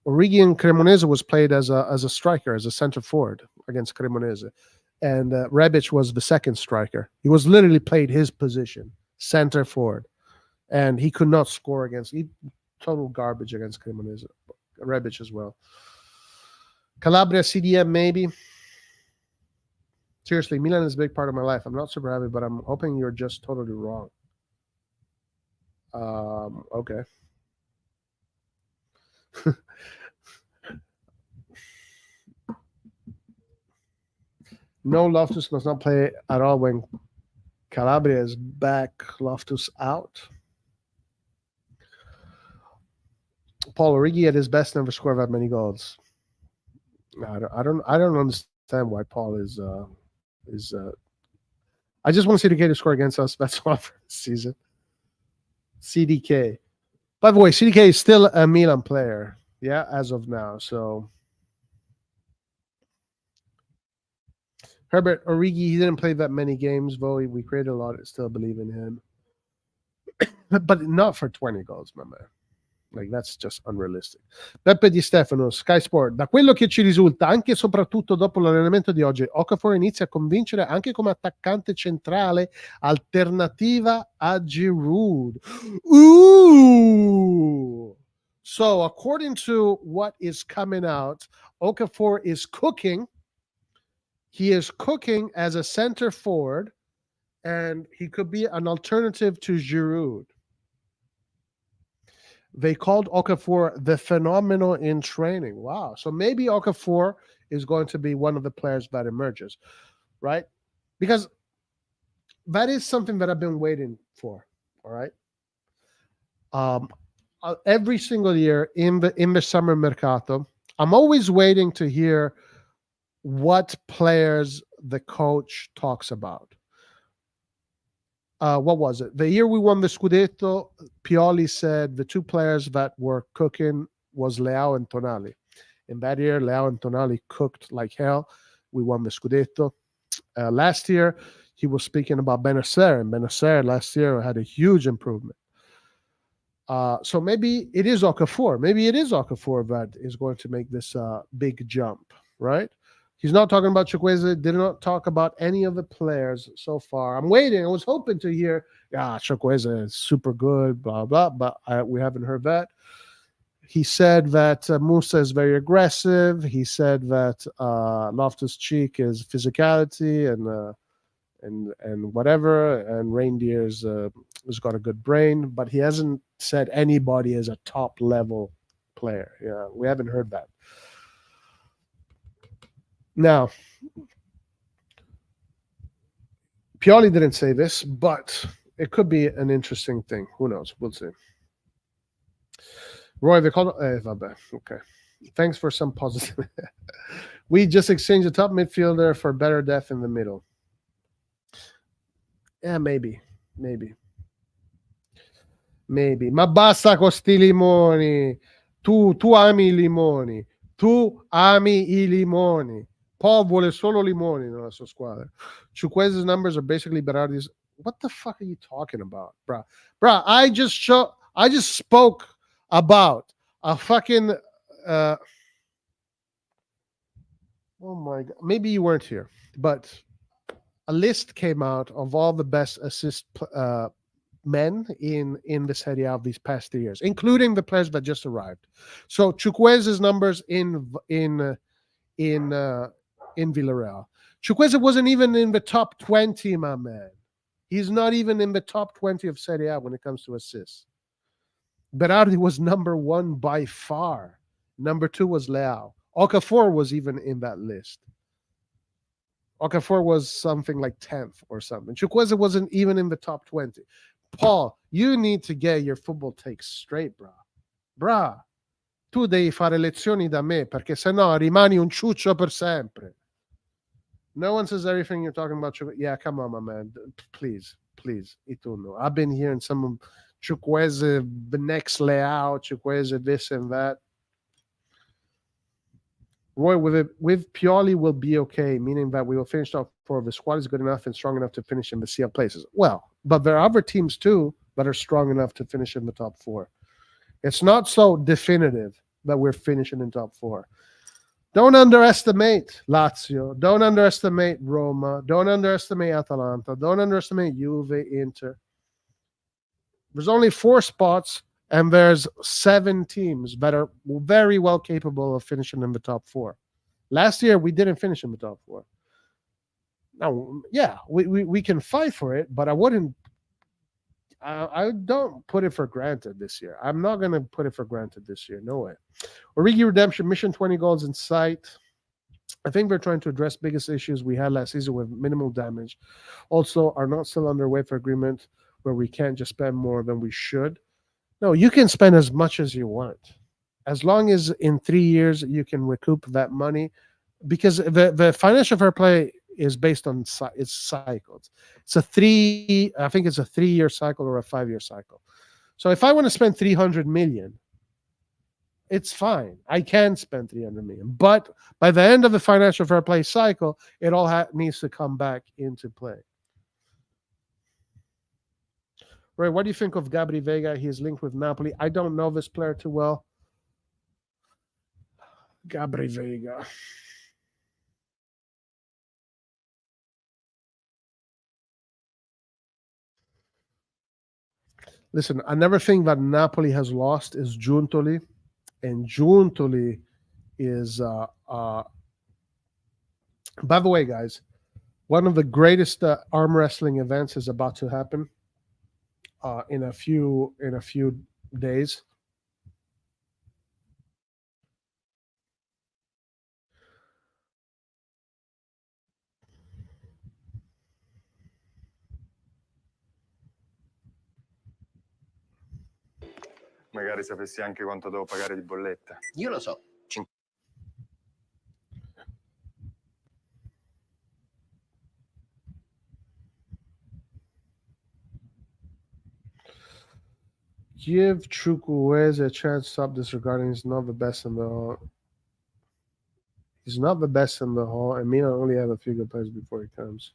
S2: Origi in Cremonese was played as a striker, as a center forward against Cremonese. And Rebic was the second striker. He was literally played his position, center forward. And he could not score against, total garbage against Cremonese. Rebic as well. Calabria CDM, maybe. Seriously, Milan is a big part of my life. I'm not super happy, but I'm hoping you're just totally wrong. Okay. No, Loftus must not play at all when Calabria is back. Loftus out. Paul Origi at his best never scored that many goals. I don't understand why Paul is. I just want CDK to score against us. That's all for this season. CDK. By the way, CDK is still a Milan player. Yeah, as of now. So Herbert Origi, he didn't play that many games, though we created a lot. I still believe in him, but not for 20 goals, my man. Like, that's just unrealistic. Peppe Di Stefano, Sky Sport. Da quello che ci risulta, anche e soprattutto dopo l'allenamento di oggi, Okafor inizia a convincere anche come attaccante centrale, alternativa a Giroud. Ooh! So, according to what is coming out, Okafor is cooking. He is cooking as a center forward, and he could be an alternative to Giroud. They called Okafor the phenomenal in training. Wow. So maybe Okafor is going to be one of the players that emerges, right? Because that is something that I've been waiting for. All right. Every single year in the summer mercato, I'm always waiting to hear what players the coach talks about. What was it? The year we won the Scudetto, Pioli said the two players that were cooking was Leao and Tonali. In that year, Leao and Tonali cooked like hell. We won the Scudetto. Last year, he was speaking about Benacer, and Benacer last year had a huge improvement. So maybe it is Okafor. Maybe it is Okafor that is going to make this big jump, right? He's not talking about Chukwueze. Did not talk about any of the players so far. I'm waiting. I was hoping to hear, Chukwueze is super good, blah, blah, but we haven't heard that. He said that Musa is very aggressive. He said that Loftus-Cheek is physicality and whatever, and Reindeer's has got a good brain, but he hasn't said anybody is a top-level player. Yeah, we haven't heard that. Now, Pioli didn't say this, but it could be an interesting thing. Who knows? We'll see. Roy, they called. Okay. Thanks for some positive. We just exchanged a top midfielder for better depth in the middle. Yeah, maybe. Ma basta con sti limoni. Tu ami i limoni. Tu ami i limoni. Paul vuole solo limoni nella sua squadra. Chukwueze's numbers are basically Berardi's. What the fuck are you talking about, bruh? Bruh, I just spoke about a fucking oh my god. Maybe you weren't here, but a list came out of all the best assist men in the Serie A of these past 3 years, including the players that just arrived. So Chukwueze's numbers in Villarreal. Chukwueze wasn't even in the top 20, my man. He's not even in the top 20 of Serie A when it comes to assists. Berardi was number 1 by far. Number 2 was Leao. Okafor was even in that list. Okafor was something like 10th or something. Chukwueze wasn't even in the top 20. Paul, you need to get your football takes straight, brah. Tu devi fare lezioni da me, perché sennò rimani un ciuccio per sempre. No one says everything you're talking about. Yeah, come on, my man. Please, Ituno. I've been hearing some of Chukwueze, the next layout, Chukwueze, this and that. Roy, with Pioli will be okay, meaning that we will finish top 4. The squad is good enough and strong enough to finish in the CL places. Well, but there are other teams too that are strong enough to finish in the top 4. It's not so definitive that we're finishing in top 4. Don't underestimate Lazio. Don't underestimate Roma. Don't underestimate Atalanta. Don't underestimate Juve, Inter. There's only 4 spots, and there's 7 teams that are very well capable of finishing in the top 4. Last year, we didn't finish in the top 4. Now, yeah, we can fight for it, but I don't put it for granted this year. I'm not going to put it for granted this year. No way. Origi redemption, mission 20 goals in sight. I think we're trying to address biggest issues we had last season with minimal damage. Also, are not still underway for agreement where we can't just spend more than we should. No, you can spend as much as you want, as long as in 3 years you can recoup that money, because the financial fair play is based on its cycles. I think it's a 3-year cycle or a 5-year cycle. So if I want to spend 300 million, it's fine. I can spend 300 million, but by the end of the financial fair play cycle, it all needs to come back into play. Right? What do you think of Gabri Vega? He is linked with Napoli. I don't know this player too well. Gabri Vega. Listen, another thing that Napoli has lost is Giuntoli, and Giuntoli is. By the way, guys, one of the greatest arm wrestling events is about to happen in a few days.
S3: Magari sapessi anche quanto devo pagare di bolletta.
S4: Io lo so.
S2: Give Chukwueze a chance to stop disregarding. He's not the best in the hall. He's not the best in the hall, and Milan only have a few good players before he comes.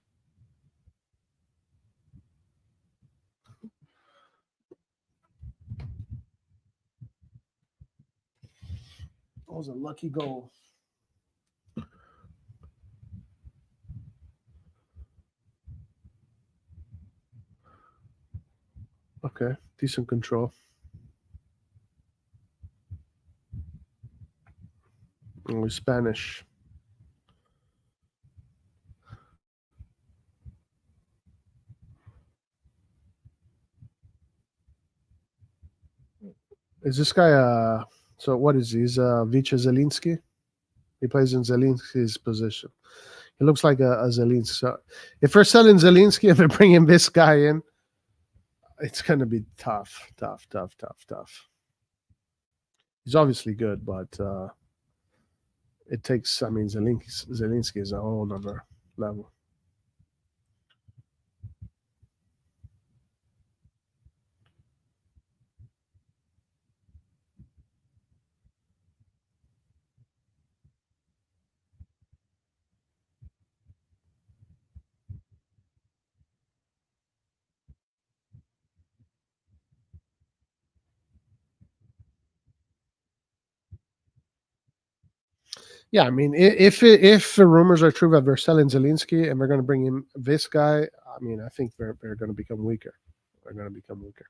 S2: That was a lucky goal. Okay, decent control. Only Spanish. Is this guy so what is he? He's Vicha Zelinski? He plays in Zelinski's position. He looks like a Zelinski. So if we're selling Zelinski and they're bringing this guy in, it's going to be tough. He's obviously good, but it takes, I mean, Zelinski is a whole other level. Yeah, I mean, if the rumors are true that they're selling Zelinski and they're going to bring in this guy, I mean, I think they're going to become weaker. They're going to become weaker.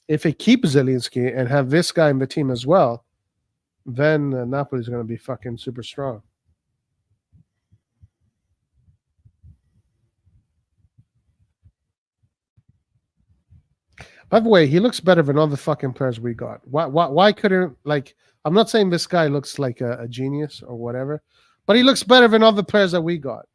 S2: If they keep Zelinski and have this guy in the team as well, then Napoli's going to be fucking super strong. By the way, he looks better than all the fucking players we got. Why couldn't, like, I'm not saying this guy looks like a genius or whatever, but he looks better than all the players that we got.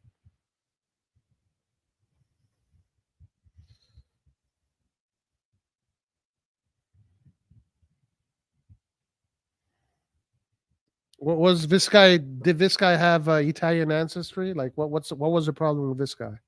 S2: What was this guy? Did this guy have Italian ancestry? Like, what was the problem with this guy?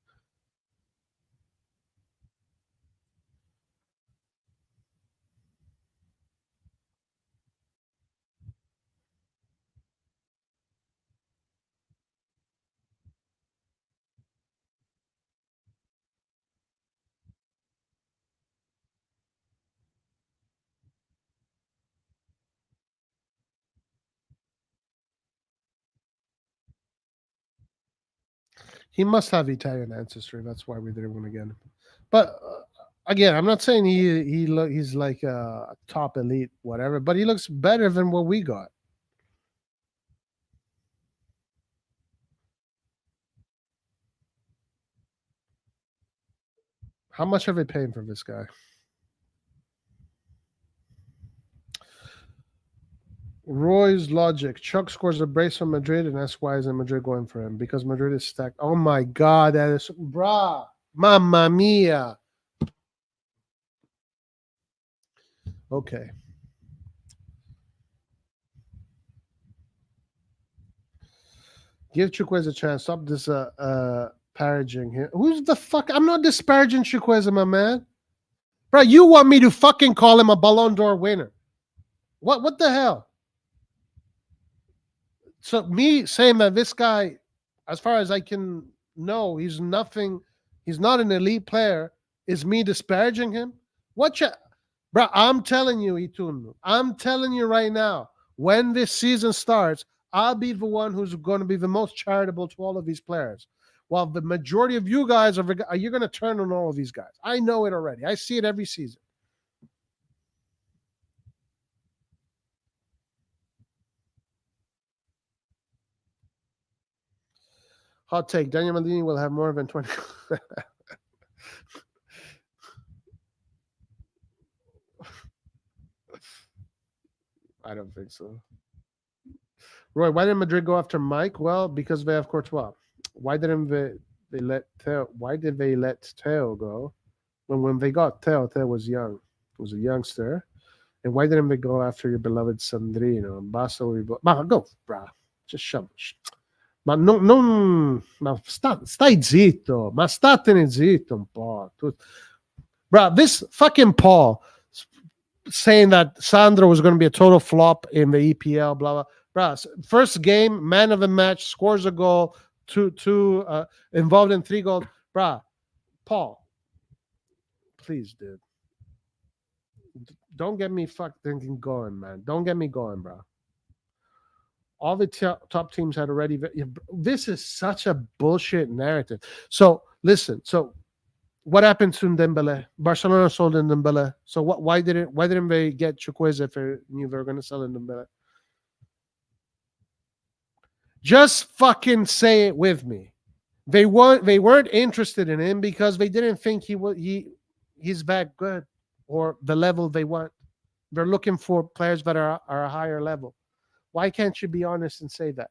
S2: He must have Italian ancestry. That's why we didn't want to get him. But again, I'm not saying he's like a top elite whatever, but he looks better than what we got. How much are they paying for this guy? Roy's logic. Chuck scores a brace on Madrid, and that's why isn't Madrid going for him? Because Madrid is stacked. Oh my God, that is brah. Mamma mia. Okay. Give Chukwueze a chance. Stop this paraging here. Who's the fuck? I'm not disparaging Chukwueze, my man. Bro, you want me to fucking call him a Ballon d'Or winner? What the hell? So me saying that this guy, as far as I can know, he's nothing. He's not an elite player. Is me disparaging him? Bro? I'm telling you, Itunu. I'm telling you right now. When this season starts, I'll be the one who's going to be the most charitable to all of these players. While the majority of you guys are you're going to turn on all of these guys. I know it already. I see it every season. Hot take. Daniel Maldini will have more than 20. I don't think so. Roy, why didn't Madrid go after Mike? Well, because they have Courtois. Why didn't they let Theo? Why did they let Theo go? When they got Theo was young. He was a youngster. And why didn't they go after your beloved Sandrino? Ma go, brah. Just shove. Ma non ma stai zitto. Ma statene zitto un po'. Bruh, this fucking Paul saying that Sandro was going to be a total flop in the EPL, blah, blah. Bruh, first game, man of the match, scores a goal, involved in 3 goals. Bruh, Paul, please, dude. Don't get me fucking going, man. Don't get me going, bro. All the top teams had already. This is such a bullshit narrative. So listen. So what happened to Dembele? Barcelona sold Dembele. So why didn't they get Chukwueze if they knew they were going to sell Dembele? Just fucking say it with me. They weren't interested in him because they didn't think he's that good or the level they want. They're looking for players that are a higher level. Why can't you be honest and say that?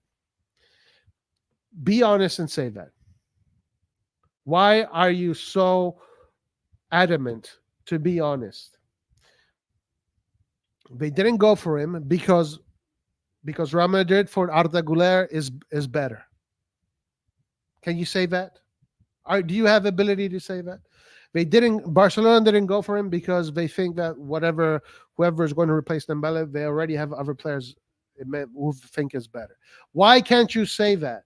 S2: Be honest and say that. Why are you so adamant to be honest? They didn't go for him because Real Madrid for Arda Güler is better. Can you say that? Do you have ability to say that? Barcelona didn't go for him because they think that whoever is going to replace Dembele, they already have other players who think is better. Why can't you say that?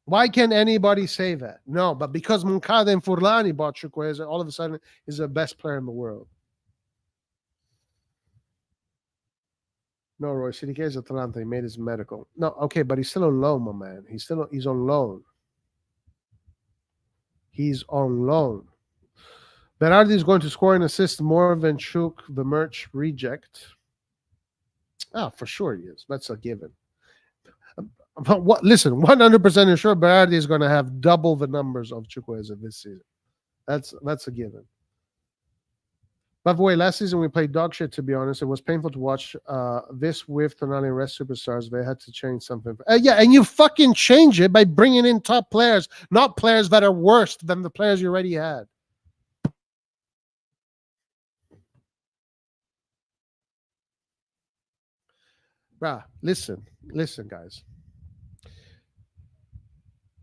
S2: Why can't anybody say that? No, but because Moncada and Furlani bought Chukwueze, all of a sudden is the best player in the world. No, Roy, CDK is Atalanta. He made his medical. No, okay, but he's still on loan, my man. He's on loan. He's on loan. Berardi is going to score and assist more than Chuk, the merch reject. For sure he is. That's a given. But listen, 100% sure Berardi is going to have double the numbers of Chukwueze this season. That's a given. By the way, last season we played dog shit, to be honest. It was painful to watch this with Tonali and rest superstars. They had to change something. Yeah, and you fucking change it by bringing in top players, not players that are worse than the players you already had. Bruh, listen, guys.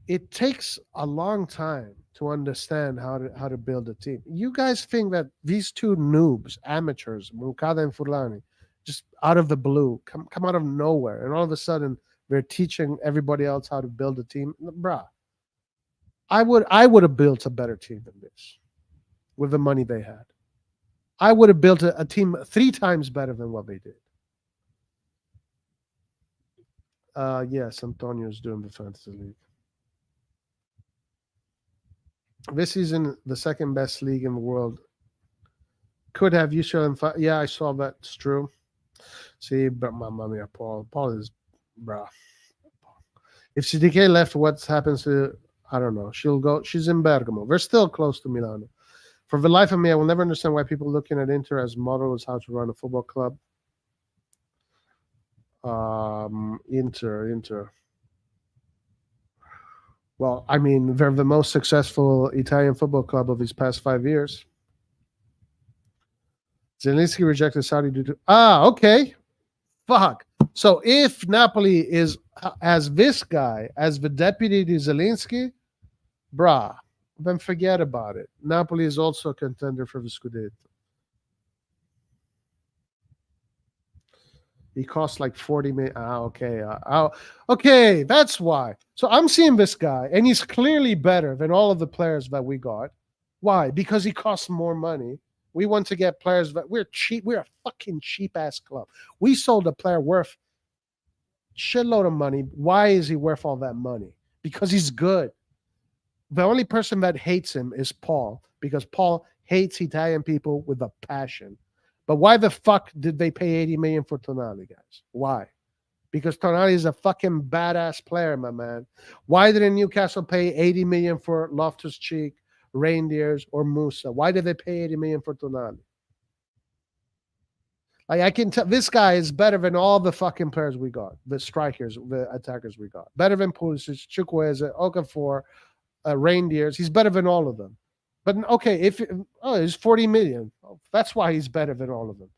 S2: It takes a long time to understand how to build a team. You guys think that these two noobs, amateurs, Moncada and Furlani, just out of the blue, come out of nowhere, and all of a sudden they're teaching everybody else how to build a team. Bruh, I would have built a better team than this with the money they had. I would have built a team 3 times better than what they did. Yes, Antonio's doing the fantasy league. This season, the second best league in the world. Could have UCL. Yeah, I saw that. It's true. See, but mamma mia, Paul is, bruh. If CDK left, what happens to I don't know. She'll go. She's in Bergamo. We're still close to Milano. For the life of me, I will never understand why people looking at Inter as model as how to run a football club. Inter. Well, I mean, they're the most successful Italian football club of these past 5 years. Zelensky rejected Saudi due to okay. Fuck. So if Napoli is as this guy as the deputy to Zelensky, brah, then forget about it. Napoli is also a contender for the Scudetto. He costs like 40 million. Okay. Okay, that's why. So I'm seeing this guy, and he's clearly better than all of the players that we got. Why? Because he costs more money. We want to get players that we're cheap. We're a fucking cheap ass club. We sold a player worth shitload of money. Why is he worth all that money? Because he's good. The only person that hates him is Paul, because Paul hates Italian people with a passion. But why the fuck did they pay 80 million for Tonali, guys? Why? Because Tonali is a fucking badass player, my man. Why didn't Newcastle pay 80 million for Loftus-Cheek, Reindeers, or Musa? Why did they pay 80 million for Tonali? Like, I can tell this guy is better than all the fucking players we got, the strikers, the attackers we got. Better than Pulisic, Chukwueze, Okafor, Reindeers. He's better than all of them. But okay, if it's 40 million, that's why he's better than all of them.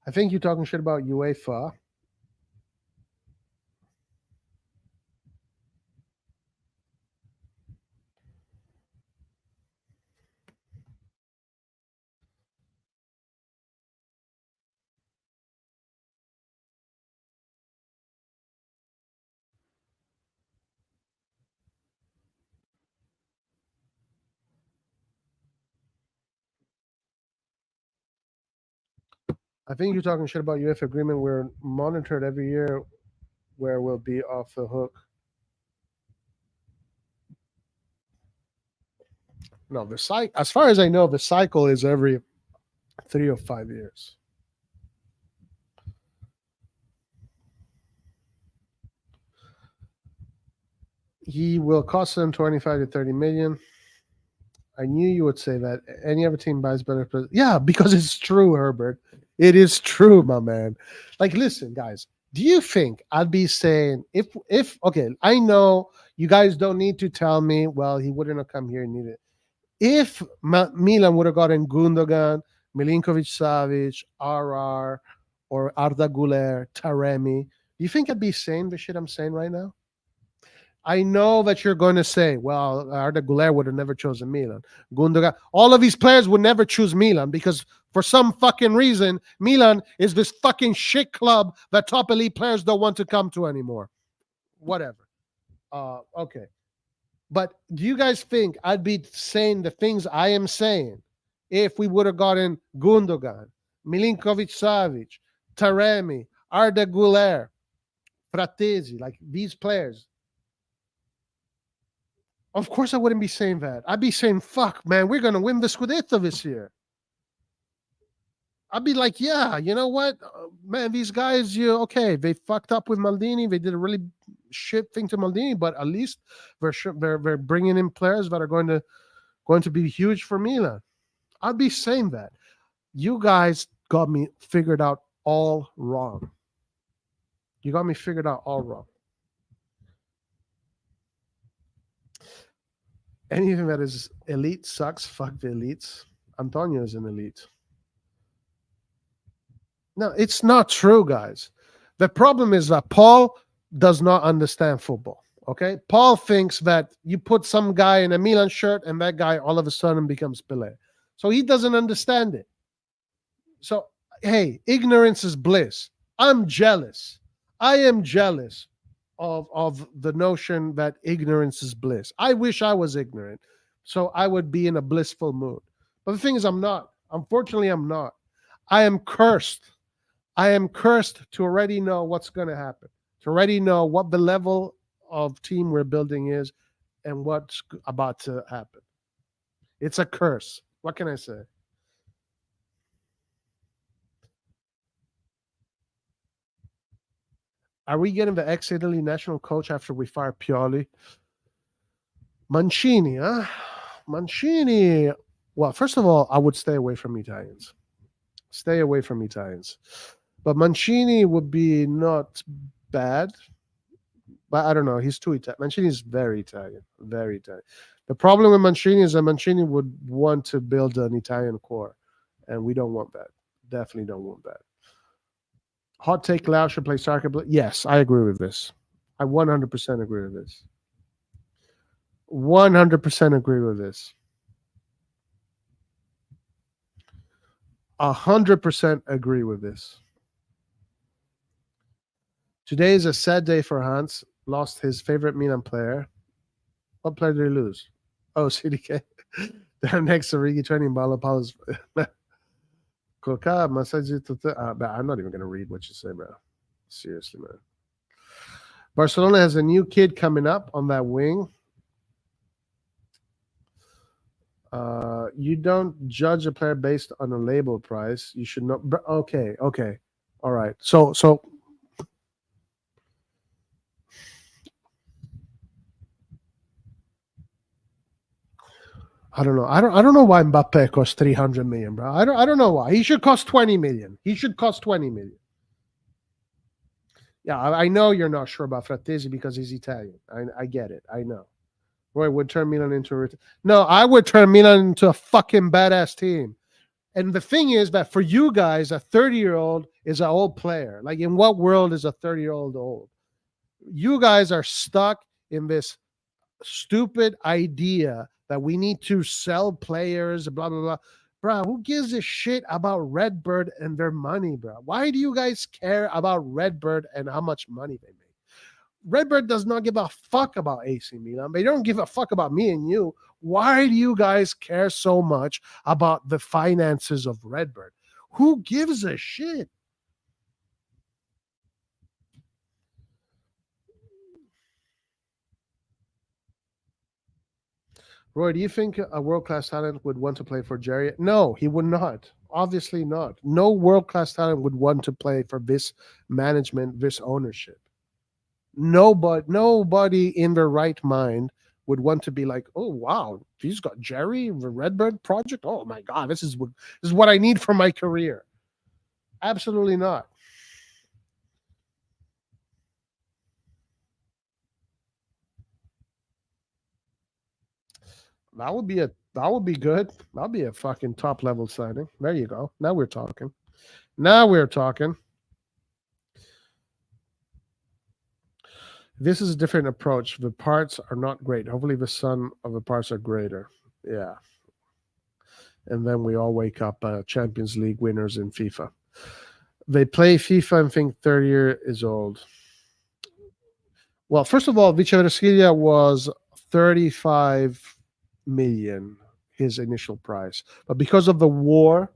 S2: I think you're talking shit about UEFA. I think you're talking shit about UEFA agreement. We're monitored every year where we'll be off the hook. No, the cycle, as far as I know, the cycle is every 3 or 5 years. He will cost them 25 to 30 million. I knew you would say that. Any other team buys better players. Yeah, because it's true, Herbert. It is true, my man. Like, listen, guys. Do you think I'd be saying if okay? I know you guys don't need to tell me. Well, he wouldn't have come here and needed. If Milan would have gotten Gundogan, Milinkovic Savic, RR, or Arda Güler, Taremi, do you think I'd be saying the shit I'm saying right now? I know that you're going to say, well, Arda Güler would have never chosen Milan. Gundogan, all of these players would never choose Milan because for some fucking reason, Milan is this fucking shit club that top elite players don't want to come to anymore. Whatever. Okay. But do you guys think I'd be saying the things I am saying if we would have gotten Gundogan, Milinkovic Savic, Taremi, Arda Güler, Fratesi, like these players? Of course I wouldn't be saying that. I'd be saying, fuck, man, we're going to win the Scudetto this year. I'd be like, yeah, you know what? Man, these guys, they fucked up with Maldini. They did a really shit thing to Maldini, but at least they're bringing in players that are going to be huge for Milan. I'd be saying that. You guys got me figured out all wrong. You got me figured out all wrong. Anything that is elite sucks. Fuck the elites. Antonio is an elite. No, it's not true, guys. The problem is that Paul does not understand football. Okay? Paul thinks that you put some guy in a Milan shirt and that guy all of a sudden becomes Pelé. So he doesn't understand it. So, hey, ignorance is bliss. I'm jealous. I am jealous of the notion that ignorance is bliss. I wish I was ignorant, so I would be in a blissful mood. But the thing is, I'm not. Unfortunately, I'm not. I am cursed. I am cursed to already know what's going to happen, to already know what the level of team we're building is and what's about to happen. It's a curse. What can I say? Are we getting the ex-Italy national coach after we fire Pioli? Mancini, huh? Mancini. Well, first of all, I would stay away from Italians. Stay away from Italians. But Mancini would be not bad. But I don't know. He's too Italian. Mancini is very Italian. Very Italian. The problem with Mancini is that Mancini would want to build an Italian core. And we don't want that. Definitely don't want that. Hot take, Lau should play soccer. Yes, I agree with this. I 100% agree with this. 100% agree with this. 100% agree with this. Today is a sad day for Hans. Lost his favorite Milan player. What player did he lose? Oh, CDK. They're next to Rigi training Balo Palos. But I'm not even going to read what you say, man. Seriously, man. Barcelona has a new kid coming up on that wing. You don't judge a player based on a label price. You should not. Okay. All right. So I don't know. I don't know why Mbappe costs 300 million, bro. I don't know why. He should cost 20 million. He should cost 20 million. Yeah, I know you're not sure about Frattesi because he's Italian. I get it. I know. Roy would turn Milan into a... No, I would turn Milan into a fucking badass team. And the thing is that for you guys, a 30-year-old is an old player. Like, in what world is a 30-year-old old? You guys are stuck in this stupid idea that we need to sell players, blah, blah, blah. Bro, who gives a shit about Redbird and their money, bro? Why do you guys care about Redbird and how much money they make? Redbird does not give a fuck about AC Milan. They don't give a fuck about me and you. Why do you guys care so much about the finances of Redbird? Who gives a shit? Roy, do you think a world-class talent would want to play for Jerry? No, he would not. Obviously not. No world-class talent would want to play for this management, this ownership. Nobody in their right mind would want to be like, oh wow, he's got Jerry, the Redbird project. Oh my god, this is what I need for my career. Absolutely not. That would be good. That'll be a fucking top level signing. There you go. Now we're talking. This is a different approach. The parts are not great. Hopefully the sum of the parts are greater. Yeah. And then we all wake up Champions League winners in FIFA. They play FIFA and think 30 years is old. Well, first of all, Viceverskilia was 35 million, his initial price. But because of the war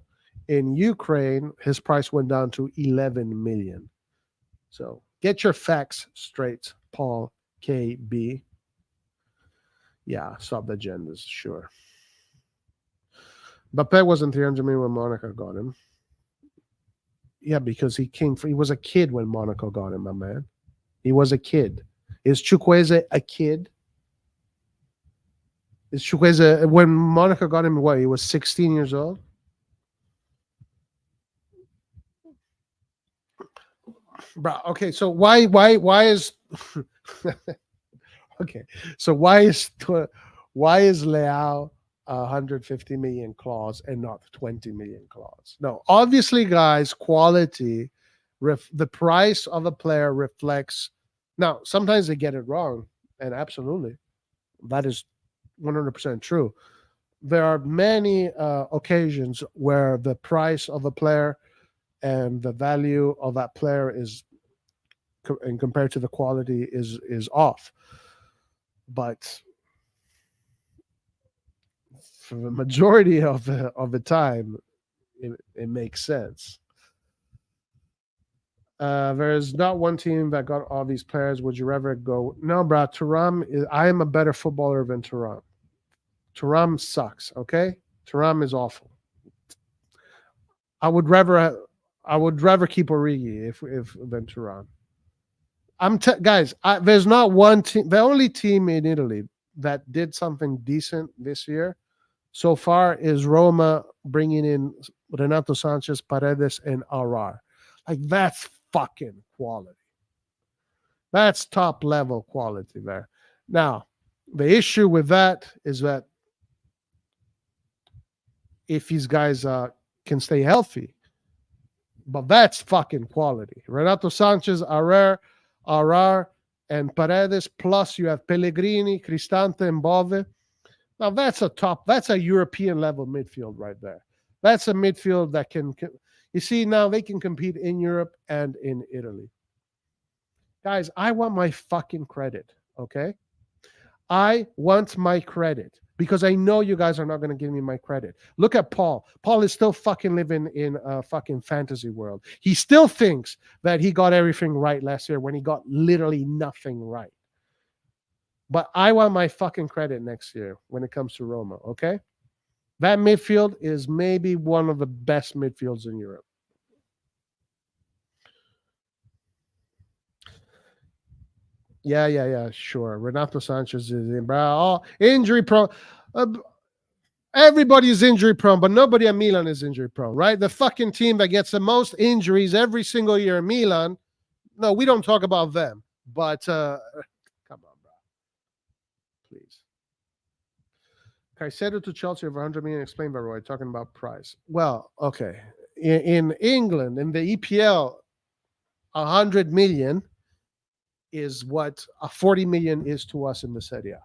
S2: in Ukraine, his price went down to 11 million. So get your facts straight, Paul KB. Yeah, stop the agendas, sure. Mbappe wasn't 300 million when Monaco got him. Yeah, because he was a kid when Monaco got him, my man. He was a kid. Is Chukwueze a kid? Is Chukwueze, when Monaco got him, what, he was 16 years old? Bro, okay, so why is okay, so why is Leao 150 million clause and not 20 million clause? No, obviously, guys, quality, the price of a player reflects. Now, sometimes they get it wrong, and absolutely, that is 100% true. There are many occasions where the price of a player and the value of that player is, and compared to the quality, is off. But for the majority of the time, it makes sense. There is not one team that got all these players. Would you rather go? No, bro. I am a better footballer than Thuram. Thuram sucks. Okay, Thuram is awful. I would rather keep Origi if than Thuram. Guys, there's not one team. The only team in Italy that did something decent this year so far is Roma, bringing in Renato Sanchez, Paredes, and RR. Like, that's fucking quality. That's top level quality there. Now, the issue with that is that if these guys can stay healthy, but that's fucking quality. Renato Sanchez, RR, and Paredes, plus you have Pellegrini, Cristante, and Bove. Now that's a European level midfield right there. That's a midfield that can you see, now they can compete in Europe and in Italy. Guys, I want my fucking credit, okay? I want my credit because I know you guys are not going to give me my credit. Look at Paul. Paul is still fucking living in a fucking fantasy world. He still thinks that he got everything right last year when he got literally nothing right. But I want my fucking credit next year when it comes to Roma, okay? That midfield is maybe one of the best midfields in Europe. Yeah, sure. Renato Sanchez is in, bro. Injury prone. Everybody is injury prone, but nobody at Milan is injury prone, right? The fucking team that gets the most injuries every single year in Milan. No, we don't talk about them. But come on, bro. Please. Caicedo to Chelsea over 100 million. Explain by Roy. Talking about price. Well, okay. In England, in the EPL, 100 million is what a 40 million is to us in the Serie A.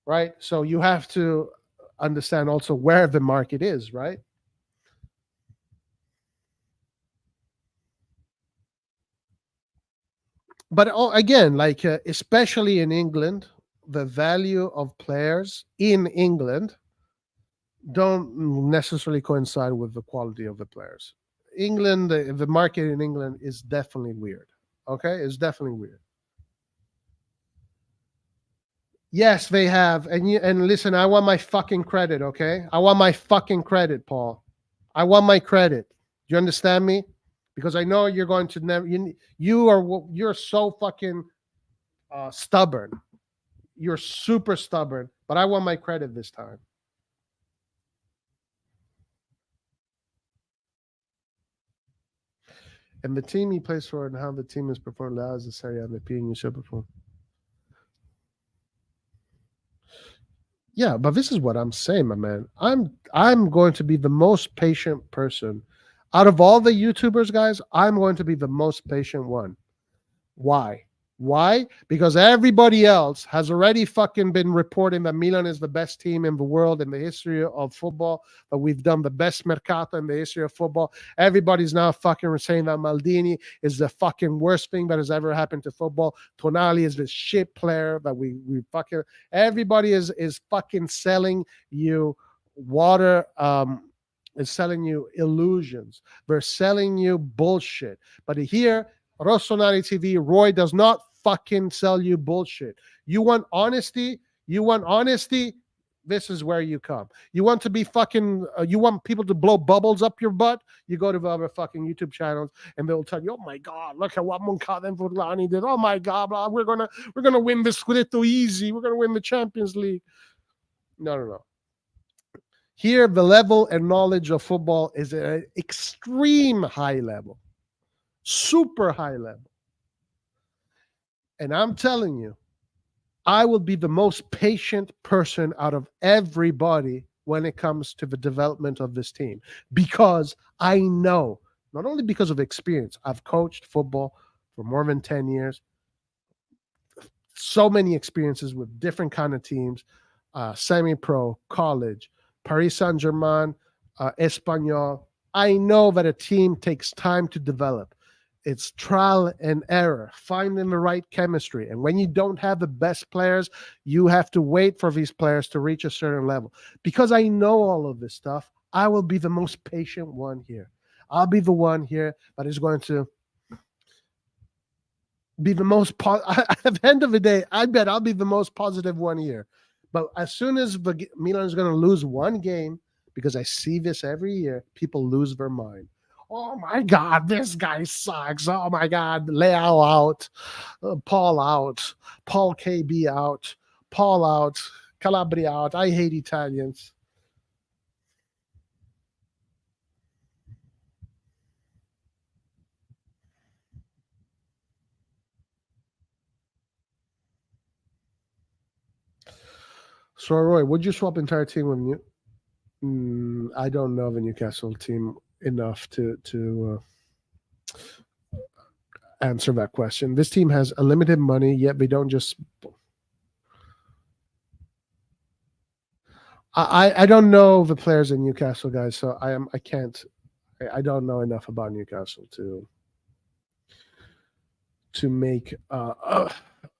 S2: Right? So you have to understand also where the market is, right? But again, like especially in England, the value of players in England don't necessarily coincide with the quality of the players. England, the market in England is definitely weird. Okay, it's definitely weird. Yes, they have, and listen, I want my fucking credit. Okay, I want my fucking credit, Paul. I want my credit. Do you understand me? Because I know you're going to never. You're so fucking stubborn. You're super stubborn, but I want my credit this time. And the team he plays for and how the team is performed allows the Serie A MVP and you should perform. Yeah, but this is what I'm saying, my man. I'm going to be the most patient person out of all the YouTubers, guys. I'm going to be the most patient one. Why? Why? Because everybody else has already fucking been reporting that Milan is the best team in the world in the history of football, that we've done the best mercato in the history of football. Everybody's now fucking saying that Maldini is the fucking worst thing that has ever happened to football. Tonali is this shit player that we fucking, everybody is fucking selling you water, is selling you illusions. They're selling you bullshit. But here, RossonARI TV, Roy does not fucking sell you bullshit. You want honesty? This is where you come. You want to be fucking, you want people to blow bubbles up your butt? You go to the other fucking YouTube channels and they'll tell you, oh my God, look at what Moncada and Furlani did. Oh my God, blah, we're gonna win the Scudetto easy. We're gonna win the Champions League. No. Here, the level and knowledge of football is at an extreme high level. Super high level. And I'm telling you, I will be the most patient person out of everybody when it comes to the development of this team, because I know, not only because of experience, I've coached football for more than 10 years, so many experiences with different kind of teams, semi-pro, college, Paris Saint-Germain, Espanyol. I know that a team takes time to develop. It's trial and error, finding the right chemistry. And when you don't have the best players, you have to wait for these players to reach a certain level. Because I know all of this stuff, I will be the most patient one here. I'll be the one here that is going to be the most at the end of the day, I bet I'll be the most positive one here. But as soon as Milan is going to lose one game, because I see this every year, people lose their mind. Oh my God, this guy sucks. Oh my God, Leao out, Paul out, Paul KB out, Paul out, Calabria out. I hate Italians. So Roy, would you swap entire team with you? I don't know the Newcastle team enough to answer that question. This team has unlimited money, yet they don't just. I don't know the players in Newcastle, guys, so I can't. I don't know enough about Newcastle to make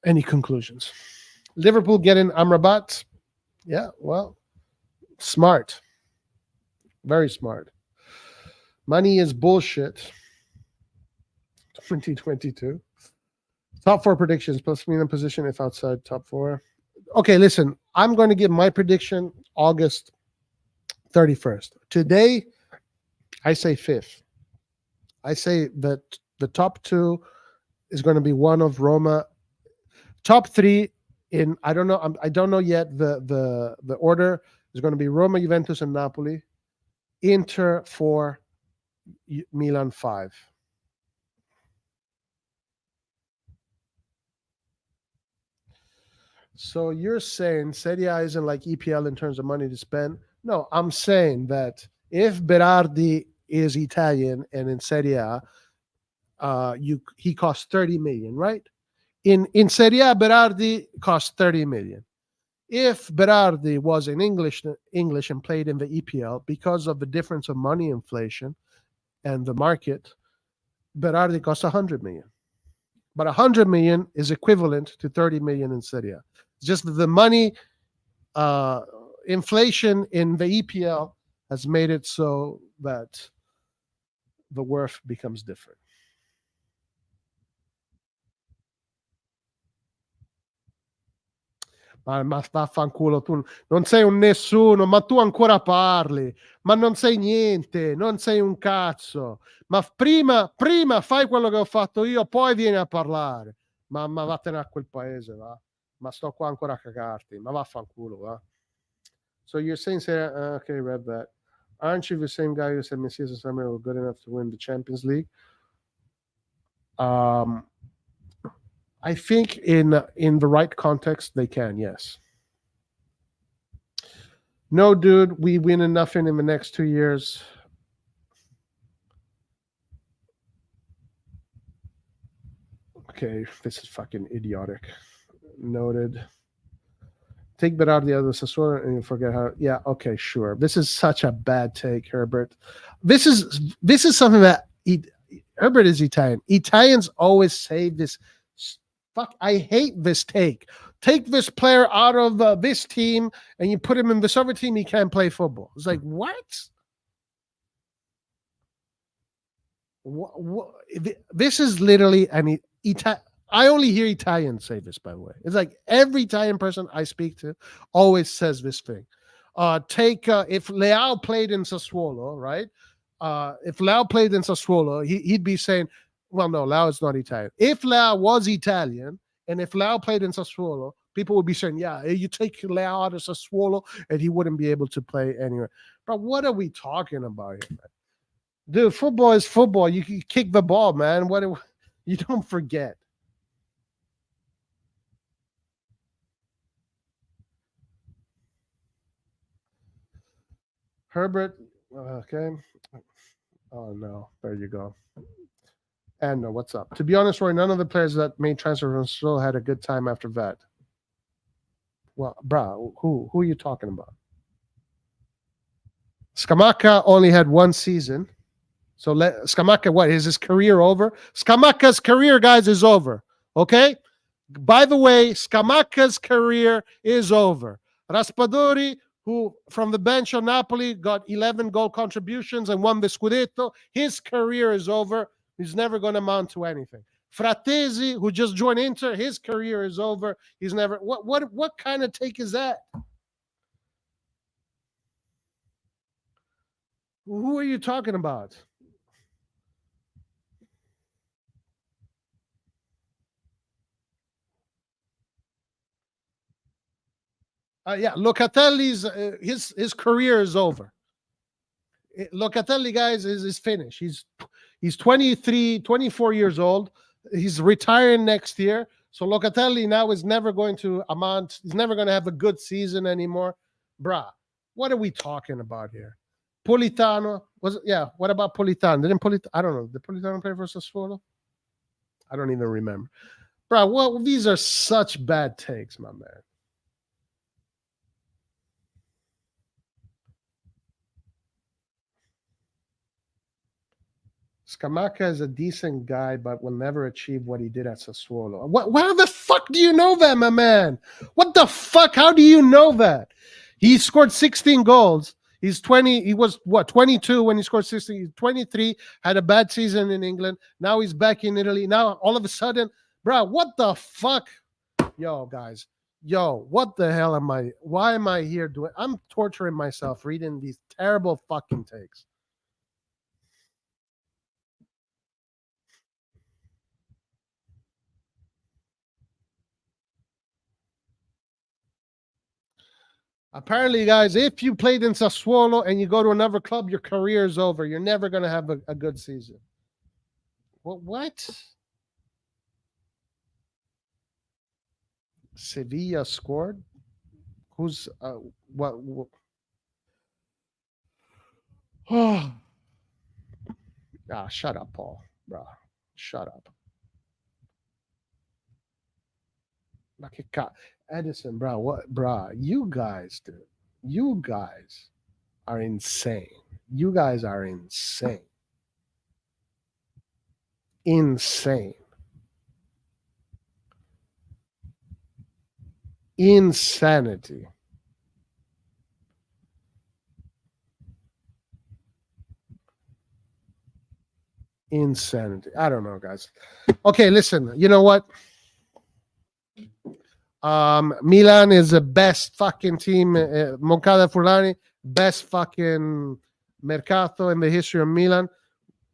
S2: any conclusions. Liverpool getting Amrabat. Yeah, well, smart. Very smart. Money is bullshit. 2022. Top four predictions. Plus Milan position if outside top four. Okay, listen. I'm going to give my prediction August 31st. Today, I say 5th. I say that the top two is going to be one of Roma. Top three in I don't know. I don't know yet. The order is going to be Roma, Juventus, and Napoli. Inter 4, Milan 5. So you're saying Serie A isn't like EPL in terms of money to spend? No, I'm saying that if Berardi is Italian and in Serie A, he costs 30 million, right? In Serie A, Berardi costs 30 million. If Berardi was in English and played in the EPL, because of the difference of money inflation and the market, Berardi costs 100 million. But 100 million is equivalent to 30 million in Serie A. It's just that the money inflation in the EPL has made it so that the worth becomes different. Ma vaffanculo, tu non sei un nessuno, ma tu ancora parli, ma non sei niente, non sei un cazzo. Ma prima fai quello che ho fatto io, poi vieni a parlare. Ma vattene a quel paese, va. Ma sto qua ancora a cagarti, ma vaffanculo, va. So you're saying, okay, read that. Aren't you the same guy who said Messias and Samuel were good enough to win the Champions League? I think in the right context they can, yes. No, dude, we win nothing in the next 2 years. Okay, this is fucking idiotic. Noted. Take Berardi out of Sassuolo and you forget how. Yeah, okay, sure. This is such a bad take, Herbert. This is something that Herbert is Italian. Italians always say this. Fuck, I hate this take. Take this player out of this team and you put him in this other team, he can't play football. It's like, what? This is literally an I only hear Italians say this, by the way. It's like every Italian person I speak to always says this thing. If Leao played in Sassuolo, right? If Leao played in Sassuolo, he'd be saying, well, no, Leao is not Italian. If Leao was Italian, and if Leao played in Sassuolo, people would be saying, yeah, you take Leao out of Sassuolo, and he wouldn't be able to play anywhere. But what are we talking about here, man? Dude, football is football. You kick the ball, man. You don't forget. Herbert, okay. Oh, no. There you go. And no, what's up? To be honest, Roy, none of the players that made transfer from still had a good time after that. Well, bro, who are you talking about? Scamacca only had one season. So Scamacca, what, is his career over? Scamacca's career, guys, is over. Okay? By the way, Scamacca's career is over. Raspadori, who from the bench of Napoli got 11 goal contributions and won the Scudetto, his career is over. He's never going to amount to anything. Frattesi, who just joined Inter, his career is over. He's never. What kind of take is that? Who are you talking about? Yeah, Locatelli's his career is over. Locatelli, guys, is finished. He's 23, 24 years old. He's retiring next year. So Locatelli now is never going to amount. He's never going to have a good season anymore. Bruh, what are we talking about here? Politano was it? Yeah. What about Politano? Didn't Politano? I don't know. Did Politano play for Sassuolo? I don't even remember. Bruh, well, these are such bad takes, my man. Scamacca is a decent guy, but will never achieve what he did at Sassuolo. Where the fuck do you know that, my man? What the fuck? How do you know that? He scored 16 goals. He's 20. He was, what, 22 when he scored 16. He's 23, had a bad season in England. Now he's back in Italy. Now, all of a sudden, bro, what the fuck? Yo, guys. Yo, what the hell am I? Why am I here doing? I'm torturing myself reading these terrible fucking takes. Apparently, guys, if you played in Sassuolo and you go to another club, your career is over. You're never going to have a good season. What? Sevilla scored? Who's what? Oh, shut up, Paul, bro. Shut up. Edison, bro. What, bro? You guys, dude. You guys are insane. You guys are insane. Insane. Insanity. Insanity. I don't know, guys. Okay, listen. You know what? Milan is the best fucking team. Moncada Fulani, best fucking mercato in the history of Milan.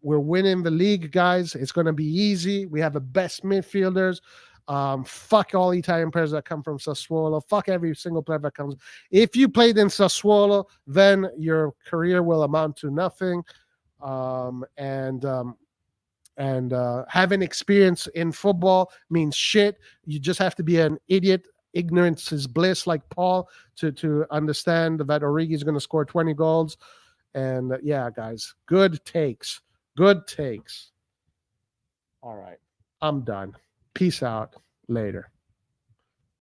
S2: We're winning the league, guys. It's going to be easy. We have the best midfielders. Fuck all Italian players that come from Sassuolo. Fuck every single player that comes. If you played in Sassuolo, then your career will amount to nothing. Having experience in football means shit. You just have to be an idiot. Ignorance is bliss, like Paul, to understand that Origi is going to score 20 goals. And yeah, guys, good takes. Good takes. All right. I'm done. Peace out. Later.